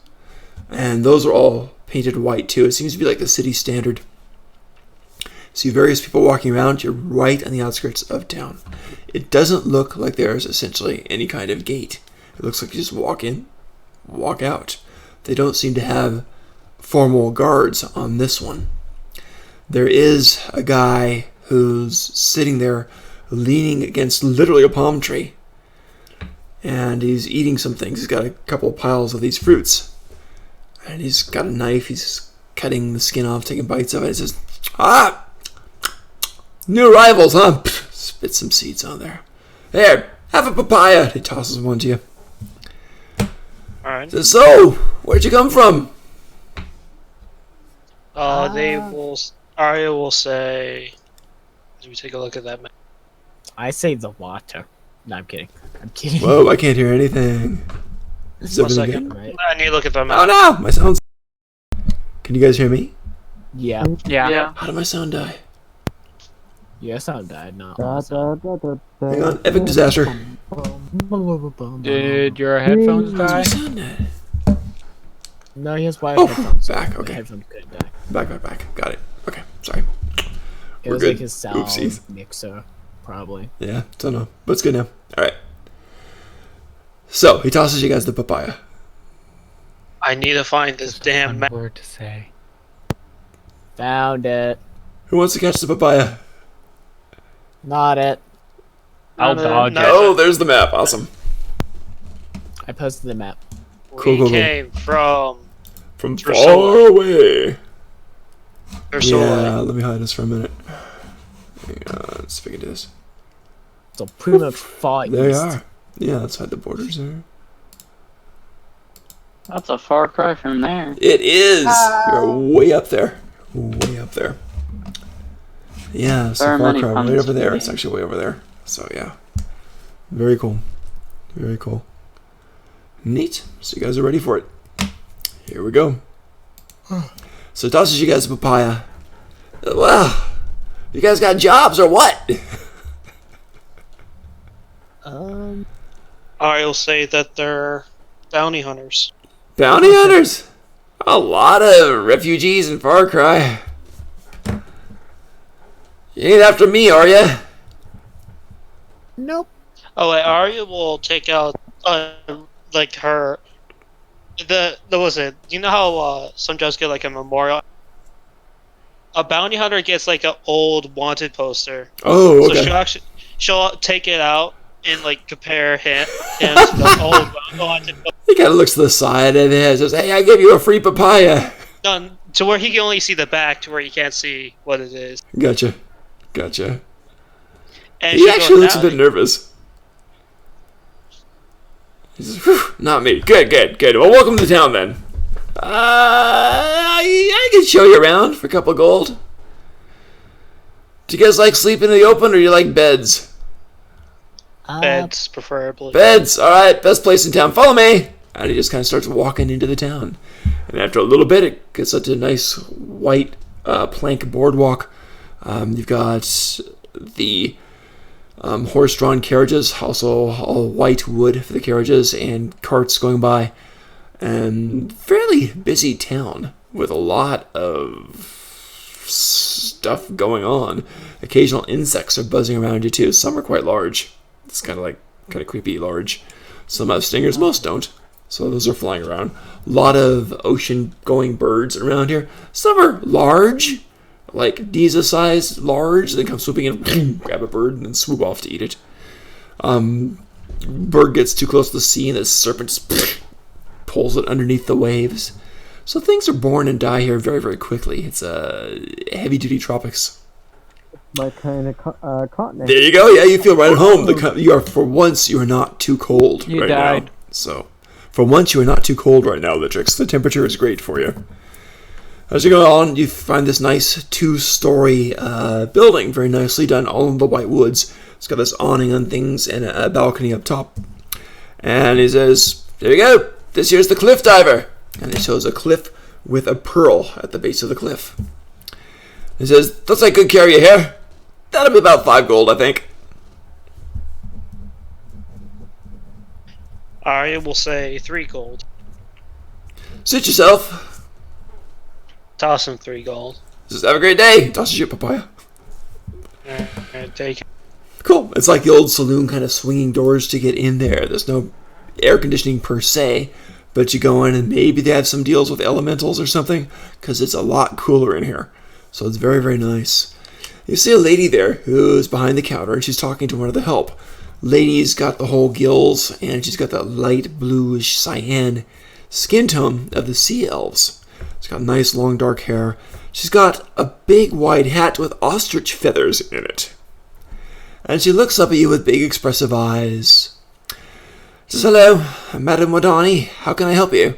And those are all painted white too. It seems to be like the city standard. See various people walking around. You're right on the outskirts of town. It doesn't look like there's essentially any kind of gate. It looks like you just walk in, walk out. They don't seem to have formal guards on this one. There is a guy who's sitting there leaning against literally a palm tree. And he's eating some things. He's got a couple of piles of these fruits. And he's got a knife. He's cutting the skin off, taking bites of it. He says, "Ah! New arrivals, huh?" Spit some seeds on there. "Here, have a papaya." He tosses one to you. Alright. Says, "So, where'd you come from?" Arya will say. Let me take a look at that map. I say the water. No, I'm kidding. I'm kidding. Whoa, I can't hear anything. Is it One really second. good? Right. I need to look at the Oh map. no, my sound's. Can you guys hear me? Yeah. Yeah. How did my sound die? Your sound died, not Da, my sound. da, da, da, Hang da. on, epic disaster. Did your headphones How's my die? sound dead? No, he has wired Oh, headphones. back, The okay. headphones couldn't die. Back. Got it. Okay, sorry. It We're was good. like his sound Oopsies. mixer, probably. Yeah, don't know. But it's good now. Alright. So, he tosses you guys the papaya. I need to find this damn One map. word to say. Found it. Who wants to catch the papaya? Not it. I'll No, dodge no, it. Oh, there's the map. Awesome. I posted the map. Cool. We came from From For far sure. away. Ursula. Yeah, let me hide this for a minute. Hang on, let's see if I can do this. So pretty much far There you east. are. Yeah, let's hide the borders there. That's a far cry from there. It is. You're way up there. Way up there. Yeah, so There are Far many Cry right puns over there. for It's me. actually way over there. So yeah, very cool, very cool. Neat. So you guys are ready for it. Here we go. So it tosses you guys a papaya. Well, you guys got jobs or what? I will say that they're bounty hunters. Bounty hunters. A lot of refugees in Far Cry. You ain't after me, are ya? Nope. Oh, wait, Arya will take out, like her. The was it? You know how some jobs get like a memorial. A bounty hunter gets like an old wanted poster. Oh, So okay. she'll take it out and like compare him to the old wanted poster. He kind of looks to the side and says, "Hey, I gave you a free papaya." Done to where he can only see the back, to where he can't see what it is. Gotcha. Gotcha. And He she actually goes, looks a bit nervous. He says, "Whew, not me. Good, good, good. Well, welcome to town then. I can show you around for a couple of gold. Do you guys like sleeping in the open or do you like beds? Beds, preferably. Beds. All right, best place in town. Follow me." And he just kind of starts walking into the town. And after a little bit, it gets up to a nice white plank boardwalk. You've got the horse-drawn carriages, also all white wood for the carriages, and carts going by. And fairly busy town with a lot of stuff going on. Occasional insects are buzzing around you too. Some are quite large. It's kind of creepy large. Some have stingers, most don't. So those are flying around. A lot of ocean-going birds around here. Some are large, like Giza-sized large. They come swooping in, grab a bird, and then swoop off to eat it. Bird gets too close to the sea, and the serpent just pulls it underneath the waves. So things are born and die here very, very quickly. It's heavy-duty tropics. My kind of continent. There you go. Yeah, you feel right at home. You are, for once, you are not too cold You right died. now. So, for once, you are not too cold right now, Litrix. The temperature is great for you. As you go on, you find this nice two-story building, very nicely done, all in the white woods. It's got this awning on things and a balcony up top. And he says, "There you go. This here's the cliff diver." And he shows a cliff with a pearl at the base of the cliff. He says, "They'll take good care of your hair. That'll be about 5 gold, I think." Arya will say 3 gold. Suit yourself. Toss him 3 gold. He says, "Have a great day." Tosses you a papaya. And take it. Cool. It's like the old saloon kind of swinging doors to get in there. There's no air conditioning per se, but you go in and maybe they have some deals with elementals or something, because it's a lot cooler in here. So it's very, very nice. You see a lady there who's behind the counter, and she's talking to one of the help. Lady's got the whole gills, and she's got that light bluish cyan skin tone of the sea elves. She's got nice long dark hair. She's got a big wide hat with ostrich feathers in it. And she looks up at you with big expressive eyes. Says, "Hello, Madame Wadani. How can I help you?"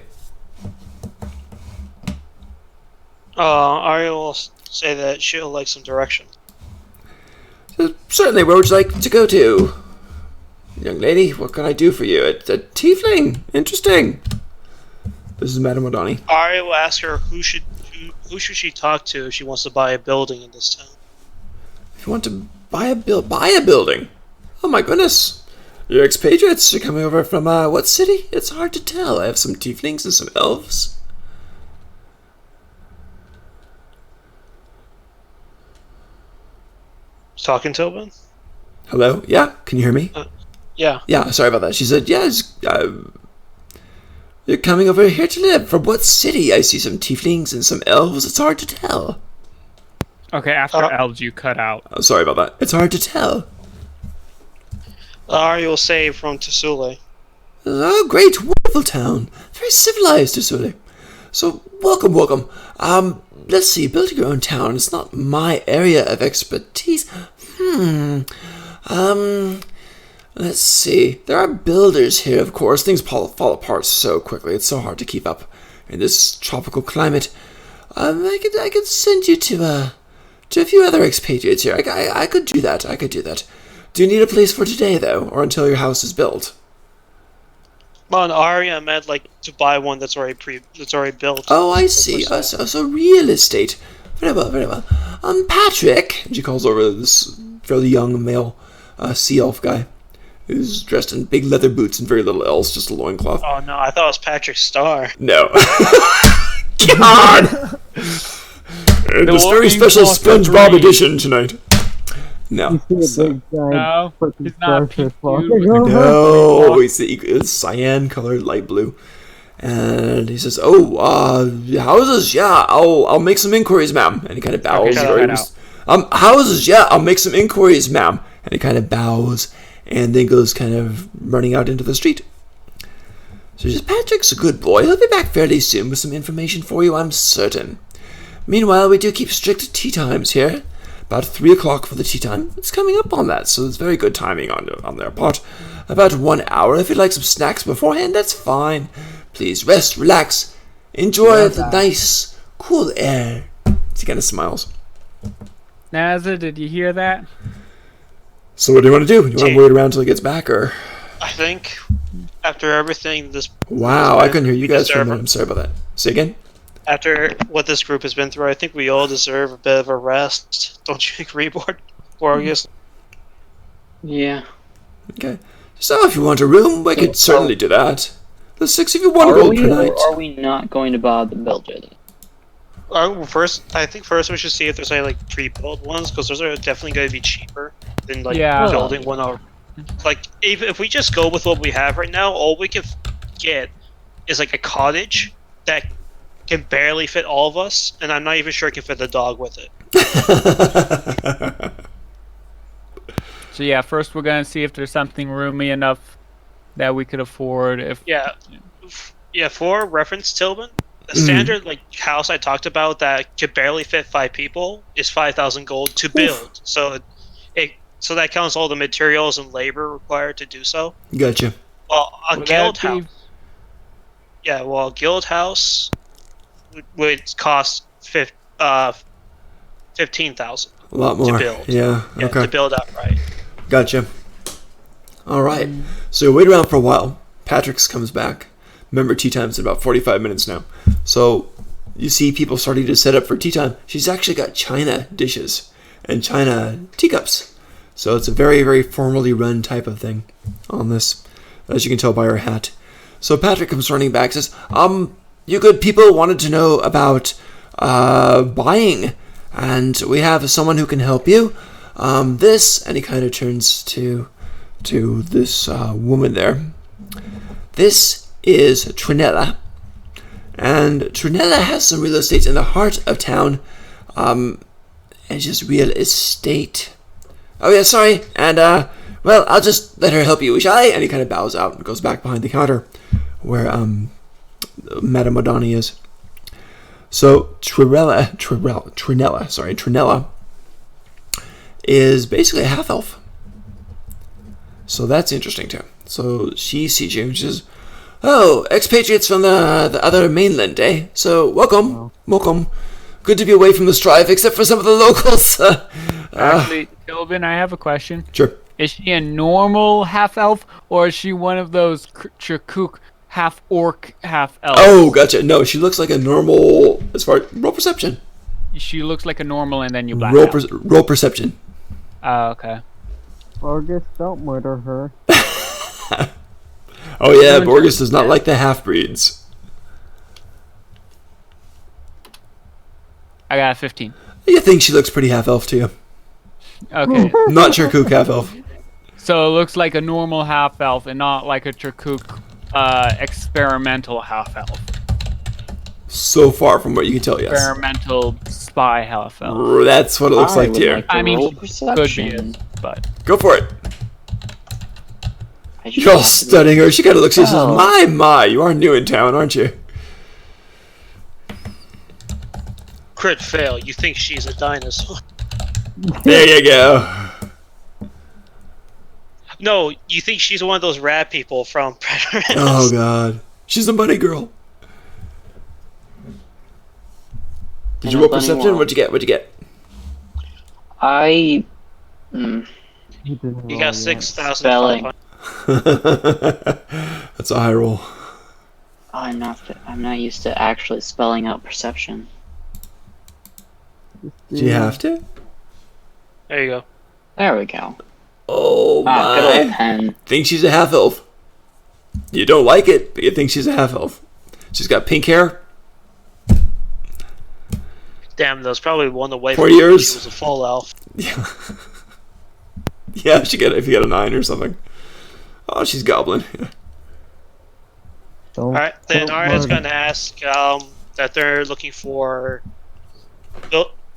Arya will say that she'll like some directions. Says, "Certainly, where would you like to go to? Young lady, what can I do for you?" "It's a tiefling. Interesting." This is Madame Wadani. Arya will ask her who should she talk to if she wants to buy a building in this town. If you want to buy a building. Oh my goodness. You're expatriates. You're coming over from what city? It's hard to tell. I have some tieflings and some elves. Talking Tobin? Hello? Yeah? Can you hear me? Yeah. Yeah, sorry about that. She said, "Yes, you're coming over here to live. From what city? I see some tieflings and some elves. It's hard to tell." Okay, after elves, you cut out. Oh, sorry about that. It's hard to tell. Arya will say from Tsule. Oh, great, wonderful town. Very civilized, Tsule. So, welcome, welcome. Let's see, building your own town is not my area of expertise. Let's see. There are builders here, of course. Things fall apart so quickly. It's so hard to keep up in this tropical climate. I could send you to to a few other expatriates here. I could do that. I could do that. Do you need a place for today, though, or until your house is built? Well, in Aria, I meant like to buy one that's already built. Oh, I see. So real estate. Very well, very well. Patrick, and she calls over this fairly young male sea elf guy who's dressed in big leather boots and very little else, just a loincloth. Oh no, I thought it was Patrick Star. No. God! This very special SpongeBob edition tonight. No. You see a So- big giant No, fucking he's not starfish Pikachu walking with over. No, it's cyan colored, light blue. And he says, houses, yeah, I'll make some inquiries, ma'am. And he kind of bows. Okay, very cut houses, yeah, I'll make some inquiries, ma'am. And he kind of bows and then goes kind of running out into the street. So he says, Patrick's a good boy. He'll be back fairly soon with some information for you, I'm certain. Meanwhile, we do keep strict tea times here. About 3 o'clock for the tea time. It's coming up on that, so it's very good timing on their part. About 1 hour. If you'd like some snacks beforehand, that's fine. Please rest, relax, enjoy the nice, cool air. He kind of smiles. Nazza, did you hear that? So what do you want to do? You want to wait around until he gets back, or? I think after everything this. Wow, I couldn't hear you guys for a deserve- minute. I'm sorry about that. Say again? After what this group has been through, I think we all deserve a bit of a rest. Don't you agree, Borgus? Yeah. Okay. So if you want a room, we could certainly do that. The 6 of you, one Are gold we per night. or are we not going to bother the builder? I think first we should see if there's any like pre-built ones, because those are definitely going to be cheaper than like Yeah. building one. Or like if we just go with what we have right now, all we can get is like a cottage that can barely fit all of us, and I'm not even sure it can fit the dog with it. So yeah, first we're gonna see if there's something roomy enough that we could afford. If Yeah, for reference, Tillman, the standard like house I talked about that could barely fit 5 people is 5,000 gold to build. So so that counts all the materials and labor required to do so. Gotcha. Well, a Would guild that be- house. Yeah, well, a guild house would cost 15,000 A lot more. build. Yeah, okay. to build outright. Gotcha. All right. So you wait around for a while. Patrick's comes back. Remember, tea time's in about 45 minutes now. So you see people starting to set up for tea time. She's actually got china dishes and china teacups. So it's a very, very formally run type of thing on this, as you can tell by her hat. So Patrick comes running back, says, you good people wanted to know about buying, and we have someone who can help you. This, and he kind of turns to this woman there. This is Trinella, and Trinella has some real estate in the heart of town, and just real estate. Oh yeah, sorry, and well, I'll just let her help you, shall I? And he kind of bows out and goes back behind the counter, where Madame O'Donnell is. So Trinella is basically a half elf. So that's interesting too. So she sees you and she says, "Oh, expatriates from the other mainland, eh? So welcome. Good to be away from the strife, except for some of the locals." Actually, Tobin, I have a question. Sure. Is she a normal half elf, or is she one of those Chakuk half orc, half elf? Oh, gotcha. No, she looks like a normal. As far roll perception. She looks like a normal, and then you black Roll out. roll perception. Oh, okay. August, don't murder her. Oh yeah, Borges does not like the half breeds. I got a 15. You think she looks pretty half elf to you? Okay. Not Chirkuk half elf. So it looks like a normal half elf and not like a Chakuk experimental half elf. So far from what you can tell, yes. Experimental spy half elf. That's what it looks like to you. I mean, roll could be perception. it, but Go for it. I You're all should- studying her. She kind of looks at you and Oh. says, my, you are new in town, aren't you? Crit fail. You think she's a dinosaur? There you go. No, you think she's one of those rat people from Predator. Oh god. She's a bunny girl. Did And you a roll bunny perception? wall. What'd you get? I He didn't You roll got yet. 6,500. That's a high roll. I'm not used to actually spelling out perception. Do you have to? There you go. There we go. Oh Ah, good old my! pen. Think she's a half elf. You don't like it, but you think she's a half elf. She's got pink hair. Damn, that was probably one away 4 from years. she was a full elf. Yeah. Yeah, if you get a 9 or something. Oh, she's goblin. Don't- Alright, then don't Arya's murder. going to ask that they're looking for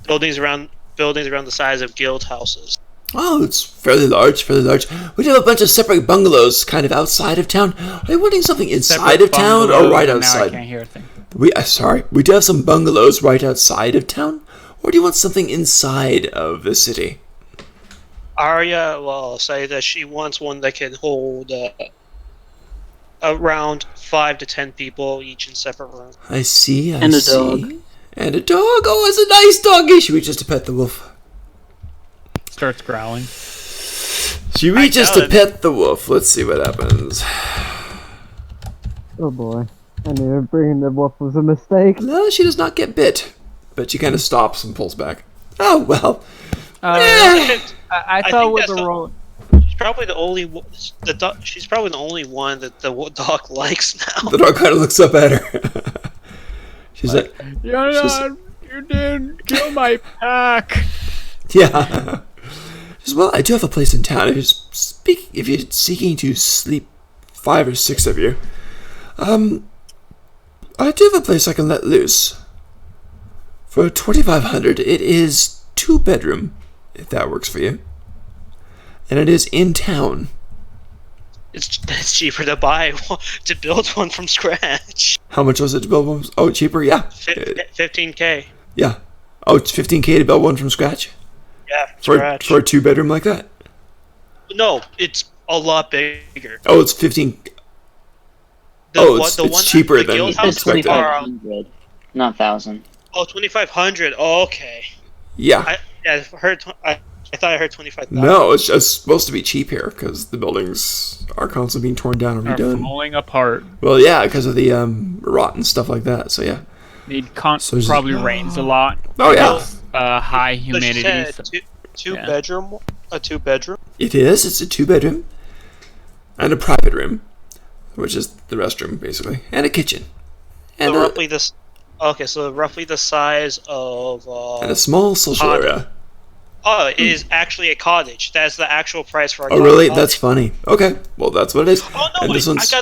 buildings around the size of guild houses. Oh, it's fairly large, fairly large. We do have a bunch of separate bungalows kind of outside of town. Are you wanting something inside of town or right Now I outside? can't hear a thing. We do have some bungalows right outside of town, or do you want something inside of the city? Arya will say that she wants one that can hold around 5 to 10 people each in separate rooms. I see, And a see. dog. And a dog. Oh, it's a nice doggy. She reaches to pet the wolf. Starts growling. She reaches to doubt it. pet the wolf. Let's see what happens. Oh boy. I knew bringing the wolf was a mistake. No, she does not get bit, but she kind of stops and pulls back. Oh well. I I thought think with that's the the- roll. She's probably the only she's probably the only one that the dog likes now. The dog kind of looks up at her. She's like, You didn't kill my pack. yeah. She says, well, I do have a place in town. If you're seeking to sleep 5 or 6 of you, I do have a place I can let loose. For 2,500, it is 2-bedroom, if that works for you. And it is in town. It's cheaper to to build one from scratch. How much was it to build one? Oh, cheaper? Yeah. 15K. Yeah. Oh, it's 15K to build one from scratch? Yeah, from For scratch. a 2-bedroom like that? No, it's a lot bigger. Oh, it's 15. It's cheaper than guild It's houses expected. are 2,500, not 1,000. 2,500. Oh, okay. Yeah. I thought I heard 25,000. No, it's just supposed to be cheap here because the buildings are constantly being torn down and Are redone. falling apart. Well, yeah, because of the rot and stuff like that. So yeah. So it's- Probably rains a lot. Oh yeah, High So she humidity. said so- two Yeah. bedroom, a 2-bedroom. it is. It's a 2-bedroom and a private room, which is the restroom basically, and a kitchen, and So a, roughly this. Okay, so roughly the size of. and a small social cottage. area. Oh, it is actually a cottage. That's the actual price for a Oh really? cottage. That's funny. Okay, well that's what it is. Oh no! And Wait, this one's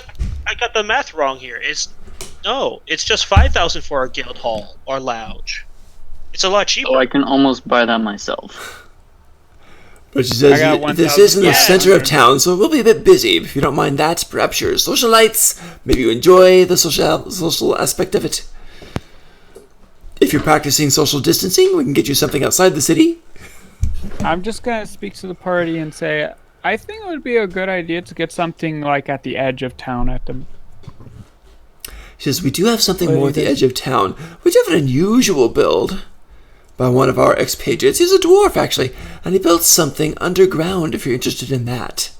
I got the math wrong here. It's just 5,000 for a guild hall or lounge. It's a lot cheaper. So I can almost buy that myself. But she says I got this is in the 1,000. center of town, so it will be a bit busy. If you don't mind that, perhaps you're socialites. Maybe you enjoy the social aspect of it. If you're practicing social distancing, we can get you something outside the city. I'm just gonna speak to the party and say I think it would be a good idea to get something like at the edge of town at the. She says, we do have something What do more you at the think? edge of town. We do have an unusual build by one of our expatriates. He's a dwarf, actually, and he built something underground if you're interested in that.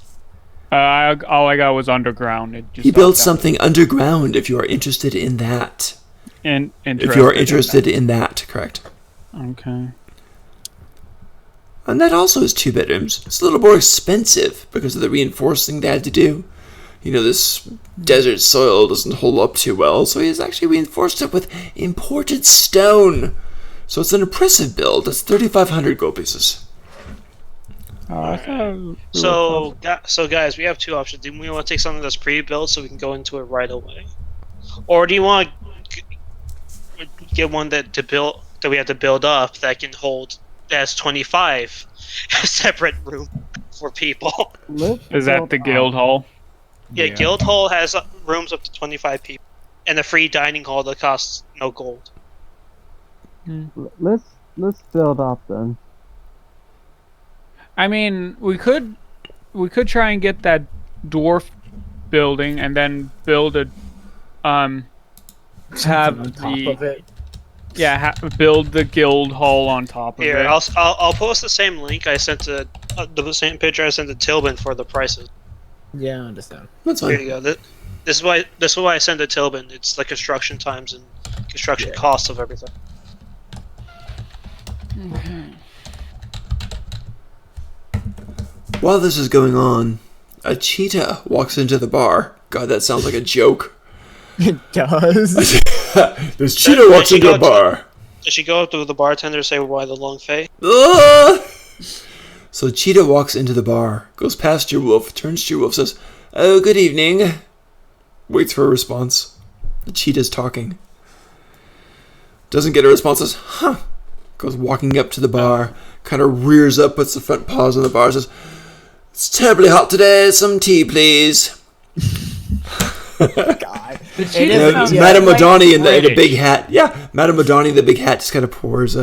All I got was underground. It just He built sounds something underground if you are interested in that. Interested If you are interested in that, correct. Okay. And that also is 2 bedrooms. It's a little more expensive because of the reinforcing they had to do. You know, this desert soil doesn't hold up too well, so he's actually reinforced it with imported stone. So it's an impressive build. It's 3,500 gold pieces. I thought we were So guys, we have two options. Do we want to take something that's pre-built so we can go into it right away, or do you want to get one that we have to build up that can hold that's 25 separate room for people? Is that the guild hall? Yeah, Guild Hall has rooms up to 25 people, and a free dining hall that costs no gold. Let's build up then. I mean, we could try and get that dwarf building and then build a have On top the of it. build the guild hall on top of Here, it. I'll post the same link I sent to the same picture I sent to Tilbin for the prices. Yeah, I understand. That's Here fine. you go. This is why I sent to Tilbin. It's the construction times and construction costs of everything. While this is going on, a cheetah walks into the bar. God, that sounds like a joke. It does. This cheetah walks into a bar. Does she go up to the bartender and say why the long face? Ah! So Cheetah walks into the bar, goes past your wolf, turns to your wolf, says, "Oh, good evening." Waits for a response. The cheetah's talking. Doesn't get a response, says, "Huh." Goes walking up to the bar, kind of rears up, puts the front paws on the bar, says, "It's terribly hot today, some tea, please." God. The It cheetah is- sounds Madame like Madani in the British. big hat. Yeah, Madame Madani in the big hat just kind of pours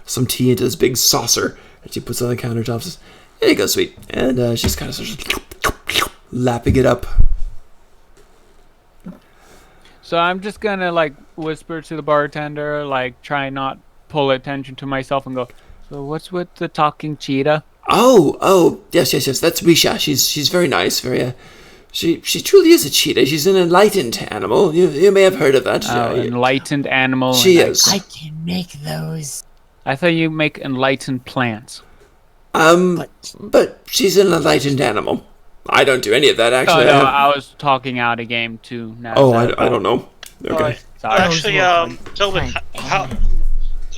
some tea into this big saucer that she puts on the countertop. Says, "There you go, sweet." And she's kind of sort of lapping it up. So I'm just gonna like whisper to the bartender, like try not pull attention to myself, and go. So what's with the talking cheetah? Oh, yes. That's Risha. She's very nice. Very. She truly is a cheetah. She's an enlightened animal. You may have heard of that. Enlightened animal. She and is. I can make those. I thought you make enlightened plants. But she's an enlightened animal. I don't do any of that Oh actually. no, I was talking out a game too. Now Oh, I don't know. Okay. Sorry. Actually, Those Tilbin, kind how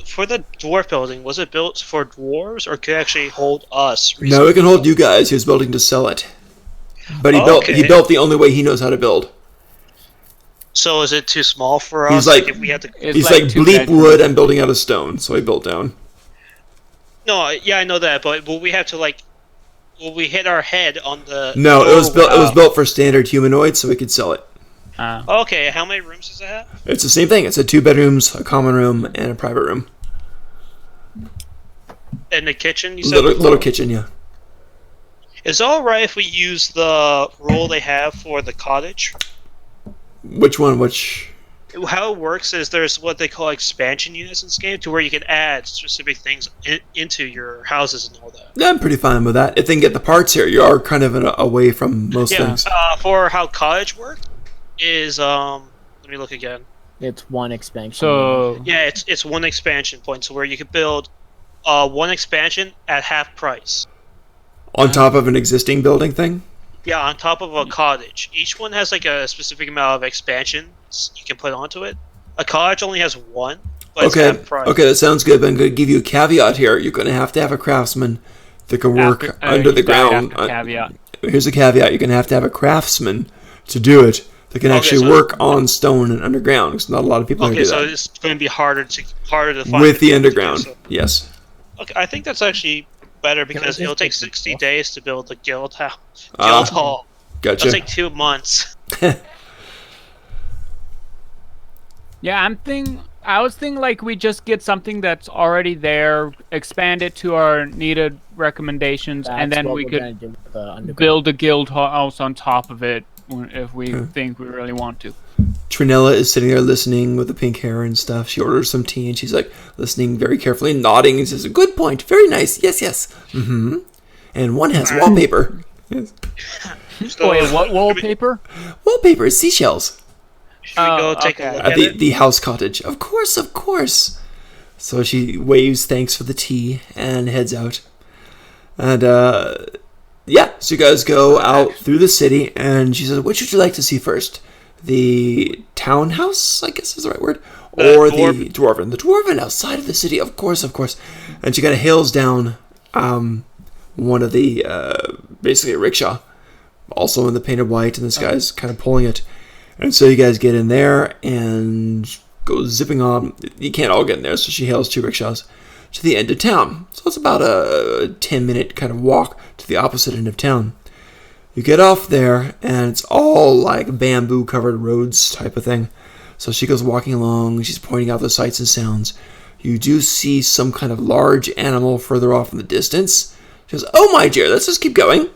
for the dwarf building, was it built for dwarves or could it actually hold us? No, it can hold you guys. He was building to sell it. But he Okay. built the only way he knows how to build. So is it too small for us? He's like- if we had to. It's He's like two bleep bedrooms. wood and building out of stone, so he built down. No, yeah, I know that, but will we have to like? Will we hit our head on the? No, it was built. It was wow. built for standard humanoids, so we could sell it. Okay, how many rooms does it have? It's the same thing. It's a 2 bedrooms, a common room, and a private room. In the kitchen, you said. Little, before? little kitchen, yeah. Is it all right if we use the rule they have for the cottage? Which one? Which? How it works is there's what they call expansion units in this game, to where you can add specific things into your houses and all that. Yeah, I'm pretty fine with that. If they can get the parts here, you are kind of away from most things. For how cottage works is let me look again. It's one expansion. So Yeah, it's one expansion point, so where you could build one expansion at half price. On top of an existing building thing. Yeah, on top of a cottage. Each one has like a specific amount of expansions you can put onto it. A cottage only has one, but it's Okay. half price. Okay, that sounds good. But I'm going to give you a caveat here. You're going to have a craftsman that can work under the ground. Caveat. Here's a caveat. You're going to have a craftsman to do it that can Okay, actually so- work on stone and underground. Because not a lot of people can Okay, do so that. it's going to be harder to find With the people to do underground, so. yes. Okay, I think that's actually better because just it'll take take 60 people? days to build the guild house. Ah. Guild hall. Gotcha. It'll take 2 months. Yeah, I was thinking like we just get something that's already there, expand it to our needed recommendations, and then we could build a guild house on top of it if we think we really want to. Trinella is sitting there listening with the pink hair and stuff. She orders some tea and she's like listening very carefully, nodding, and says, "Good point. Very nice. Yes. Mm-hmm. And one has wallpaper. Yes. So, Wait, what wallpaper? Wallpaper, seashells. Should we go Oh, take okay. a look At at the, it? the house cottage. Of course. So she waves thanks for the tea and heads out. And, yeah, so you guys go out through the city, and she says, "Which would you like to see first? The townhouse, I guess is the right word? Or the dwarven? The dwarven outside of the city, of course. And she kind of hails down one of the, basically a rickshaw, also in the painted white, and this guy's kind of pulling it. And so you guys get in there and go zipping on. You can't all get in there, so she hails 2 rickshaws to the end of town. So it's about a 10-minute kind of walk to the opposite end of town. You get off there, and it's all like bamboo-covered roads type of thing. So she goes walking along, she's pointing out the sights and sounds. You do see some kind of large animal further off in the distance. She goes, "Oh my dear, let's just keep going."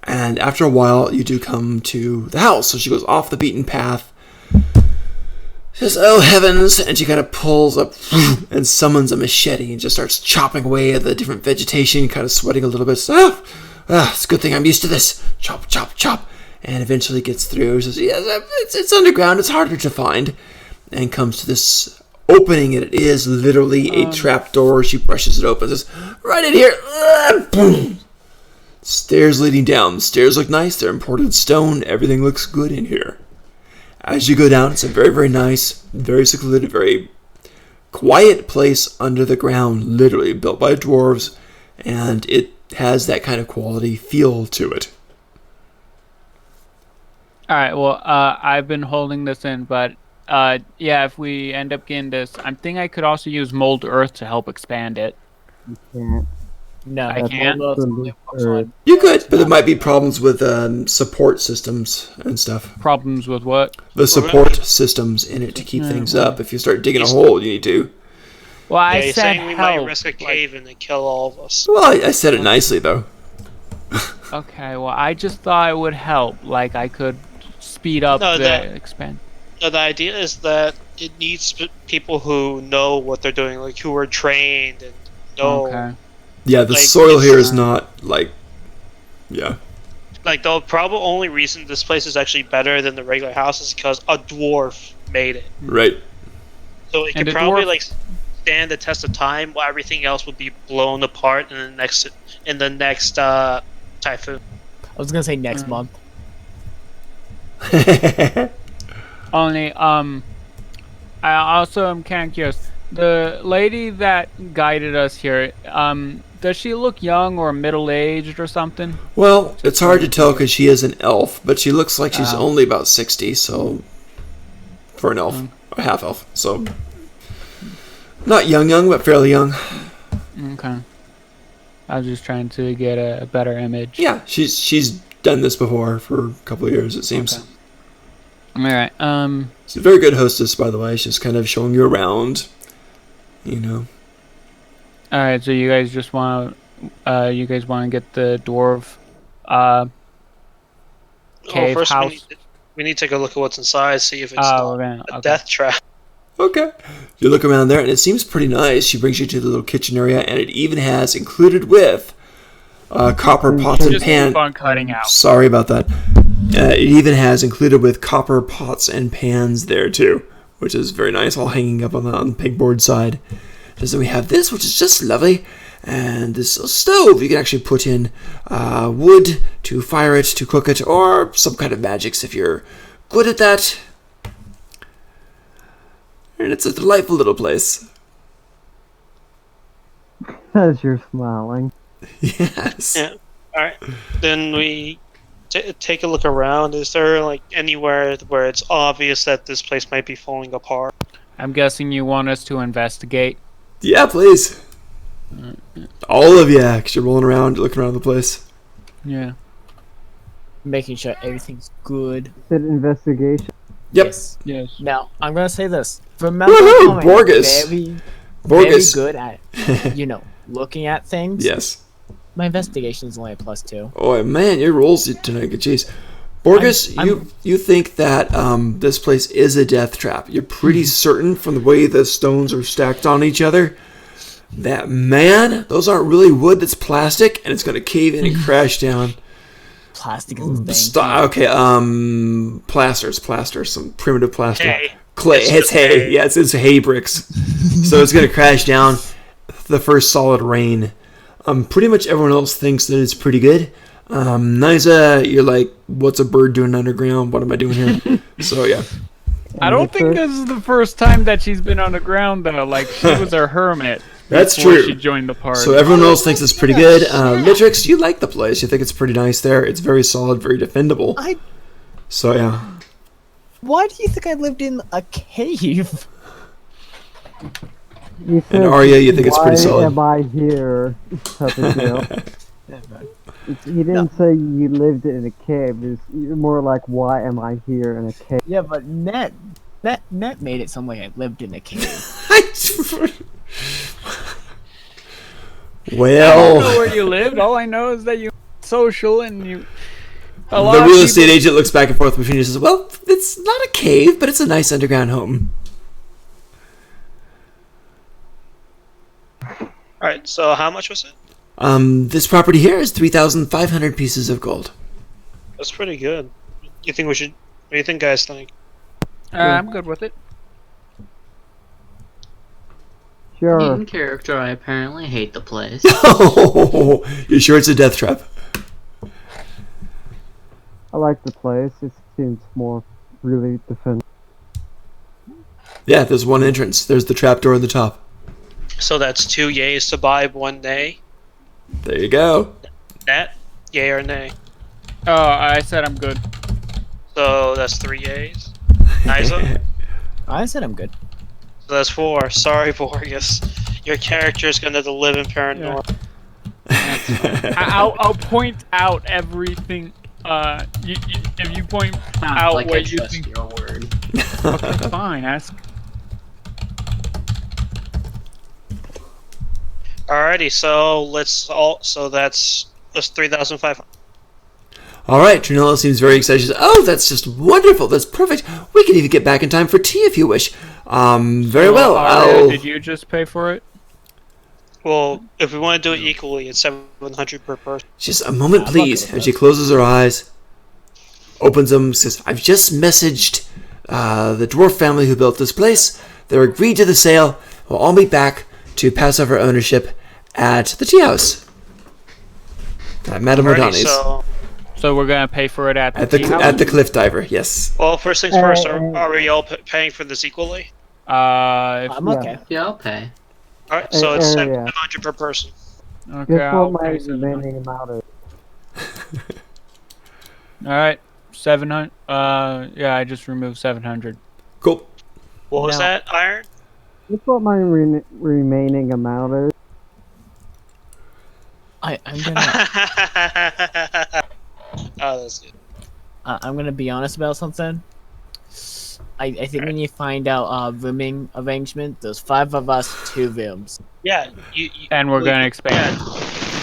And after a while, you do come to the house. So she goes off the beaten path. She says, "Oh heavens!" And she kind of pulls up and summons a machete and just starts chopping away at the different vegetation, kind of sweating a little bit. So, it's a good thing I'm used to this. Chop, chop, chop. And eventually gets through. Says, "Yes, it's underground. It's harder to find." And comes to this opening, and it is literally a trap door. She brushes it open. Says, "Right in here." Boom. Stairs leading down. The stairs look nice. They're imported stone. Everything looks good in here. As you go down, it's a very, very nice, very secluded, very quiet place under the ground, literally built by dwarves, and it has that kind of quality feel to it. All right. Well, I've been holding this in, but yeah, if we end up getting this, I'm thinking I could also use mold earth to help expand it. Can't. No, I that's can't. all those Absolute only works on- You could, but there might be problems with support systems and stuff. Problems with what? The support systems in it to keep things up. If you start digging a hole, you need to. Well, Yeah, I you're said saying we might help. risk a cave in and kill all of us. Well, I said it nicely, though. Okay. Well, I just thought it would help. Like I could speed up No, the that- expand. No, the idea is that it needs people who know what they're doing, like who are trained and know. Okay. Yeah, the Like, soil here it's, is not, like... Yeah. Like the probably only reason this place is actually better than the regular house is because a dwarf made it. Right. So it And could a probably dwarf- like stand the test of time, while everything else would be blown apart in the next typhoon. I was gonna say next month. Only I also am kind of curious. The lady that guided us here, does she look young or middle aged or something? Well, it's hard to tell because she is an elf, but she looks like she's Oh. only about 60, so... For an elf. A half-elf, so... Not young, but fairly young. Okay. I was just trying to get a better image. Yeah, she's done this before for a couple of years, it seems. Okay. All right. She's a very good hostess, by the way. She's kind of showing you around, you know. All right. So you guys just want to get the dwarf cave First house. we need to take a look at what's inside, see if it's Oh, not we're gonna. a Okay. death trap. Okay. You look around there, and it seems pretty nice. She brings you to the little kitchen area, and it even has included with copper pots and Just pans. keep on cutting out. Sorry about that. It even has included with copper pots and pans there too, which is very nice, all hanging up on the pegboard side. And so we have this, which is just lovely, and this stove. You can actually put in wood to fire it, to cook it, or some kind of magics if you're good at that. And it's a delightful little place. As you're smiling. Yes. Yeah. All right. Then we take a look around. Is there like anywhere where it's obvious that this place might be falling apart? I'm guessing you want us to investigate. Yeah, please. All of you, because you're rolling around, looking around the place. Yeah. Making sure everything's good. Said investigation. Yep. Yes. Yes. Now I'm gonna say this. Remember, Woohoo, how I'm Borges. very Borges. good at looking at things. Yes. My investigation is only a +2. Oh man, your rolls tonight, good jeez. Borges, I'm- you think that this place is a death trap? You're pretty certain from the way the stones are stacked on each other that those aren't really wood. That's plastic, and it's gonna cave in and crash down. Plastic is the thing. Okay, plaster, some primitive plaster. Hay. Clay. It's It's just hay. hay. Yeah, it's hay bricks. So it's gonna crash down the first solid rain. Pretty much everyone else thinks that it's pretty good. Nysa, you're like, what's a bird doing underground? What am I doing here? So yeah. I don't think this is the first time that she's been on the ground though. Like she was a hermit. That's before true. She joined the party. So everyone else thinks it's pretty good. Litrix, you like the place. You think it's pretty nice there. It's very solid, very defendable. So yeah. Why do you think I lived in a cave? You And said, Arya, you think it's pretty "Why solid." am I here?" type of deal. You didn't say you lived in a cave. It's more like, "Why am I here in a cave?" Yeah, but Net made it sound like I lived in a cave. I don't know Well, where you lived. All I know is that you social and you. A lot the of real people- estate agent looks back and forth between you and says, "Well, it's not a cave, but it's a nice underground home." All right. So how much was it? This property here is 3,500 pieces of gold. That's pretty good. You think we should? What do you think, guys? Think? I'm good with it. Sure. In character, I apparently hate the place. Oh, you sure it's a death trap? I like the place. It seems more really defensive. Yeah, there's one entrance. There's the trapdoor at the top. So that's 2 yays to buy, 1 nay. There you go. Net, yay or nay. Oh, I said I'm good. So that's 3 yays. Niza? I said I'm good. So that's 4. Sorry, Borges. Your character is gonna live in paranoia. I'll point out everything. If you point out like I what you trust think, your word. okay, fine. Ask. Alrighty, so that's 3,500. All right, Trinella seems very excited. She says, "Oh, that's just wonderful. That's perfect. We can even get back in time for tea if you wish." Very well. Aria, did you just pay for it? Well, if we want to do it equally, it's 700 per person. Just a moment, please. And she closes her eyes, opens them, says, "I've just messaged the dwarf family who built this place. They're agreed to the sale. We'll all meet back to pass over ownership at the tea house at Madame Alrighty, O'Donnell's So we're gonna pay for it at the at the tea house? at the Cliff Diver. Yes." well, first things first, are we all paying for this equally? If, I'm okay. Yeah, I'll pay. Alright, so it's Area. 700 per person. okay. Guess I'll what my pay 700. remaining amount is? All right, 700. Yeah, I just removed 700. Cool. What was No. that, Iron? Guess what my remaining amount is? I'm gonna Oh, that's good. I'm gonna be honest about something. I think when you find out rooming arrangement, there's 5 of us, 2 rooms. Yeah, And we're gonna expand.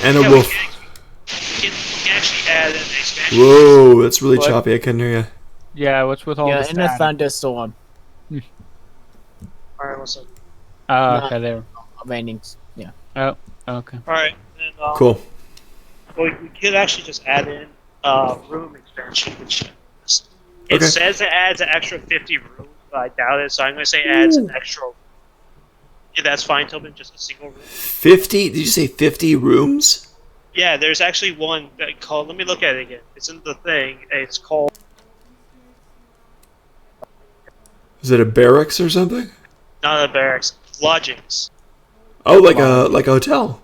And a yeah, wolf. We can actually add an expansion. Whoa, that's really What? choppy. I couldn't hear you. Yeah, what's with all Yeah, this? in a thunderstorm. Alright, what's up? Oh, okay, there. Raining. Yeah. Okay. Alright, and Cool. well, we could actually just add in room expansion, which it Okay. says it adds an extra 50 rooms, but I doubt it, so I'm gonna say adds an extra. Yeah, that's fine, Tobin, just a single room. 50? Did you say 50 rooms? Yeah, there's actually one that called. Let me look at it again. It's in the thing. It's called. Is it a barracks or something? Not a barracks. Lodgings. Oh, like a hotel.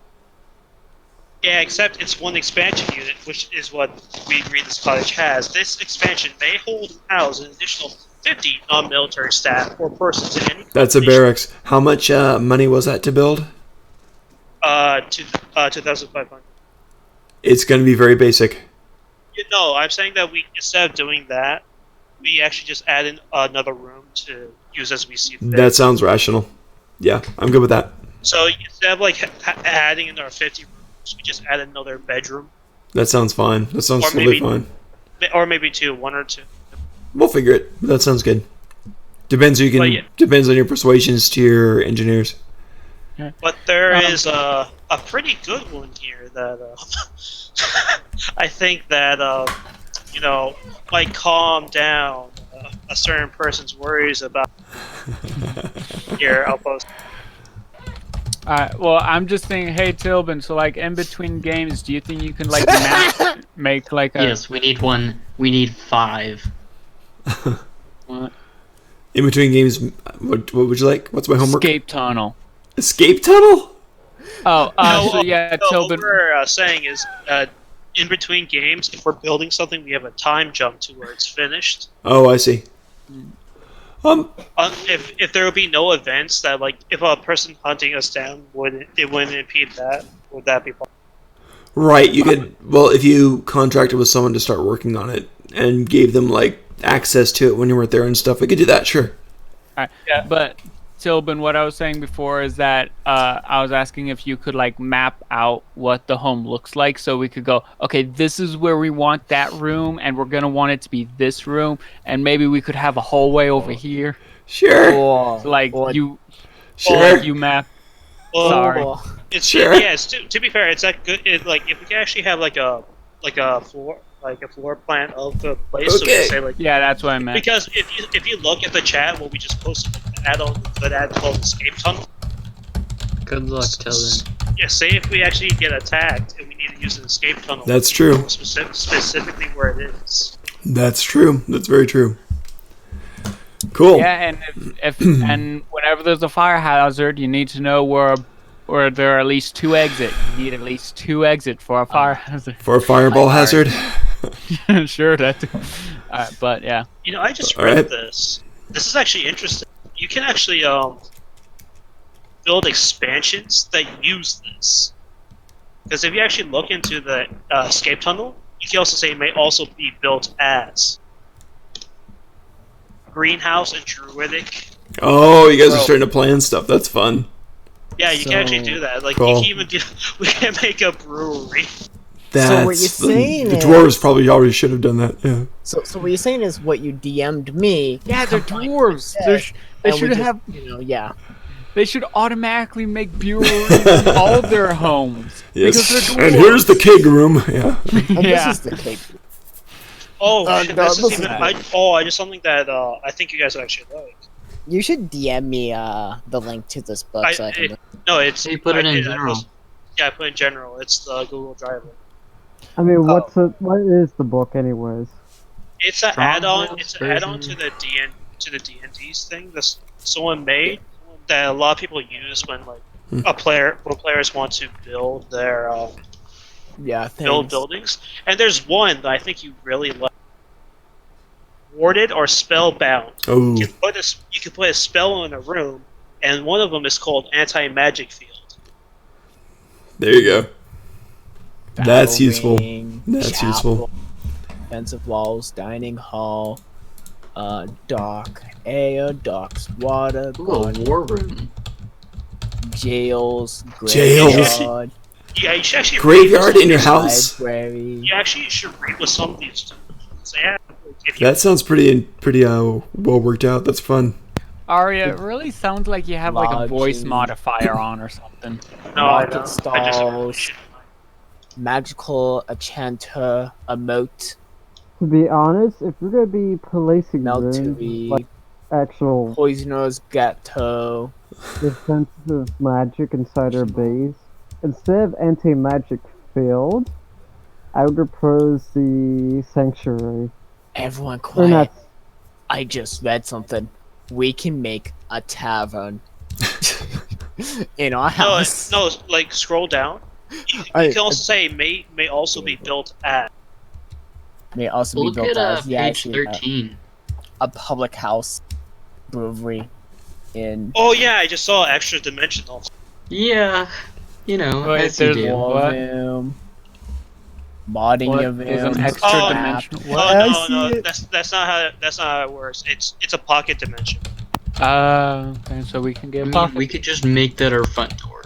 Yeah, except it's one expansion unit, which is what we agree this cottage has. This expansion may house an additional 50 non-military staff or persons in any. That's a barracks. How much money was that to build? 2,500. It's going to be very basic. No, I'm saying that we instead of doing that, we actually just add in another room to use as we see fit. That sounds rational. Yeah, I'm good with that. So instead of like adding in our 50 rooms, we just add another bedroom, That sounds fine. That sounds Or totally maybe- fine. or maybe 2, 1 or 2. We'll figure it. That sounds good. Depends. You can. But yeah. Depends on your persuasions to your engineers. But there is a pretty good one here that I think that might calm down a certain person's worries about. Here, I'll post. Well, I'm just thinking, hey Tilbin, so like in between games, do you think you can like make like a Yes, we need one. We need 5. what? In between games, what would you like? What's my homework? escape tunnel? Escape tunnel? Oh, No, so yeah, No, what Tilbin. we're saying is, in between games, if we're building something, we have a time jump to where it's finished. Oh, I see. If there would be no events that, like, if a person hunting us down wouldn't impede that, would that be possible? Right. You could. Well, if you contracted with someone to start working on it and gave them like access to it when you weren't there and stuff, we could do that. Sure. Yeah. But Tilbin, what I was saying before is that I was asking if you could like map out what the home looks like, so we could go, okay, this is where we want that room, and we're gonna want it to be this room, and maybe we could have a hallway over here. Sure. Or, So, like or you, Sure. you map. Well, Sorry. it's Sure. yeah. It's, to be fair, it's that good. Like if we can actually have like a floor plan of the place, so we Okay. can say like Yeah, that's what I meant. because if you look at the chat, what we just posted, like, the add-on that add called escape tunnel. Good luck till then. Yeah, say if we actually get attacked and we need to use an escape tunnel. That's true. Specifically where it is. That's true. That's very true. Cool. Yeah, and if and whenever there's a fire hazard, you need to know where there are at least 2 exits. You need at least 2 exits for a fire hazard. For a fireball hazard. Sure, that. But yeah. You know, I just All read right. this. This is actually interesting. You can actually build expansions that use this. Because if you actually look into the escape tunnel, you can also say it may also be built as greenhouse and druidic. Oh, you guys are starting to plan stuff. That's fun. Yeah, you can actually do that. Like you Cool. can even do. We can make a brewery. That's So what you're saying the is- dwarves probably already should have done that. Yeah. So what you're saying is what you DM'd me. Yeah, they're combined dwarves. with They this, and we should just, have. yeah. They should automatically make breweries in all their homes Yes. because they're And dwarves. here's the keg room. Yeah. And Yeah. this is the cake. Oh, shit, no, this is listen. even. I just something that I think you guys would actually like. You should DM me the link to this book so I can. No, it's. You put it I in did, I general. yeah, I put it in general. It's the Google Drive. I mean, what is the book, anyways? It's an Strongholds add-on. It's an add-on to version. the D&D's thing that someone made that a lot of people use when when players want to build their Yeah, build thanks. buildings. And there's one that I think you really like. Warded or spellbound. Oh. You can put a spell in a room, and one of them is called anti-magic field. There you go. That's Battle useful. ring, That's chapel, useful. Defensive walls, dining hall, dock, air, docks, water, Ooh, a garden, war room. jails, Jails. graveyard, Yeah, you should actually Graveyard read in your with house? library. You actually should read with some of these too. So yeah, if you That sounds pretty well worked out. That's fun. Aria, it really sounds like you have like a voice Lodging. modifier on or something. no, I market don't. stalls, magical enchanter, emote, To be honest, if you're gonna be policing rooms, meltery, like actual poisoner's ghetto. defensive magic inside our base, instead of anti-magic field, I would propose the sanctuary. Everyone Or quiet. not. I just read something. We can make a tavern in our No, house. no, like scroll down. You Alright, can also say may also be built at. May also be Look built at as page actually, 13. a public house brewery in Oh yeah, I just saw extra dimensional. Yeah, you know, Wait, as you there's do. one. war What? room. Modding What of is an rooms, extra Oh, dimensional? Oh What? I see no, it. that's not how it works. It's a pocket dimension. Okay, so we can I get mean, pocket. we could just make that our front door.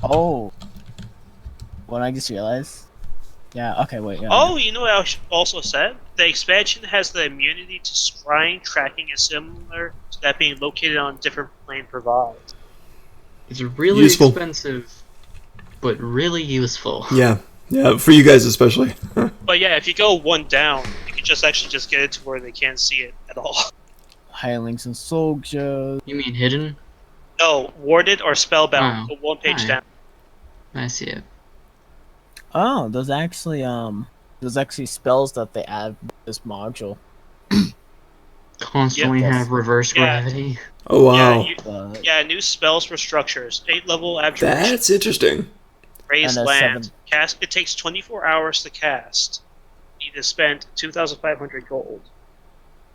Oh. What I just realized? Yeah, okay, wait. Yeah. Oh, you know what I also said? The expansion has the immunity to scrying, tracking, and similar to that being located on a different plane provides. It's really Useful. expensive, but really useful. Yeah. Yeah, for you guys especially. But yeah, if you go one down, you can just get it to where they can't see it at all. Hirelings and soldiers. You mean hidden? No, warded or spellbound. Oh, Go one page alright. down. I see it. Oh, there's actually spells that they add to this module. Constantly Yeah. have reverse Yeah. gravity. Oh wow. But Yeah, new spells for structures. 8-level abjuration. That's interesting. Raised and a land. 7. Cast. It takes 24 hours to cast. You need to spend 2,500 gold,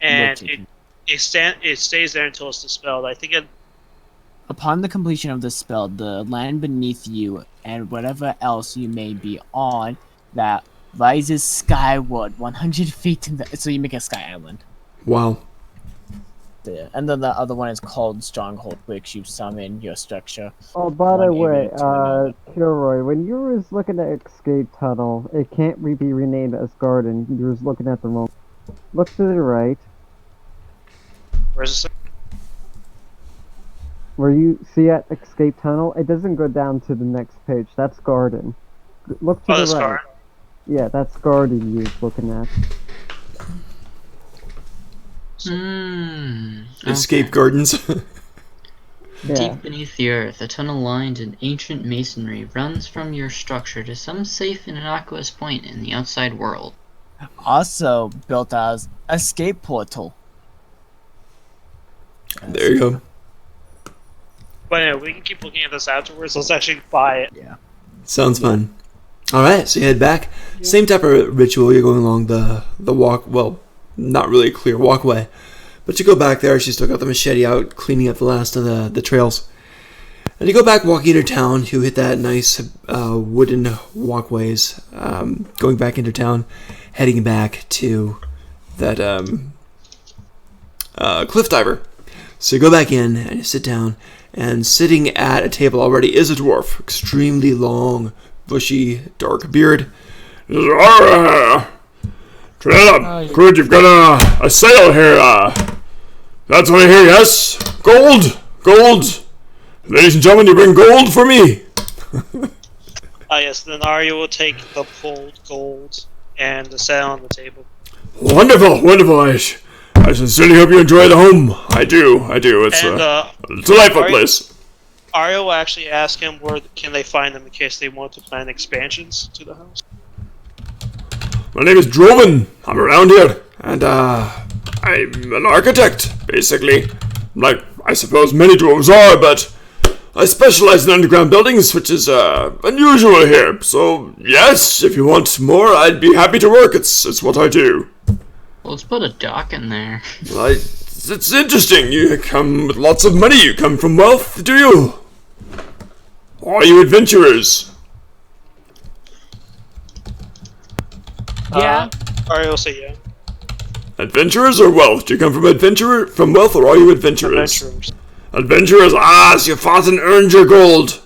and Which it stays there until it's dispelled. I think it. Upon the completion of the spell, the land beneath you and whatever else you may be on that rises skyward 100 feet in the. So you make a sky island. Wow. Yeah. And then the other one is called Stronghold, which you summon your structure. Oh, by the One way, area to another. Kilroy, when you was looking at Escape Tunnel, it can't be renamed as Garden. You was looking at the wrong. Look to the right. Where's this? Where you see at escape tunnel, it doesn't go down to the next page. That's garden. Look to Oh, the the right. scar. Yeah, that's garden you're looking at. Escape gardens. Yeah. Deep beneath the earth, a tunnel lined in ancient masonry runs from your structure to some safe and innocuous point in the outside world. Also built as escape portal. There you go. But anyway, we can keep looking at this afterwards. Let's actually buy it. Sounds fun. All right, so you head back. Same type of ritual. You're going along the walk. Well, not really a clear walkway, but you go back there. She's still got the machete out, cleaning up the last of the trails. And you go back walking into town. You hit that nice wooden walkways, going back into town, heading back to that cliff diver. So you go back in and you sit down, and sitting at a table already is a dwarf, extremely long, bushy, dark beard. Trinella, good, you've got a sale here. That's what I hear, yes? Gold! Gold! Ladies and gentlemen, you bring gold for me! Yes, then Arya will take the pulled gold and the set on the table. Wonderful, wonderful. I sincerely hope you enjoy the home. I do. It's And a delightful Arya- place. Arya will actually ask him where can they find them in case they want to plan expansions to the house. My name is Droman. I'm around here, and I'm an architect, basically. Like, I suppose many dwarves are, but I specialize in underground buildings, which is unusual here. So, yes, if you want more, I'd be happy to work. It's what I do. Well, let's put a dock in there. It's interesting. You come with lots of money. You come from wealth, do you? Or are you adventurers? Yeah. Arya will say yeah. Adventurers or wealth? Do you come from wealth, or are you adventurers? Adventurers. Adventurers. Ah, so you fought and earned your gold.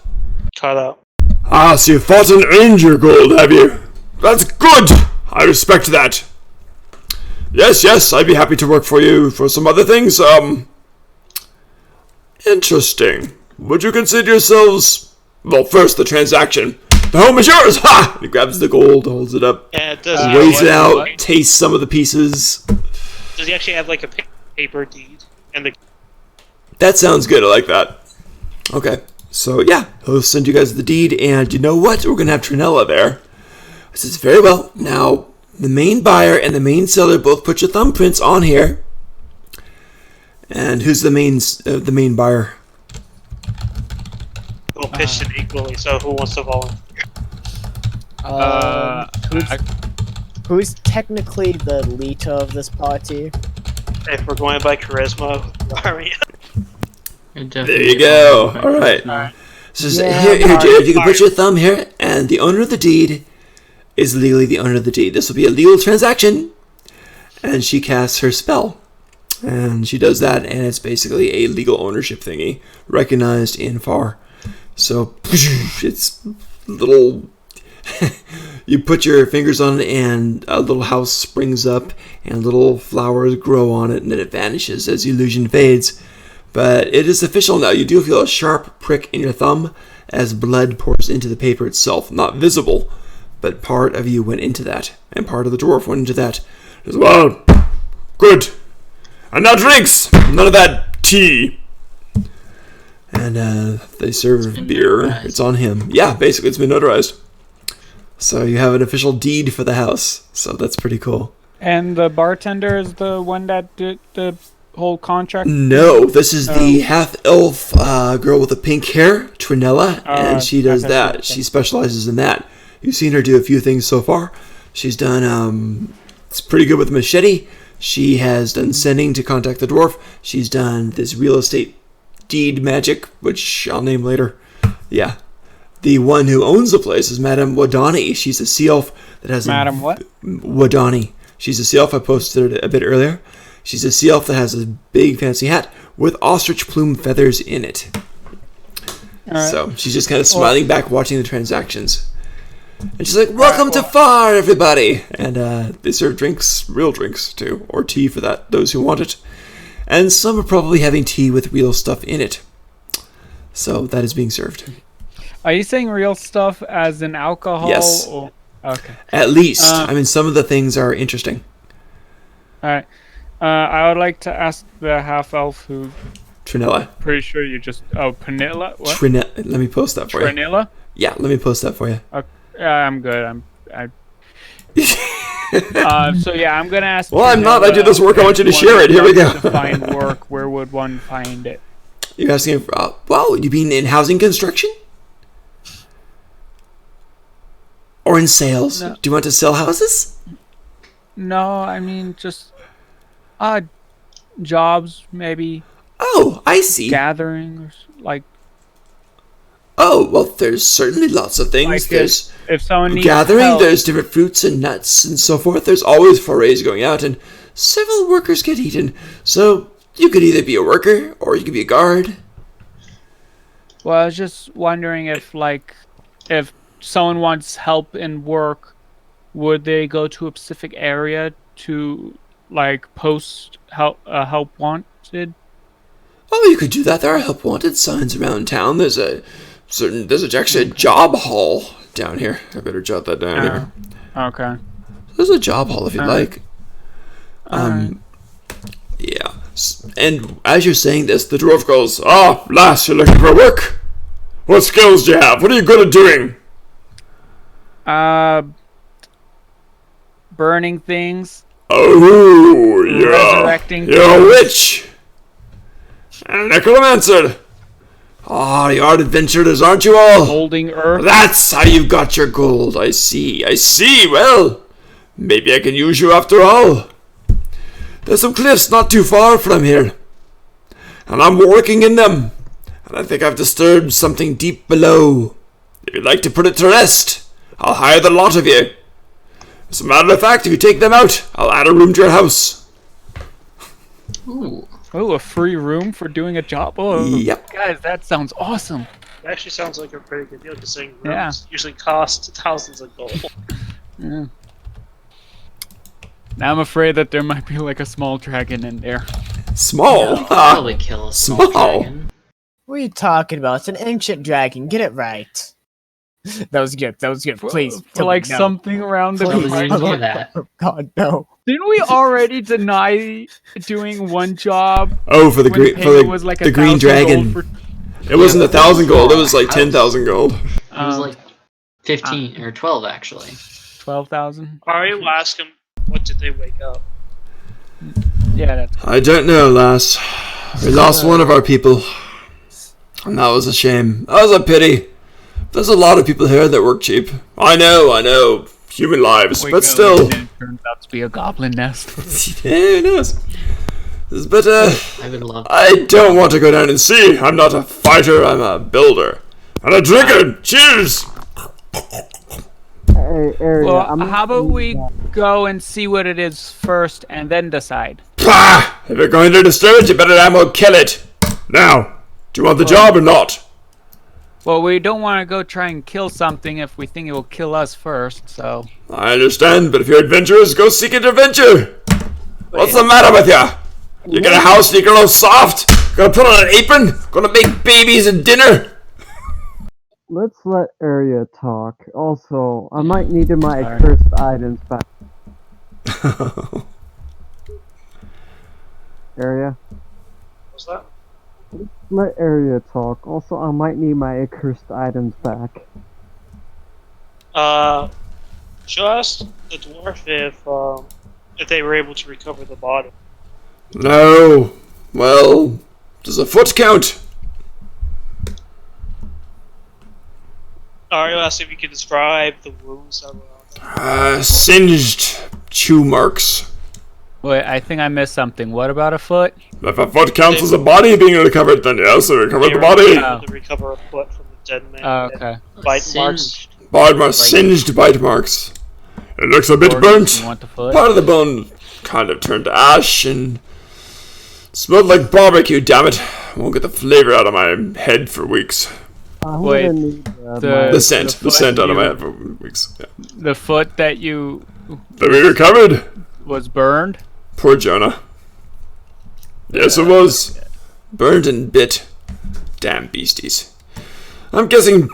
Cut out. Ah, so you fought and earned your gold, have you? That's good. I respect that. Yes, I'd be happy to work for you for some other things. Interesting. Would you consider yourselves... Well, first, the transaction. The home is yours! Ha! He grabs the gold, holds it up, Yeah, does Weighs it out, what? tastes some of the pieces. Does he actually have like a paper deed? And the That sounds good. I like that. Okay, so yeah, he'll send you guys the deed, and you know what? We're gonna have Trinella there. I says, very well. Now, the main buyer and the main seller both put your thumbprints on here. And who's the main buyer? we'll pitch it equally. So who wants to volunteer? Who's technically the leader of this party? If we're going by charisma, Arya. There you go. All right. So here, Jared, you can put your thumb here, and the owner of the deed is legally the owner of the deed. This will be a legal transaction, and she casts her spell, and she does that, and it's basically a legal ownership thingy recognized in FAR. So it's little. You put your fingers on it, and a little house springs up, and little flowers grow on it, and then it vanishes as the illusion fades. But it is official now. You do feel a sharp prick in your thumb as blood pours into the paper itself. Not visible, but part of you went into that, and part of the dwarf went into that as well. Good. And now drinks! None of that tea. And they serve been beer. notarized. It's on him. Yeah, basically it's been notarized. So you have an official deed for the house. So that's pretty cool. And the bartender is the one that did the whole contract. No, this is the half-elf girl with the pink hair, Trinella, and she does okay, that. okay. She specializes in that. You've seen her do a few things so far. She's done, it's pretty good with machete. She has done sending to contact the dwarf. She's done this real estate deed magic, which I'll name later. Yeah. The one who owns the place is Madame Wadani. She's a sea elf that has Madam what? Wadani. She's a sea elf. I posted it a bit earlier. She's a sea elf that has a big fancy hat with ostrich plume feathers in it. Alright. So she's just kind of smiling back, watching the transactions. And she's like, "Welcome to FAR, everybody!" And they serve drinks, real drinks too, or tea for those who want it. And some are probably having tea with real stuff in it. So that is being served. Are you saying real stuff as in alcohol? Yes. Or... Okay. At least. I mean, some of the things are interesting. All right. I would like to ask the half elf who. Trinilla. Pretty sure you just. Oh, Panilla? What? Let me post that for you. Trinilla? Yeah, let me post that for you. I'm good. So yeah, I'm gonna ask. Well, I'm not. I do this work. I want you to if share one it. Here we go. wants to find work. Where would one find it? You're asking for, well, you mean in housing construction? Or in sales? No. Do you want to sell houses? No, I mean just jobs, maybe Oh, I see. gatherings, like Oh, well, there's certainly lots of things. Like There's if someone needs gathering, help. there's different fruits and nuts and so forth. There's always forays going out, and several workers get eaten. So you could either be a worker or you could be a guard. Well, I was just wondering if someone wants help in work, would they go to a specific area to post help wanted? Oh, you could do that. There are help wanted signs around town. There's actually a job hall down here. I better jot that down here. Okay. There's a job hall if you'd Alright. like. Alright. Yeah. And as you're saying this, the dwarf goes, "Ah, lass, you're looking for work? What skills do you have? What are you good at doing?" Burning things. Oh, Resurrecting you're a things. witch. And a necromancer. Ah, you are adventurers, aren't you all? Holding earth. That's how you got your gold. I see. Well, maybe I can use you after all. There's some cliffs not too far from here, and I'm working in them, and I think I've disturbed something deep below. If you'd like to put it to rest, I'll hire the lot of you. As a matter of fact, if you take them out, I'll add a room to your house. Ooh. Oh, a free room for doing a job. Oh, Yep. guys, that sounds awesome. It actually sounds like a pretty good deal, considering rooms Yeah. usually cost thousands of gold. Yeah. Now I'm afraid that there might be a small dragon in there. Small. I'll probably kill a small small. dragon. What are you talking about? It's an ancient dragon. Get it right. That was good. Please. For tell me no. something around the Please, price. didn't hear that. Oh, God, no. Didn't we already deny doing one job? Oh, for the when green, payment was like the green 1,000 gold dragon. for- It wasn't 1,000 gold. It was like 10,000 gold. It was 15 or 12 actually. 12,000. Ari will ask him, what did they wake up? Yeah, that's I don't know, lass. We lost one of our people, and that was a shame. That was a pity. There's a lot of people here that work cheap. I know. Human lives, but still. It turns out to be a goblin nest. Yeah, who knows? But, I would love I don't want to go down and see. I'm not a fighter, I'm a builder. And a drinker! Cheers! Hey, Area, Well, how about we go and see what it is first and then decide? Pah! If you're going to disturb it, you better damn well kill it. Now, do you want the job or not? Well, we don't want to go try and kill something if we think it will kill us first, so... I understand, but if you're adventurers, go seek an adventure. What's the matter with ya? You get a house and you're all soft? Gonna put on an apron? Gonna make babies and dinner? Let's let Area talk. Also, I might need my accursed items back. Area? What's that? Let Area talk. Also, I might need my accursed items back. She'll ask the dwarf if they were able to recover the body. No. Well, does a foot count? Ari will ask if you could describe the wounds that were on them. Singed chew marks. Wait, I think I missed something. What about a foot? If a foot counts as a body being recovered, then yes, I recovered They the were body. able to recover a foot from the dead man. Oh, okay. Bite marks. Singed. Bite marks, singed bite marks. It looks a bit Or burnt. you want the foot? Part of the bone kind of turned to ash and smelled like barbecue, damn it. Won't get the flavor out of my head for weeks. I'm Wait, gonna need the- The scent foot out of my you- head for weeks. Yeah. The foot that you That we recovered? was burned? Poor Jonah. Yes, it was. Burned and bit. damn beasties. I'm guessing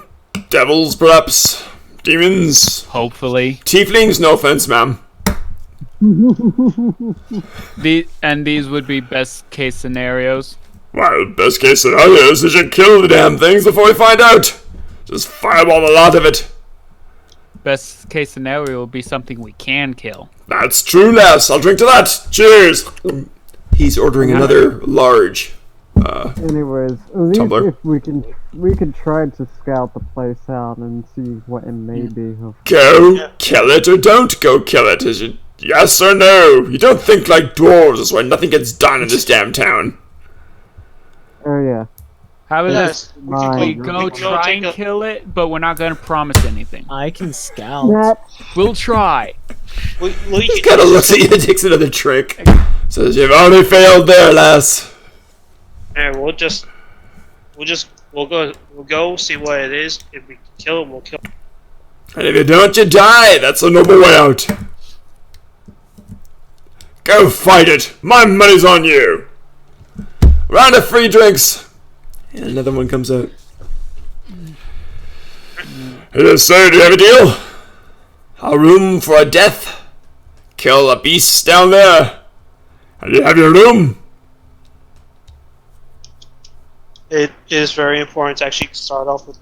devils, perhaps? Demons? Hopefully. Tieflings? No offense, ma'am. These would be best case scenarios. Well, best case scenario is we should kill the damn things before we find out. Just fireball a lot of it. Best case scenario would be something we can kill. That's true, lass. I'll drink to that. Cheers. He's ordering another large. Anyways, at least Tumblr. if we can try to scout the place out and see what it may be. Go kill it or don't go kill it. Is it yes or no? You don't think like dwarves. That's why nothing gets done in this damn town. Oh yeah. How about Yes. this? Fine. We go try and kill it, but we're not going to promise anything. I can scout. That We'll try. We He can kind of looks at you and takes another trick. Says, "You've already failed there, lass." and we'll go see what it is. If we can kill it, we'll kill it. And if you don't, you die. That's a noble way out. Go fight it. My money's on you. Round of free drinks. And another one comes out. Yes, sir. Do you have a deal? A room for a death. Kill a beast down there. And you have your room. It is very important to actually start off with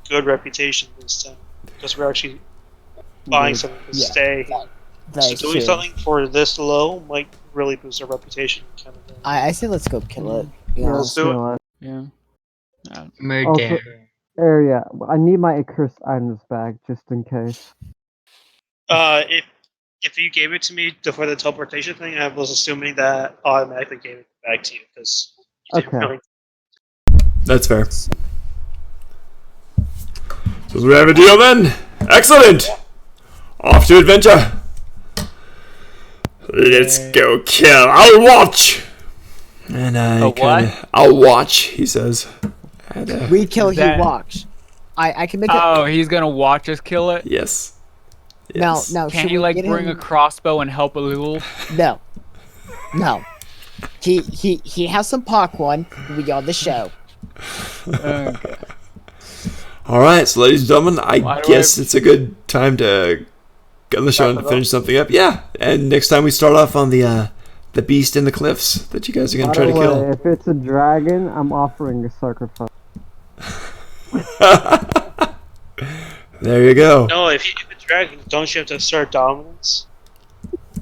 good reputation this time, because we're actually buying something to Yeah. stay. So That's doing true. something for this low might really boost our reputation. Kind of thing. I say let's go kill it. to be yeah, honest. do it. kill it. Yeah. Murder. Area. I need my accursed items back just in case. If you gave it to me for the teleportation thing, I was assuming that I automatically gave it back to you because you didn't Okay. really. That's fair. So we have a deal then? Excellent! Off to adventure! Let's go kill. I'll watch! And I A what? kinda, I'll watch, he says. And, We kill, he That- watch. I can make it. Oh, he's going to watch us kill it? yes. Now, Yes. now, Can't should you, we like, get bring a him? crossbow and help Alul? No, no. He has some popcorn. We got the show. Okay. Alright, so ladies and gentlemen, I Why do guess I- it's a good time to get on the show and finish something up. Yeah, and next time we start off on the beast in the cliffs that you guys are going By to try the to way, kill. if it's a dragon, I'm offering a sacrifice. There you go. No, if it's dragon, don't you have to assert dominance?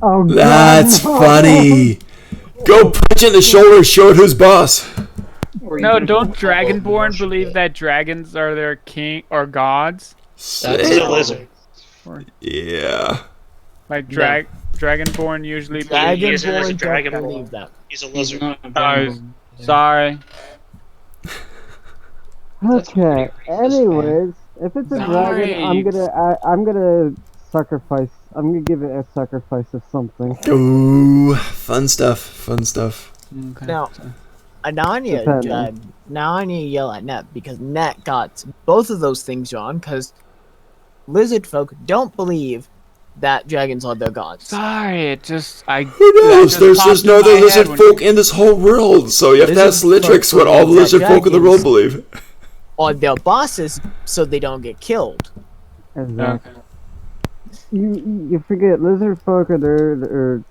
Oh, God, That's no. funny. Go punch it in the shoulder, show it who's boss. No, don't Dragonborn believe that dragons are their king or gods? He's a lizard. Yeah. Like Dragonborn usually Dragon- He is Dragonborn a don't dragonborn. believe that. He's a He's lizard. not a Oh, dragon. sorry. Okay. Anyways, if it's a dragon, I'm gonna sacrifice. I'm gonna give it a sacrifice of something. Ooh, fun stuff. Fun stuff. Okay. Now, Ananya, Depending. now I need to yell at Net because Net got both of those things wrong. Because lizard folk don't believe that dragons are their gods. Sorry, it just I. Who knows? that just There's popped no in other my head lizard when folk in this whole world, so you have to ask Lizard Litrix folk what all the believe lizard that folk in the world dragons- believe. Or their bosses, so they don't get killed. Exactly. You forget lizard folk are there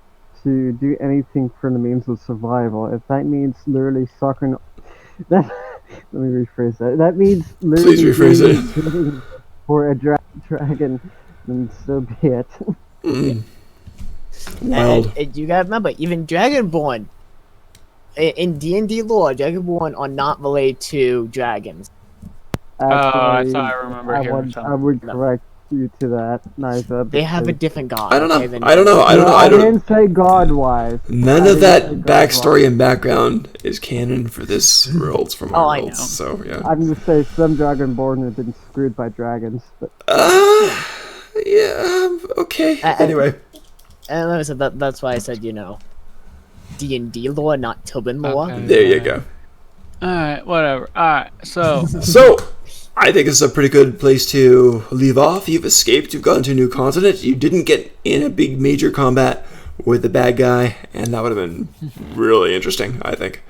to do anything for the means of survival. If that means literally sucking, that let me rephrase that. That means literally Please rephrase it. doing for a dragon, then so be it. Mm. Wild. And you gotta remember, even Dragonborn, in D&D lore, Dragonborn are not related to dragons. I Actually, thought I remember hearing I something. would correct you to that, Niza. They have a because- different god. I don't know. okay, than- I don't know. I don't know. I don't. didn't say god-wise. None I of didn't say that god-wise. backstory and background is canon for this world from Oh, our I worlds. know. So yeah. I'm just saying some Dragonborn have been screwed by dragons. But Yeah. Okay. I- Anyway. And like I said, that's why I said, D&D lore, not Tobin lore. Okay. There you go. Alright, whatever. Alright, so So, I think this is a pretty good place to leave off. You've escaped. You've gone to a new continent. You didn't get in a big major combat with the bad guy, and that would have been really interesting, I think.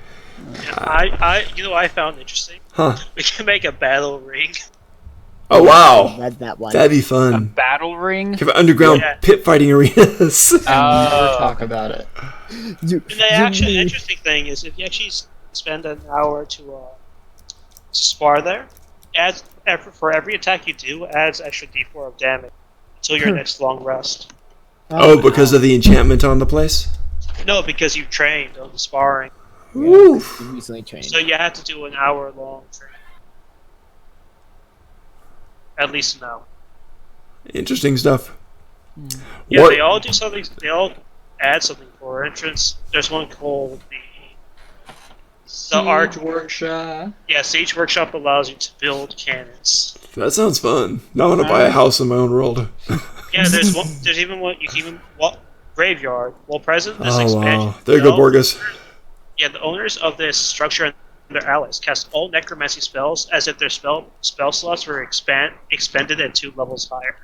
I found interesting. Huh. We can make a battle ring. Oh I wow, read that one. that'd be A fun. battle ring? Have underground Yeah. pit fighting arenas. Never talk about it. You, And the actually interesting thing is, if you actually spend an hour to spar there, adds for every attack you do, adds extra D4 of damage until your next long rest. Oh, because of the enchantment on the place. No, because you trained on the sparring, Woo. You recently trained. so you have to do an hour long training. At least an hour. Interesting stuff. Yeah, What- they all do something. They all add something for entrance. There's one called the Arch Workshop. Yeah, Siege Workshop allows you to build cannons. That sounds fun. Now I want to buy a house in my own world. Yeah, there's one. There's even one. You can even graveyard. Well, present this Oh expansion. wow, there you go, the Borges. Yeah, the owners of this structure and their allies cast all necromancy spells as if their spell slots were expended at 2 levels higher,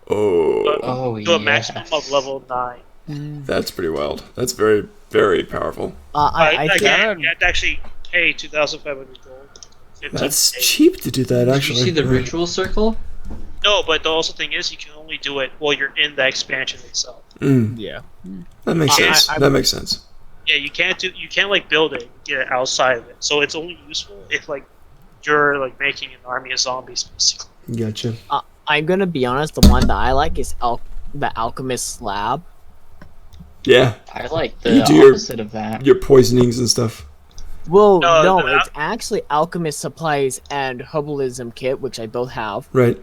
Oh, Oh, to a yes. maximum of level 9. that's pretty wild. That's very, very powerful. I think You have to actually pay 2,500 gold. 15 That's days. cheap to do that, Did actually. you see the ritual circle? No, but the also thing is, you can only do it while you're in the expansion itself. yeah. That makes sense. That makes sense. Yeah, you can't like build it, and get it outside of it. So it's only useful if like you're like making an army of zombies, basically. Gotcha. I'm gonna be honest. The one that I like is the Alchemist Slab. Yeah, I like You the do your- opposite of that. your poisonings and stuff. Well, No, no, the- it's actually Alchemist Supplies and Herbalism Kit, which I both have. Right.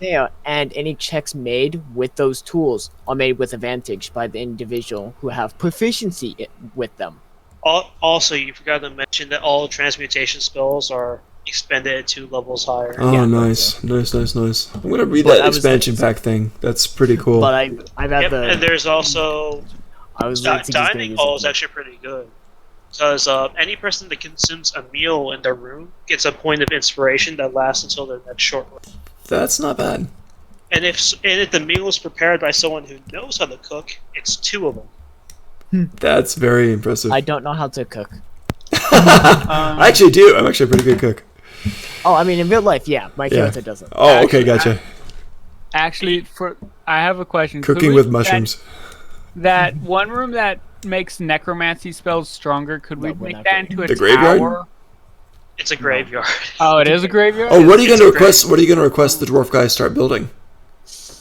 There, and any checks made with those tools are made with advantage by the individual who have proficiency with them. Also, you forgot to mention that all transmutation spells are expended at 2 levels higher. Oh, Yeah. nice. Nice. I'm gonna read But that I was- expansion pack thing. That's pretty cool. But I've had Yep, the. and there's also I was really thinking he's gonna dining use hall it. is actually pretty good because any person that consumes a meal in their room gets a point of inspiration that lasts until their next short rest. That's not bad. And if the meal is prepared by someone who knows how to cook, it's 2 of them. That's very impressive. I don't know how to cook. I actually do. I'm actually a pretty good cook. Oh, I mean, in real life, yeah, my Yeah. character doesn't. Oh, okay, gotcha. Actually, I have a question. Could Cooking we- with mushrooms. That one room that makes necromancy spells stronger, could we No, we're make not that doing into a The graveyard? tower? It's a graveyard. Oh, it is a graveyard? Oh, what are you It's gonna a request? What are you gonna request the dwarf guys start building?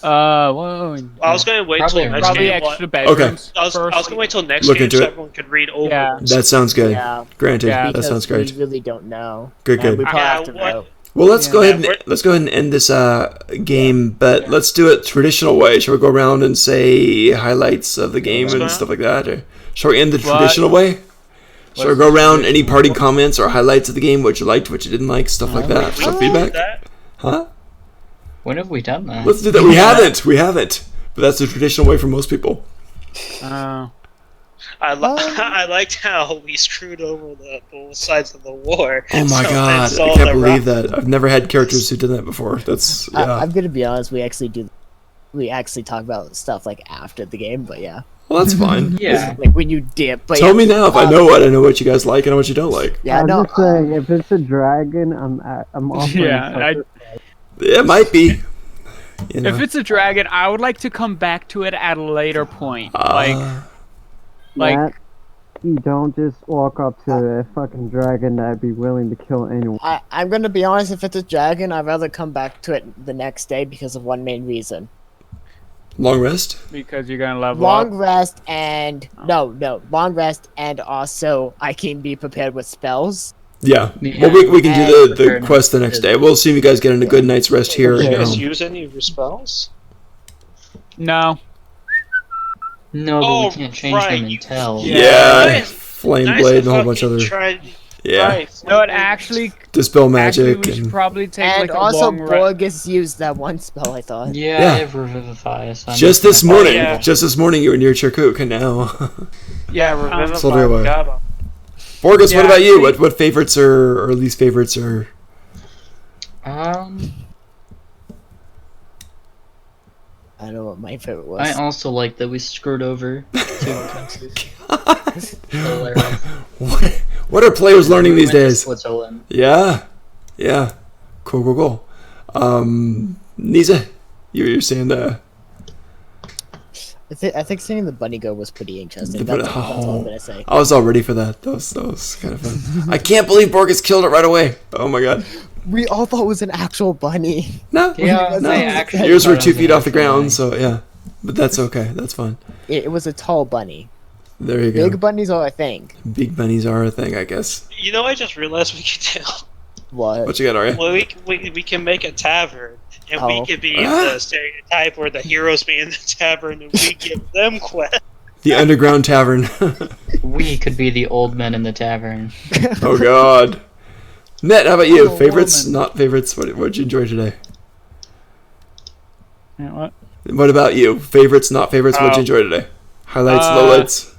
Whoa. I was going to wait Probably- till next Probably game. extra bedrooms. I was first. going to wait till next Look game into so it. everyone could read over. Yeah. That sounds good. Yeah, Granted, Yeah. that because sounds great. we really don't know. Good, And good. we probably Yeah, have to what- vote. Well, let's go ahead Yeah, and end this game, but let's do it traditional way. Shall we go around and say highlights of the game What's and going stuff like that, or shall we end the What? traditional way? Shall we What's go the around any traditional party way? comments or highlights of the game, what you liked, what you didn't like, stuff like that? We Some can do feedback, that. huh? When have we done that? Let's do that. We haven't, but that's the traditional way for most people. I liked how we screwed over both sides of the war. Oh my So god, it's I all can't the believe rock- that. I've never had characters who did that before. That's yeah. I'm gonna be honest. We actually talk about stuff like after the game, but yeah, Well, that's fine. Yeah. like when you dip. But Tell yeah, me now if I know what you guys like and what you don't like. Yeah, I'm no. just saying, if it's a dragon, I'm offering. Yeah, It might be. You know. If it's a dragon, I would like to come back to it at a later point. like, Matt, you don't just walk up to a fucking dragon that'd be willing to kill anyone. I'm gonna be honest. If it's a dragon, I'd rather come back to it the next day because of one main reason: Long rest. because you're gonna level long up. rest and long rest, and also I can be prepared with spells. Yeah. Yeah. Well, we can do the Fair quest the enough. next day. We'll see if you guys get in a good night's rest here. Did you at guys home. use any of your spells? No. No, but Oh, we can't change right, them you- until. Yeah. Nice. Flame Nice blade to and a whole bunch of fucking other. try- Yeah. Right. No, it actually. Dispel Actually, magic we should and probably take And like a also, long rest. Borges used that one spell. I thought. Yeah, Yeah. I have Revivify. So I'm just not this gonna- morning. yeah. Just this morning you were near Chirkuk and now. Yeah, Revivify, So do I. got 'em. Borges, what Yeah, about you? see- What favorites or least favorites are? I don't know what my favorite was. I also like that we screwed over two countries. Hilarious. What What are players learning these days? Switzerland. Yeah. Cool. Nisa, you're saying the... I think seeing the bunny go was pretty interesting. The That's all I'm oh, gonna say. I was all ready for that. That was kind of fun. I can't believe Borkus killed it right away. Oh my god. We all thought it was an actual bunny. No, Yeah, no. I actually Yours were thought it 2 was feet an off the actual ground, bunny. so yeah. But that's okay. That's fine. It was a tall bunny. There you go. Big bunnies are a thing. Big bunnies are a thing, I guess. You know, I just realized we could do. What? What you got, Arya? Well, we can make a tavern, and Oh. we could be the stereotype where the heroes be in the tavern, and we give them quests. The underground tavern. We could be the old men in the tavern. Oh god. Net, how about you? Oh, Favorites, woman. not favorites? What'd you enjoy today? Yeah, what? What about you? Favorites, not favorites? What'd you enjoy today? Highlights, lowlights?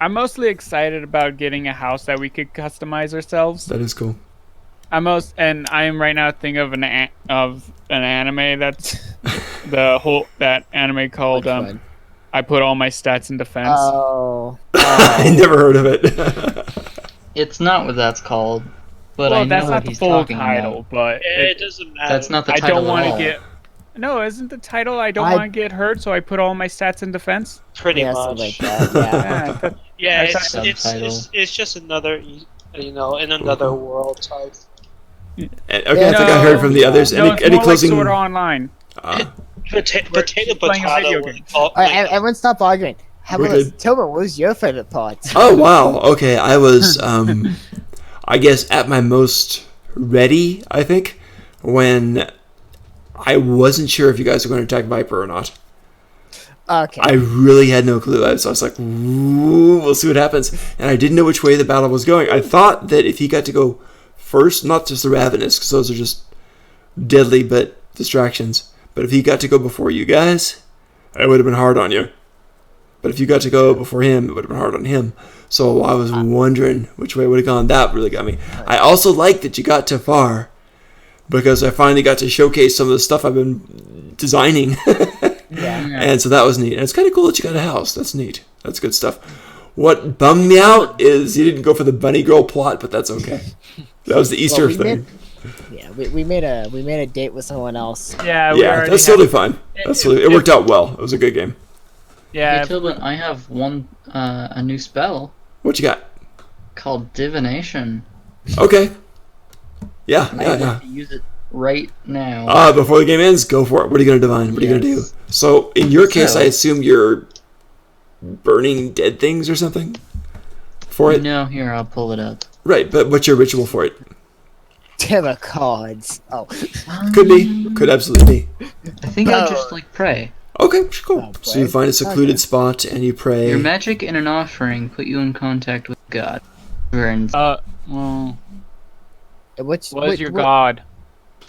I'm mostly excited about getting a house that we could customize ourselves. That is cool. I am right now thinking of an anime that's that anime called Which one? I put all my stats in defense. Oh. I never heard of it. It's not what that's called, but well, I know that's what not the he's full talking title, about. but It doesn't matter. That's not the I title don't want at to all. get. No, isn't the title I don't I- want to get hurt, so I put all my stats in defense? pretty Yeah, much. something like that. Yeah. Yeah, that- Yeah, I it's, thought- it's just another, you know, in another world type. Okay, I think I heard from the others. no, it's Any more closing? like Sword Art Online. Potato playing a video potato. game. All right, everyone stop arguing. How about Wicked. Tillman, what was your favorite part? Oh wow. Okay, I was I guess at my most ready, I think, when I wasn't sure if you guys were going to attack Viper or not. Okay. I really had no clue. So I was like, "Ooh, we'll see what happens." And I didn't know which way the battle was going. I thought that if he got to go first, not just the Ravenous, because those are just deadly but distractions, but if he got to go before you guys, it would have been hard on you. But if you got to go before him, it would have been hard on him. So I was wondering which way it would have gone. That really got me. I also like that you got to far, because I finally got to showcase some of the stuff I've been designing. yeah. And so that was neat. And it's kind of cool that you got a house. That's neat. That's good stuff. What bummed me out is you didn't go for the bunny girl plot, but that's okay. That was the Easter we thing. we made a date with someone else. Yeah, we Yeah, already that's have- totally fine. It worked out well. It was a good game. Yeah, Hey, Tilbin, I have a new spell What you got? called Divination. Okay. Yeah. I have to use it right now. Before the game ends, go for it. What are you going to divine? What are you going to do? Yes. So, in your case, So- I assume you're burning dead things or something for it? No, here, I'll pull it up. Right, but what's your ritual for it? Tarot cards. Oh. Could be. Could absolutely be. I think I just pray. Okay, cool. Oh, So you right. find a secluded Okay. spot and you pray. Your magic and an offering put you in contact with God. well, Which what is your what god?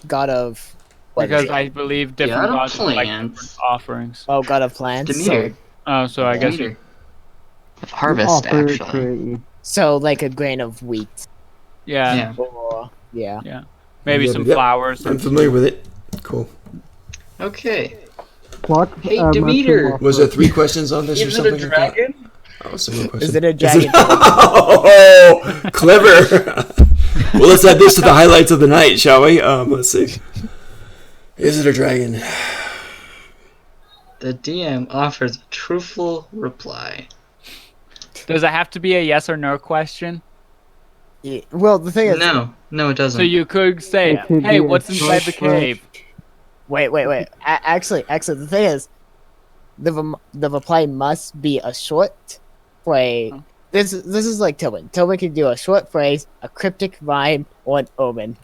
god of? What is Because it? I believe different God of gods have, like plants. different offerings. Oh, god of plants. Demeter. Oh, so I guess Demeter. Of harvest, Offer actually. tree. So like a grain of wheat. yeah, Yeah. Or yeah. maybe Yep, some yep. flowers. I'm familiar with it. Cool. Okay. What? Hey, mushroom Demeter. offer? Was there 3 questions on this or Is it something? a like that? dragon? Oh, single question. Is it a dragon? Oh, clever. Well, let's add this to the highlights of the night, shall we? Let's see. Is it a dragon? The DM offers a truthful reply. Does it have to be a yes or no question? Yeah. Well, the thing is, No, it doesn't. So you could say, It could "Hey, be a what's inside the short cave?" wait. Actually, the thing is, the reply must be a short phrase. This is like Tillman. Tillman can do a short phrase, a cryptic rhyme, or an omen.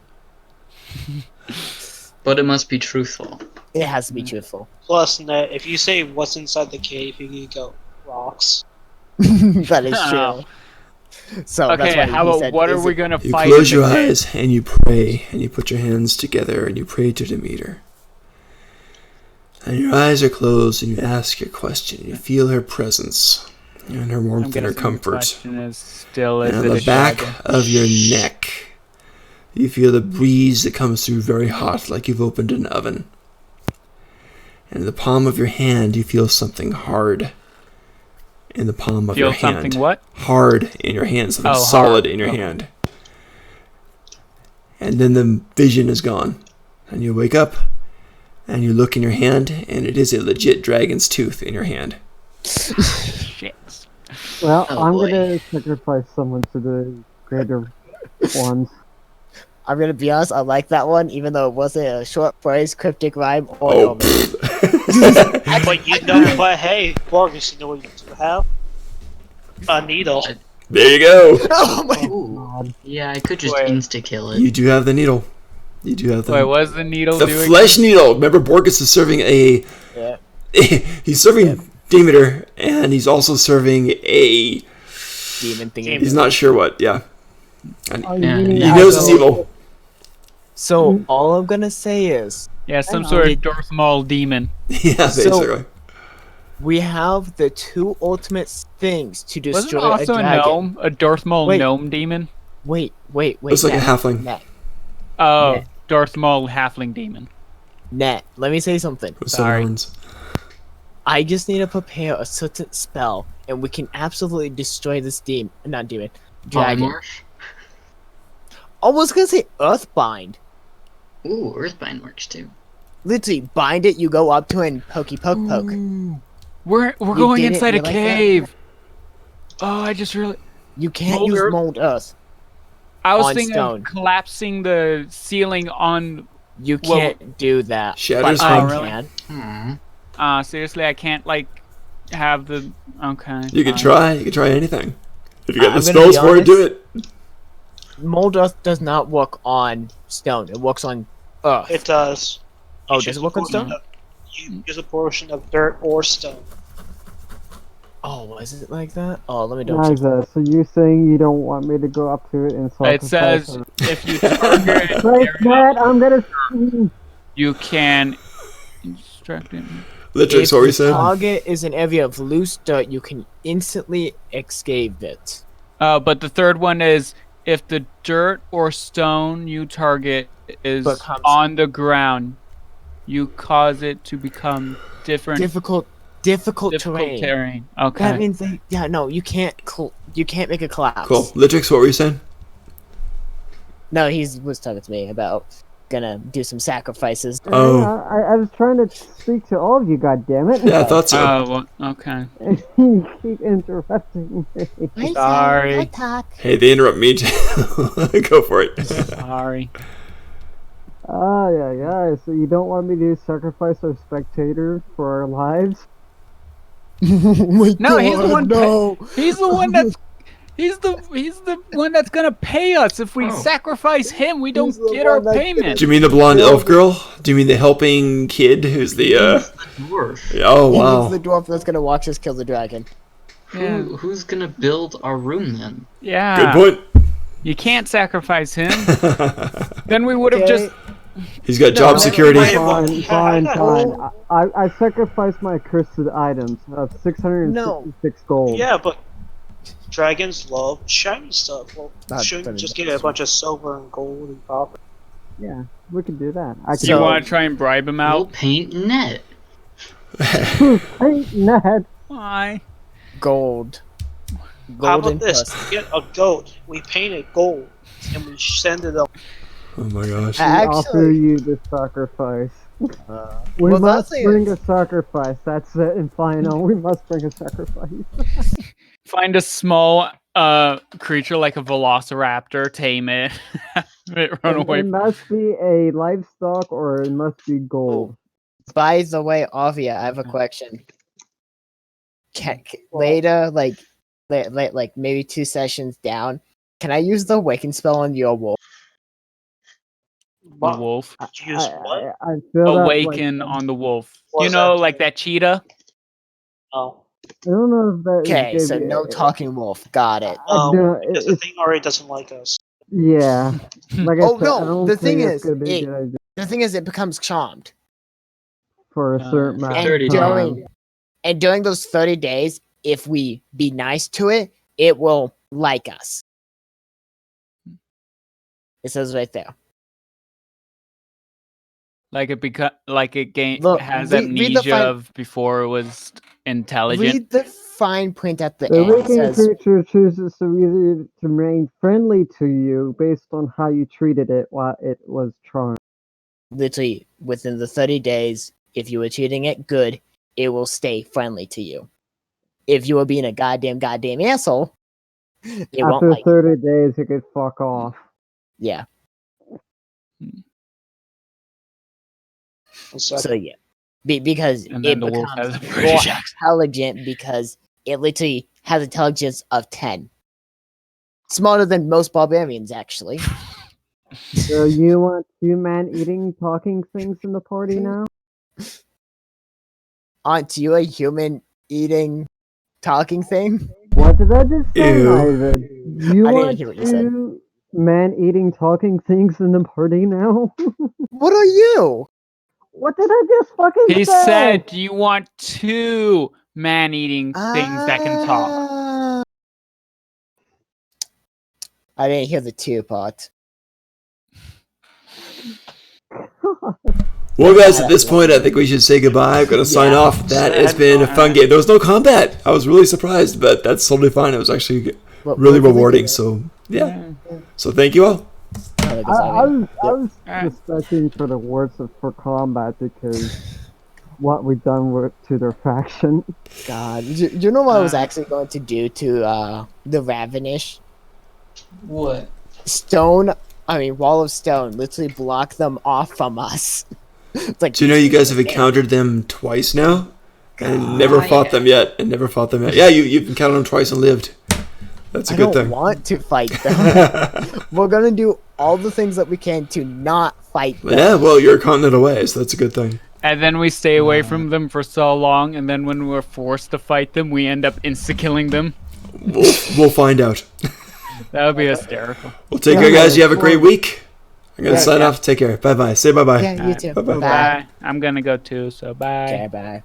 But it must be truthful. It has to be truthful. Plus, Net, if you say what's inside the cave, you can go rocks. That is Oh. true. So that's Okay, why how he about said, what are is we it- gonna You fight? close in the your cave? eyes and you pray and you put your hands together and you pray to Demeter. And your eyes are closed and you ask your question. You feel her presence and her I'm warmth and her guessing the comfort. question is still, is And on it the a back dragon? of your neck, you feel the breeze that comes through very hot, like you've opened an oven. And in the palm of your hand, you feel something hard. in the palm of Feel your hand. something what? Hard in your hand, something Oh, solid hard. in your Oh. hand. And then the vision is gone. And you wake up, and you look in your hand, and it is a legit dragon's tooth in your hand. Shit. Well, Oh, I'm boy. gonna sacrifice someone to the greater ones. I'm gonna be honest, I like that one, even though it wasn't a short phrase, cryptic rhyme, or Oh, omen. pfft. But you know, but hey, Borgus, you know what you do have? A needle. There you go. Oh my Ooh. God. Yeah, I could just Wait. insta-kill it. You do have the needle. You do have the Wait, what's the needle the doing? flesh needle. Remember, Borgus is serving a. Yeah. He's serving Demeter, and he's also serving a. demon thing. He's not sure what. Yeah, Oh, Yeah, you mean he Yeah, knows I it's go- evil. So all I'm gonna say is Yeah, some Hang sort on. of Darth Maul demon. Yeah, So- basically. we have the two ultimate things to Wasn't destroy also a a dragon. gnome? A Darth Maul Wait. gnome demon? Wait. Looks like a Nat, halfling Oh, Yeah. Darth Maul halfling demon. Nat, let me say something. with seven Sorry. horns. I just need to prepare a certain spell, and we can absolutely destroy this dragon. Polymorph? I was gonna say Earthbind. Ooh, Earthbind works too. Literally, bind it, you go up to it and pokey poke. We're You going didn't inside a realize that? cave. Oh, I just really. You can't Mold use Earth? mold earth. I was On thinking stone. of collapsing the ceiling on. You Well- can't do that. Shatters but I home. really? can. Seriously, I can't like have the. Okay. You can fine. try. You can try anything. If you got I'm the gonna be spells for it, do it. Mold earth does not work on stone. It works on earth. It does. Oh, You does choose it work a on portion stone? of- You use a portion of dirt or stone. Oh, was it like that? Oh, let me double check. Niza, so you saying you don't want me to go up to it and It sacrifice says her? if you target an Wait, area, Matt, I'm gonna. you can instruct it. Litrix, If what the we said. target is an area of loose dirt, you can instantly escape it. But the third one is if the dirt or stone you target is Becomes- on the ground, you cause it to become different Difficult difficult terrain. terrain. Okay. That means you can't you can't make a collapse. Cool. Litrix, what were you saying? No, he was talking to me about gonna do some sacrifices. Oh. I was trying to speak to all of you, goddammit. Yeah, I thought so. Oh, well, okay. You keep interrupting me. Sorry. Hey, they interrupt me too. Go for it. Sorry. Yeah. So you don't want me to sacrifice our spectator for our lives? No, he's the one. No. He's the one that's. He's the one that's gonna pay us. If we Oh. sacrifice him, we don't He's the get our one that's payment. Do you mean the blonde elf girl? Do you mean the helping kid who's the Dwarf. Oh He's wow. the dwarf that's gonna watch us kill the dragon. Yeah. Who's gonna build our room then? Yeah. Good You can't sacrifice him. point. Then we would have Okay. just. He's got job no, security. wait. Fine. Yeah, I sacrificed my cursed items of 666 gold. Yeah, but dragons love shiny stuff. Well, Not shouldn't very just much. get a bunch of silver and gold and copper. Yeah, we could do that. I Do you So- want to try and bribe him We'll out? paint net. Hey, Ned. Why? Gold. How Golden about this? plus. We get a goat, we paint it gold, and we send it up. Oh my gosh. We offer Actually, you the sacrifice. We well, must that's it. bring a sacrifice. That's it. And final, we must bring a sacrifice. Find a small creature like a velociraptor, tame it, have it run away. It must be a livestock or it must be gold. by the way, Avia, I have a question. Later, like maybe 2 sessions down, can I use the awaken spell on your wolf? The wolf. Use what? I feel that, like, Awaken on the wolf. What You does know, that like do? that cheetah. Oh, I don't know if that. Okay, is so gonna be- no talking wolf. Got it. because the it's, thing already doesn't like us. yeah. Like I Oh, said, no, I don't the think thing it's is, gonna be a it- good idea The thing is, it becomes charmed, for a certain for amount of 30 time. and during those 30 days, if we be nice to it, it will like us. It says right there. Like it Look, has read the amnesia fine- of before it was intelligent. Read the fine print at the The end. It wicked says, creature chooses to either to remain friendly to you based on how you treated it while it was charmed. literally, within the 30 days, if you were treating it good, it will stay friendly to you. If you were being a goddamn asshole, it won't After like you. 30 days, it could fuck off. Yeah. So, So yeah, because And it then the wolf becomes has a more British accent. intelligent because it literally has intelligence of 10. Smarter than most barbarians, actually. So you want two man-eating talking things in the party now? Aren't you a human eating talking thing? What did I just say, Ew. Ivan? You I didn't want hear what you said. two man-eating talking things in the party now? What are you? What did I just fucking He say? said, "Do you want two man-eating things that can talk?" Ah. I didn't hear the two part. Well, guys, at this point, I think we should say goodbye. I'm going to sign Yeah. off. That has been a fun game. There was no combat. I was really surprised, but that's totally fine. It was actually really rewarding. So, yeah. So, thank you all. I was respecting for the words for combat because what we've done to their faction. God, you know what I was actually going to do to the Ravenish? What? Wall of stone, literally block them off from us. It's like, Do you know you guys have encountered them twice now? And never fought them yet. Yeah, you've encountered them twice and lived. That's a I good don't thing. want to fight them. We're gonna do all the things that we can to not fight them. Yeah, well, you're a continent away, so that's a good thing. And then we stay away from them for so long, and then when we're forced to fight them, we end up insta-killing them. We'll find out. That would be hysterical. Well, take care, guys. You have a great week. I'm going to sign off. Take care. Bye-bye. Say bye-bye. Yeah, you too. Bye-bye. Bye. I'm gonna go too, so bye. Okay, bye.